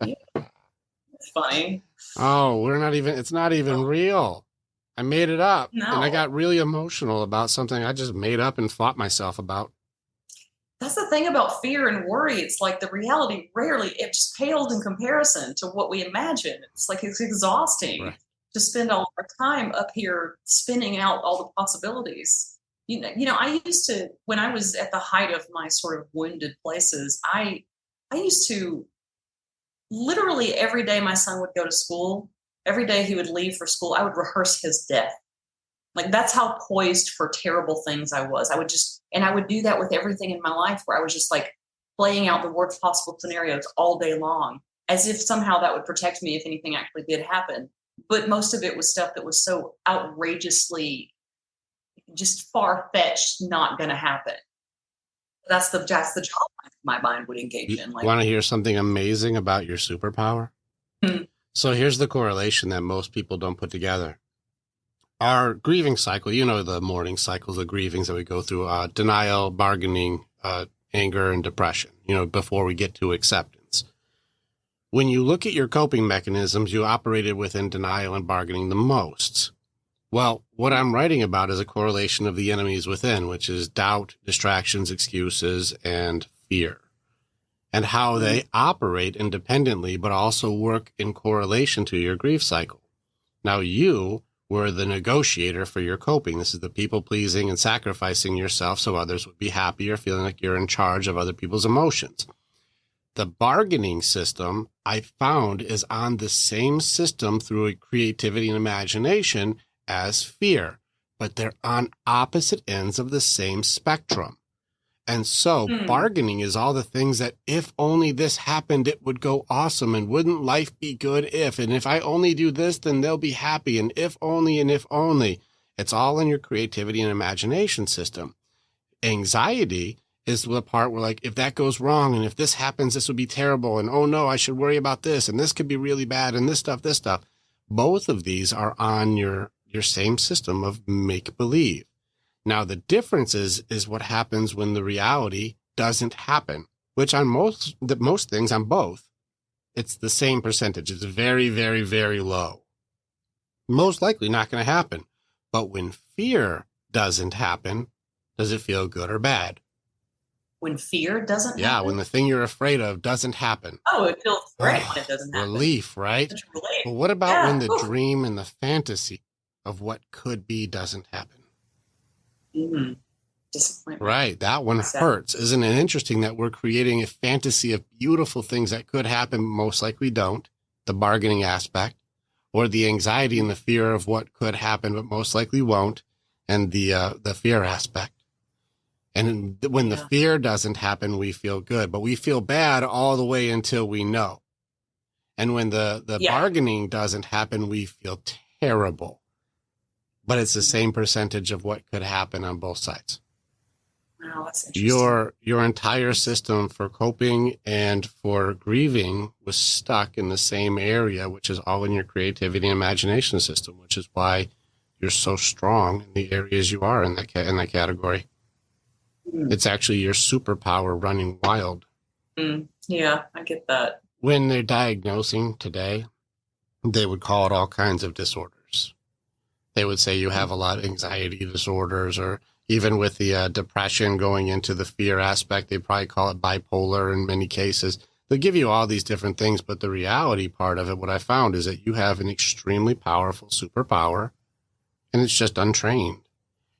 B: It's funny.
A: Oh, it's not even real. I made it up.
B: No.
A: And I got really emotional about something I just made up and fought myself about.
B: That's the thing about fear and worry. It's like the reality it just pales in comparison to what we imagine. It's like it's exhausting to spend all our time up here spinning out all the possibilities. You know, I used to, when I was at the height of my sort of wounded places, I used to literally every day my son would go to school, every day he would leave for school, I would rehearse his death. Like that's how poised for terrible things I was. I would do that with everything in my life where I was just like playing out the worst possible scenarios all day long, as if somehow that would protect me if anything actually did happen. But most of it was stuff that was so outrageously just far-fetched, not going to happen. That's the job my mind would engage in. Like,
A: want to hear something amazing about your superpower? So here's the correlation that most people don't put together. Our grieving cycle, the mourning cycles of grievings that we go through, denial, bargaining, anger, and depression, before we get to acceptance. When you look at your coping mechanisms, you operated within denial and bargaining the most. Well, what I'm writing about is a correlation of the enemies within, which is doubt, distractions, excuses, and fear. and how they operate independently, but also work in correlation to your grief cycle. Now, you were the negotiator for your coping. This is the people pleasing and sacrificing yourself so others would be happy or feeling like you're in charge of other people's emotions. The bargaining system, I found, is on the same system through creativity and imagination as fear, but they're on opposite ends of the same spectrum. And so bargaining is all the things that if only this happened, it would go awesome. And wouldn't life be good if, and if I only do this, then they'll be happy. And if only, it's all in your creativity and imagination system. Anxiety is the part where, like, if that goes wrong and if this happens, this would be terrible. And oh no, I should worry about this. And this could be really bad. And this stuff. Both of these are on your same system of make believe. Now, the difference is what happens when the reality doesn't happen, which on most things, on both, it's the same percentage. It's very, very, very low. Most likely not going to happen. But when fear doesn't happen, does it feel good or bad?
B: When fear doesn't happen?
A: Yeah, when the thing you're afraid of doesn't happen.
B: Oh, it feels great when it doesn't happen.
A: Relief, right?
B: It's relief.
A: But what about when the dream and the fantasy of what could be doesn't happen?
B: Mm-hmm. Disappointment.
A: Right. That one hurts. Isn't it interesting that we're creating a fantasy of beautiful things that could happen, most likely don't, the bargaining aspect, or the anxiety and the fear of what could happen, but most likely won't, and the fear aspect. And when the fear doesn't happen, we feel good, but we feel bad all the way until we know. And when the bargaining doesn't happen, we feel terrible. But it's the same percentage of what could happen on both sides.
B: Wow, that's interesting.
A: Your entire system for coping and for grieving was stuck in the same area, which is all in your creativity and imagination system, which is why you're so strong in the areas you are in that category. It's actually your superpower running wild.
B: Yeah, I get that.
A: When they're diagnosing today, they would call it all kinds of disorders. They would say you have a lot of anxiety disorders, or even with the depression going into the fear aspect, they probably call it bipolar in many cases. They'll give you all these different things, but the reality part of it, what I found is that you have an extremely powerful superpower, and it's just untrained.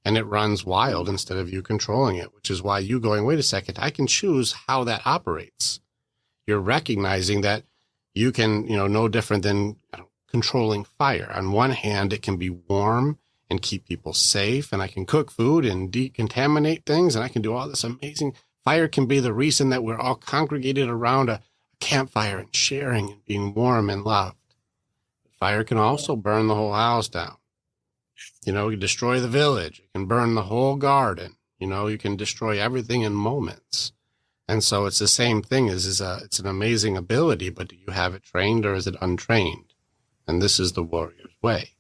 A: And it runs wild instead of you controlling it, which is why you going, wait a second, I can choose how that operates. You're recognizing that you can, no different than controlling fire. On one hand, it can be warm and keep people safe, and I can cook food and decontaminate things, and I can do all this amazing. Fire can be the reason that we're all congregated around a campfire and sharing and being warm and loved. Fire can also burn the whole house down. You can destroy the village. It can burn the whole garden. You can destroy everything in moments. And so it's the same thing. It's an amazing ability, but do you have it trained or is it untrained? And this is the warrior's way,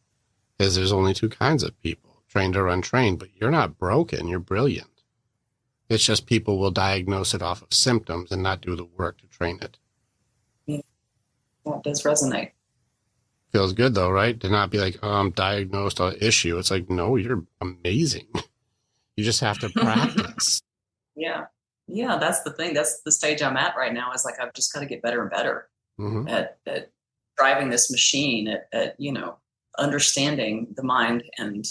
A: is there's only two kinds of people, trained or untrained, but you're not broken. You're brilliant. It's just people will diagnose it off of symptoms and not do the work to train it.
B: Yeah, that does resonate.
A: Feels good though, right? To not be like, oh, I'm diagnosed an issue. It's like, no, you're amazing. You just have to practice.
B: Yeah, that's the thing. That's the stage I'm at right now. Is like I've just got to get better and better at driving this machine, at understanding the mind, and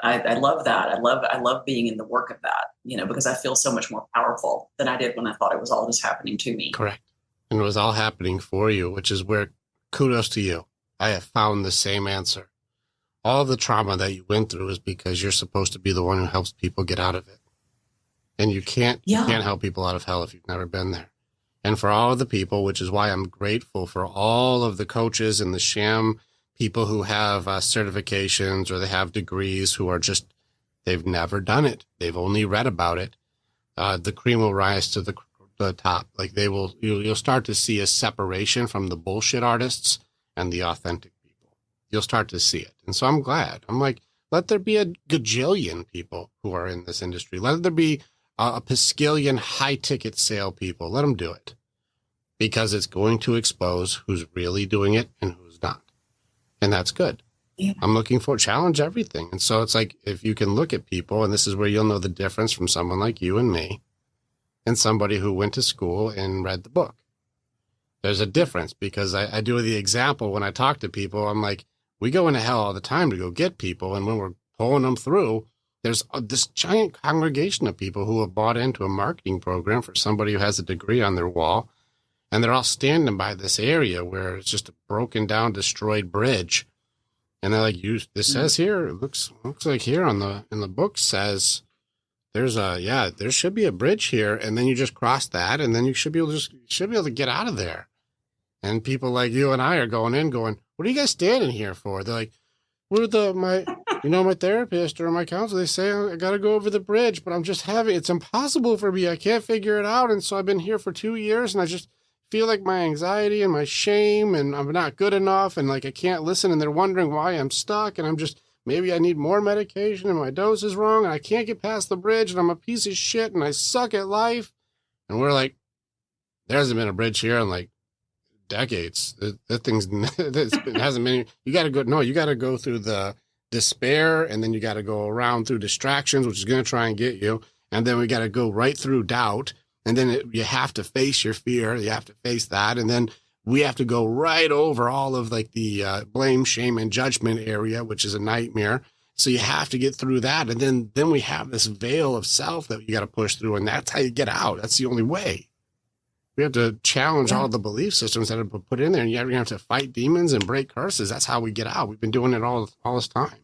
B: I love that. I love being in the work of that. Because I feel so much more powerful than I did when I thought it was all just happening to me.
A: Correct, and it was all happening for you, which is where. Kudos to you. I have found the same answer. All the trauma that you went through is because you're supposed to be the one who helps people get out of it. And you can't help people out of hell if you've never been there. And for all of the people, which is why I'm grateful for all of the coaches and the sham people who have certifications or they have degrees who are just, they've never done it. They've only read about it. The cream will rise to the top. Like you'll start to see a separation from the bullshit artists and the authentic people. You'll start to see it. And so I'm glad. I'm like, let there be a gajillion people who are in this industry. Let there be a pasquillion high ticket sale people. Let them do it, because it's going to expose who's really doing it and who's not. And that's good. Yeah. I'm looking for challenge everything. And so it's like, if you can look at people, and this is where you'll know the difference from someone like you and me, and somebody who went to school and read the book. There's a difference, because I do the example when I talk to people. I'm like, we go into hell all the time to go get people. And when we're pulling them through, there's this giant congregation of people who have bought into a marketing program for somebody who has a degree on their wall. And they're all standing by this area where it's just a broken down, destroyed bridge. And they're like, this says here, it looks like here in the book says there should be a bridge here. And then you just cross that, and then you should be able to get out of there. And people like you and I are going, what are you guys standing here for? They're like, my therapist or my counselor, they say I got to go over the bridge, but it's impossible for me. I can't figure it out. And so I've been here for 2 years, and I just feel like my anxiety and my shame, and I'm not good enough, and like I can't listen, and they're wondering why I'm stuck, and maybe I need more medication, and my dose is wrong, and I can't get past the bridge, and I'm a piece of shit, and I suck at life. And we're like, there hasn't been a bridge here in like decades. That thing's it hasn't been. You got to go through the despair, and then you got to go around through distractions, which is going to try and get you, and then we got to go right through doubt. And then you have to face your fear. You have to face that. And then we have to go right over all of like the blame, shame, and judgment area, which is a nightmare. So you have to get through that. And then we have this veil of self that you got to push through. And that's how you get out. That's the only way. We have to challenge all the belief systems that have been put in there. And you're going to have to fight demons and break curses. That's how we get out. We've been doing it all this time.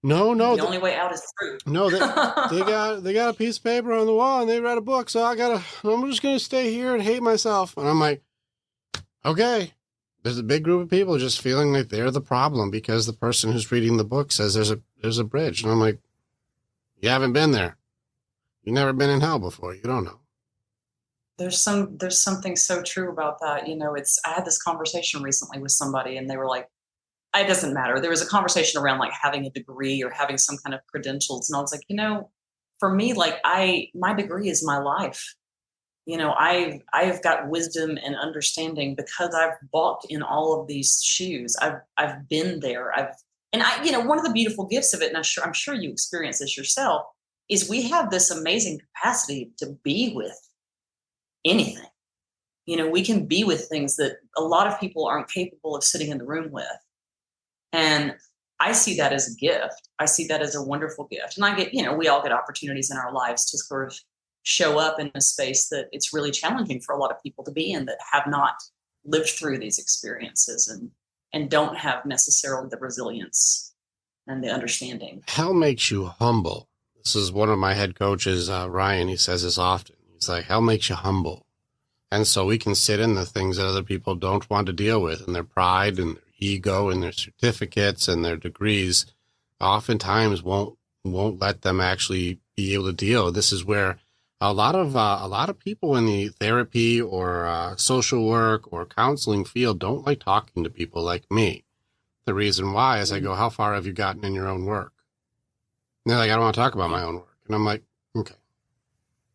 A: No.
B: The only way out is through.
A: No, they got a piece of paper on the wall, and they read a book. So I'm just going to stay here and hate myself. And I'm like, okay, there's a big group of people just feeling like they're the problem because the person who's reading the book says there's a bridge. And I'm like, you haven't been there. You've never been in hell before. You don't know.
B: There's something so true about that. I had this conversation recently with somebody, and they were like, it doesn't matter. There was a conversation around like having a degree or having some kind of credentials. And I was like, for me, like my degree is my life. I've got wisdom and understanding because I've walked in all of these shoes. I've been there. One of the beautiful gifts of it, and I'm sure you experience this yourself, is we have this amazing capacity to be with anything. We can be with things that a lot of people aren't capable of sitting in the room with. And I see that as a gift. I see that as a wonderful gift. And we all get opportunities in our lives to sort of show up in a space that it's really challenging for a lot of people to be in that have not lived through these experiences and don't have necessarily the resilience and the understanding.
A: Hell makes you humble. This is one of my head coaches, Ryan. He says this often. He's like, hell makes you humble. And so we can sit in the things that other people don't want to deal with, and their pride and their ego and their certificates and their degrees oftentimes won't let them actually be able to deal. This is where a lot of people in the therapy or social work or counseling field don't like talking to people like me. The reason why is I go, how far have you gotten in your own work? And they're like, I don't want to talk about my own work. And I'm like, okay.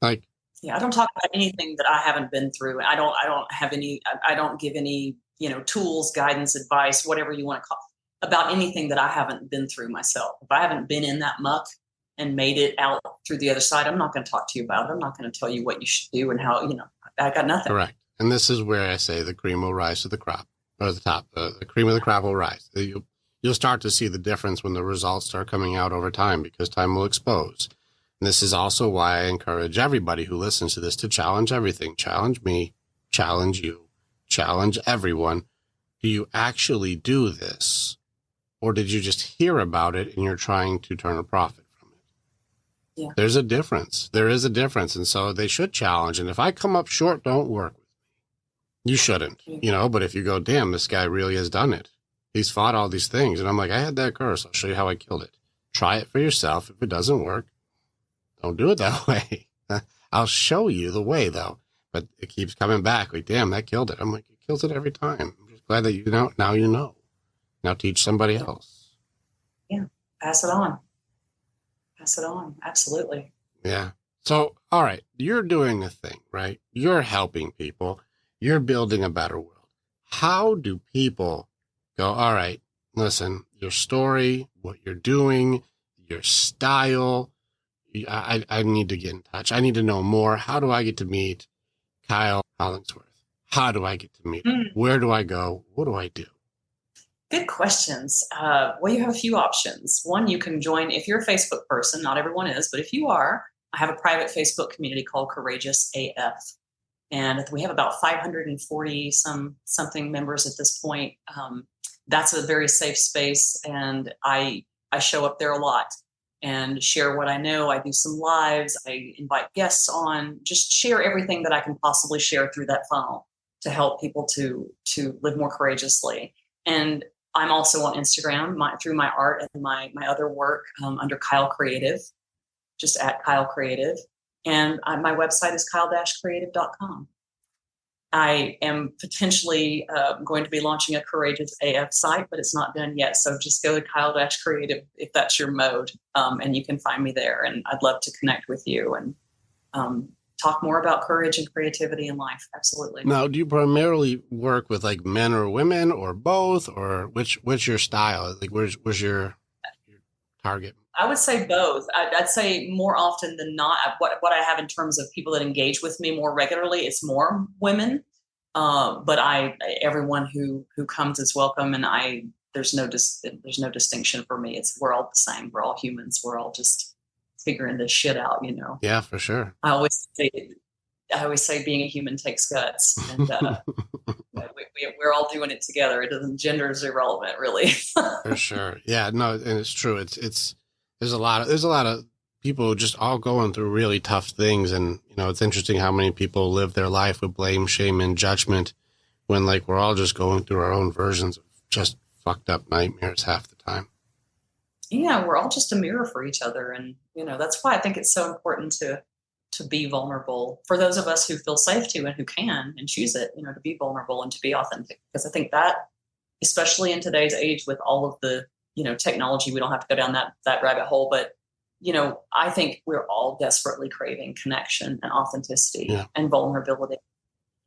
A: Like,
B: yeah, I don't talk about anything that I haven't been through. I don't give any, tools, guidance, advice, whatever you want to call it, about anything that I haven't been through myself. If I haven't been in that muck and made it out through the other side, I'm not going to talk to you about it. I'm not going to tell you what you should do and how, I got nothing.
A: Correct. And this is where I say the cream will rise to the crop, or the top. The cream of the crop will rise. You'll start to see the difference when the results start coming out over time, because time will expose. And this is also why I encourage everybody who listens to this to challenge everything. Challenge me, challenge you, challenge everyone. Do you actually do this? Or did you just hear about it and you're trying to turn a profit from it?
B: Yeah.
A: There's a difference. There is a difference. And so they should challenge. And if I come up short, don't work with me. You shouldn't, but if you go, damn, this guy really has done it. He's fought all these things. And I'm like, I had that curse. I'll show you how I killed it. Try it for yourself. If it doesn't work, don't do it that way. I'll show you the way, though. But it keeps coming back. Like, damn, that killed it. I'm like, it kills it every time. I'm just glad that now you know. Now teach somebody else.
B: Yeah. Pass it on. Pass it on. Absolutely.
A: Yeah. So, all right, you're doing a thing, right? You're helping people. You're building a better world. How do people go, all right, listen, your story, what you're doing, your style, I need to get in touch. I need to know more. How do I get to meet Kyle Hollingsworth? How do I get to meet him? Where do I go? What do I do?
B: Good questions. Well, you have a few options. One, you can join, if you're a Facebook person, not everyone is, but if you are, I have a private Facebook community called Courageous AF. And we have about 540 something members at this point. That's a very safe space. And I show up there a lot and share what I know. I do some lives. I invite guests on, just share everything that I can possibly share through that funnel to help people to live more courageously. And I'm also on Instagram through my art and my other work under Kyle Creative, just at Kyle Creative. And my website is kyle-creative.com. I am potentially going to be launching a Courageous AF site, but it's not done yet. So just go to Kyle-Creative if that's your mode, and you can find me there. And I'd love to connect with you and talk more about courage and creativity in life. Absolutely.
A: Now, do you primarily work with like men or women or both, or what's your style? Like, where's your target?
B: I would say both. I'd say more often than not, what I have in terms of people that engage with me more regularly, it's more women. But everyone who comes is welcome, and there's no distinction for me. We're all the same. We're all humans. We're all just figuring this shit out, you know.
A: Yeah, for sure.
B: I always say being a human takes guts, and we're all doing it together. Gender is irrelevant, really.
A: For sure. Yeah, no, and it's true. There's a lot of people just all going through really tough things. And, you know, it's interesting how many people live their life with blame, shame, and judgment when like we're all just going through our own versions of just fucked up nightmares half the time.
B: Yeah, we're all just a mirror for each other. And, you know, that's why I think it's so important to be vulnerable for those of us who feel safe to and who can and choose it, you know, to be vulnerable and to be authentic. Because I think that, especially in today's age with all of the, you know, technology, we don't have to go down that rabbit hole, but, you know, I think we're all desperately craving connection and authenticity and vulnerability.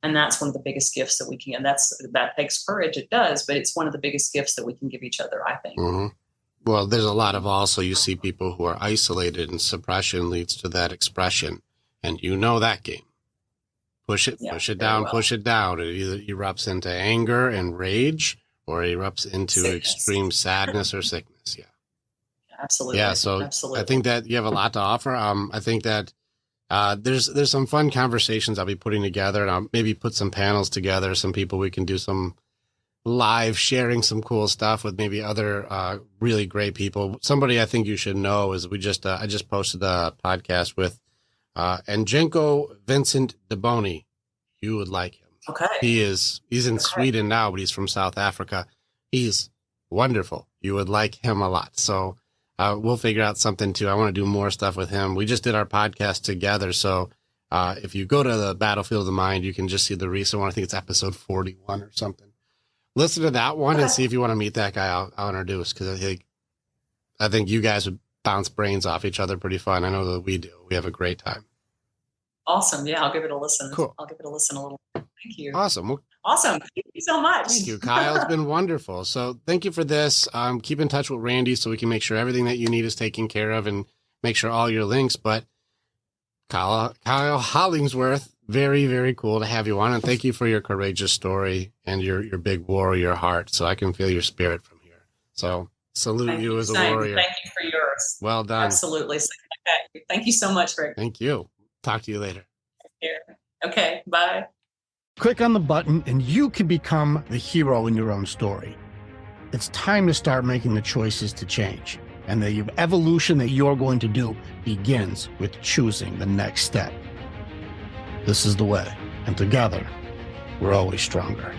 B: And that's one of the biggest gifts that we can, and that takes courage. It does, but it's one of the biggest gifts that we can give each other, I think.
A: Mm-hmm. Well, there's a lot of also, you see people who are isolated, and suppression leads to that expression. And you know that game. Push it down, push it down. It either erupts into anger and rage, or erupts into extreme sadness or sickness. Yeah.
B: Absolutely.
A: Yeah. So absolutely. I think that you have a lot to offer. I think that there's some fun conversations I'll be putting together, and I'll maybe put some panels together. Some people we can do some live sharing some cool stuff with maybe other really great people. Somebody I think you should know is I just posted a podcast with Angenko Vincent Deboni. You would like him.
B: Okay.
A: He's in Sweden now, but he's from South Africa. He's wonderful. You would like him a lot. So we'll figure out something too. I want to do more stuff with him. We just did our podcast together. So if you go to the Battlefield of the Mind, you can just see the recent one. I think it's episode 41 or something. Listen to that one and see if you want to meet that guy. I'll introduce, because I think you guys would bounce brains off each other pretty fun. I know that we do. We have a great time.
B: Awesome. Yeah, I'll give it a listen.
A: Cool.
B: I'll give it a listen a little. Thank you.
A: Awesome. Well,
B: awesome. Thank you so much.
A: Thank you, Kyle. It's been wonderful. So thank you for this. Keep in touch with Randy so we can make sure everything that you need is taken care of, and make sure all your links. But Kyle Hollingsworth, very, very cool to have you on. And thank you for your courageous story and your big warrior heart. So I can feel your spirit from here. So salute you as a warrior.
B: Thank you for yours.
A: Well done.
B: Absolutely. Thank you so much, Rick.
A: Thank you. Talk to you later.
B: Okay. Bye.
D: Click on the button and you can become the hero in your own story. It's time to start making the choices to change. And the evolution that you're going to do begins with choosing the next step. This is the way. And together, we're always stronger.